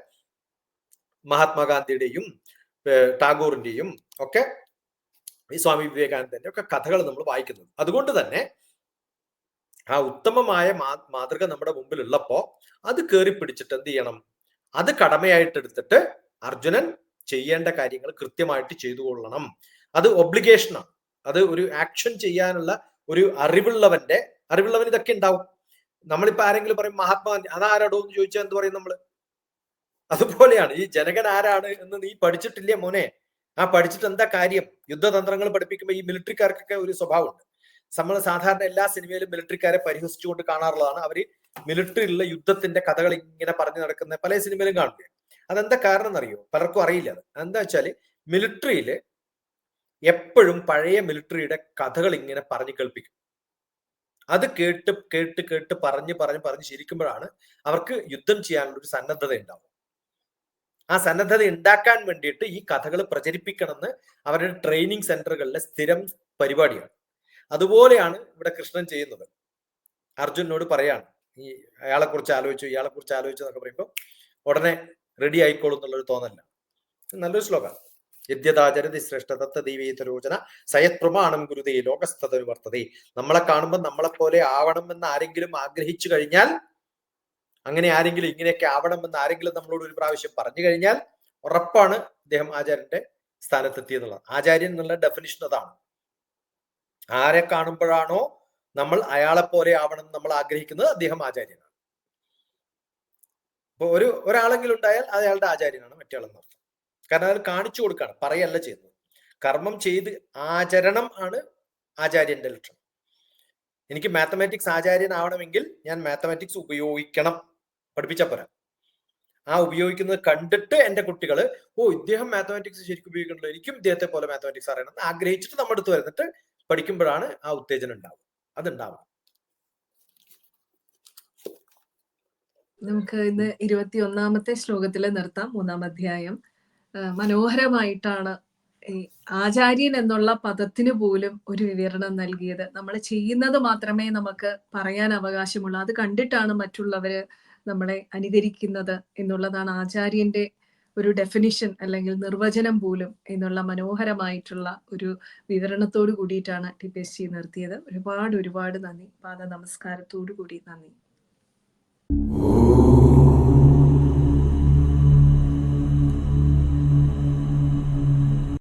മഹാത്മാഗാന്ധിയുടെയും ടാഗോറിന്റെയും ഒക്കെ ഈ സ്വാമി വിവേകാനന്ദന്റെ ഒക്കെ കഥകൾ നമ്മൾ വായിക്കുന്നത്. അതുകൊണ്ട് തന്നെ ആ ഉത്തമമായ മാതൃക നമ്മുടെ മുമ്പിൽ ഉള്ളപ്പോ അത് കയറി പിടിച്ചിട്ട് എന്ത് ചെയ്യണം? അത് കടമയായിട്ട് എടുത്തിട്ട് അർജുനൻ ചെയ്യേണ്ട കാര്യങ്ങൾ കൃത്യമായിട്ട് ചെയ്തു കൊള്ളണം. അത് ഒബ്ലിഗേഷനാണ്. അത് ഒരു ആക്ഷൻ ചെയ്യാനുള്ള ഒരു അറിവുള്ളവൻ ഇതൊക്കെ ഉണ്ടാവും. നമ്മളിപ്പോ ആരെങ്കിലും പറയും മഹാത്മാഗാന്ധി, അതാരാടോ എന്ന് ചോദിച്ചാൽ എന്ത് പറയും നമ്മള്? അതുപോലെയാണ് ഈ ജനകൻ ആരാണ് എന്ന് നീ പഠിച്ചിട്ടില്ലേ മോനെ? ആ പഠിച്ചിട്ട് എന്താ കാര്യം? യുദ്ധതന്ത്രങ്ങൾ പഠിപ്പിക്കുമ്പോൾ ഈ മിലിറ്ററിക്കാർക്കൊക്കെ ഒരു സ്വഭാവമുണ്ട്. നമ്മൾ സാധാരണ എല്ലാ സിനിമയിലും മിലിറ്ററിക്കാരെ പരിഹസിച്ചുകൊണ്ട് കാണാറുള്ളതാണ്. അവര് മിലിറ്ററിയിലുള്ള യുദ്ധത്തിന്റെ കഥകൾ ഇങ്ങനെ പറഞ്ഞു നടക്കുന്ന പല സിനിമയിലും കാണില്ലേ. അതെന്താ കാരണം എന്നറിയോ? പലർക്കും അറിയില്ല. അത് എന്താ വെച്ചാല് മിലിറ്ററിയില് എപ്പോഴും പഴയ മിലിറ്ററിയുടെ കഥകൾ ഇങ്ങനെ പറഞ്ഞു കേൾപ്പിക്കും. അത് കേട്ട് കേട്ട് കേട്ട് പറഞ്ഞ് ശരിക്കുമ്പോഴാണ് അവർക്ക് യുദ്ധം ചെയ്യാനുള്ള ഒരു സന്നദ്ധത ഉണ്ടാവും. ആ സന്നദ്ധത ഉണ്ടാക്കാൻ വേണ്ടിയിട്ട് ഈ കഥകൾ പ്രചരിപ്പിക്കണമെന്ന് അവരുടെ ട്രെയിനിങ് സെന്ററുകളിലെ സ്ഥിരം പരിപാടിയാണ്. അതുപോലെയാണ് ഇവിടെ കൃഷ്ണൻ ചെയ്യുന്നത്. അർജുനോട് പറയാണ്, ഈ അയാളെ കുറിച്ച് ആലോചിച്ചു, ഇയാളെ കുറിച്ച് ആലോചിച്ചു എന്നൊക്കെ പറയുമ്പോൾ ഉടനെ റെഡി ആയിക്കോളും എന്നുള്ളൊരു തോന്നല്ല. നല്ലൊരു ശ്ലോകമാണ്. യദ്യതാചരതി ശ്രേഷ്ഠ തത്ത ദൈവീതരോചന സയത് പ്രമാണം ഗുരുതേ ലോകസ്ഥതരു വർത്തതേ. നമ്മളെ കാണുമ്പോൾ നമ്മളെ പോലെ ആവണം എന്ന് ആരെങ്കിലും ആഗ്രഹിച്ചു കഴിഞ്ഞാൽ, അങ്ങനെ ആരെങ്കിലും ഇങ്ങനെയൊക്കെ ആവണം എന്ന് ആരെങ്കിലും നമ്മളോട് ഒരു പ്രാവശ്യം പറഞ്ഞു കഴിഞ്ഞാൽ ഉറപ്പാണ് അദ്ദേഹം ആചാര്യന്റെ സ്ഥാനത്തെത്തിയെന്നുള്ളത്. ആചാര്യൻ എന്നുള്ള ഡെഫിനിഷൻ അതാണ്. ആരെ കാണുമ്പോഴാണോ നമ്മൾ അയാളെ പോലെ ആവണം നമ്മൾ ആഗ്രഹിക്കുന്നത്, അദ്ദേഹം ആചാര്യനാണ്. അപ്പൊ ഒരാളെങ്കിലും ഉണ്ടായാൽ അത് അയാളുടെ ആചാര്യനാണ് മറ്റേയാളെന്ന് അർത്ഥം. കാരണം അത് കാണിച്ചു കൊടുക്കുകയാണ്, പറയല്ല ചെയ്യുന്നത്. കർമ്മം ചെയ്ത് ആചരണം ആണ് ആചാര്യന്റെ ലക്ഷണം. എനിക്ക് മാത്തമാറ്റിക്സ് ആചാര്യനാവണമെങ്കിൽ ഞാൻ മാത്തമാറ്റിക്സ് ഉപയോഗിക്കണം, പഠിപ്പിച്ചാൽ പോരാ. ആ ഉപയോഗിക്കുന്നത് കണ്ടിട്ട് എന്റെ കുട്ടികള് ഇദ്ദേഹം മാത്തമാറ്റിക്സ് ശരിക്കും ഉപയോഗിക്കണല്ലോ, എനിക്കും ഇദ്ദേഹത്തെ പോലെ മാത്തമാറ്റിക്സ് അറിയണം എന്ന് ആഗ്രഹിച്ചിട്ട് നമ്മുടെ അടുത്ത് വരുന്നിട്ട് പഠിക്കുമ്പോഴാണ് ആ ഉത്തേജനം ഉണ്ടാവും. അതുണ്ടാവും. നമുക്ക് ഇന്ന് 21-ാമത്തെ ശ്ലോകത്തിൽ നിർത്താം. 3-ാം അധ്യായം മനോഹരമായിട്ടാണ് ഈ ആചാര്യൻ എന്നുള്ള പദത്തിന് പോലും ഒരു വിവരണം നൽകിയത്. നമ്മൾ ചെയ്യുന്നത് മാത്രമേ നമുക്ക് പറയാൻ അവകാശമുള്ളൂ. അത് കണ്ടിട്ടാണ് മറ്റുള്ളവര് നമ്മളെ അനുകരിക്കുന്നത് എന്നുള്ളതാണ് ആചാര്യന്റെ ഒരു ഡെഫിനിഷൻ അല്ലെങ്കിൽ നിർവചനം പോലും എന്നുള്ള മനോഹരമായിട്ടുള്ള ഒരു വിവരണത്തോട് കൂടിയിട്ടാണ് TPSG നിർത്തിയത്. ഒരുപാട് നന്ദി. പാദ നമസ്കാരത്തോടു കൂടി നന്ദി.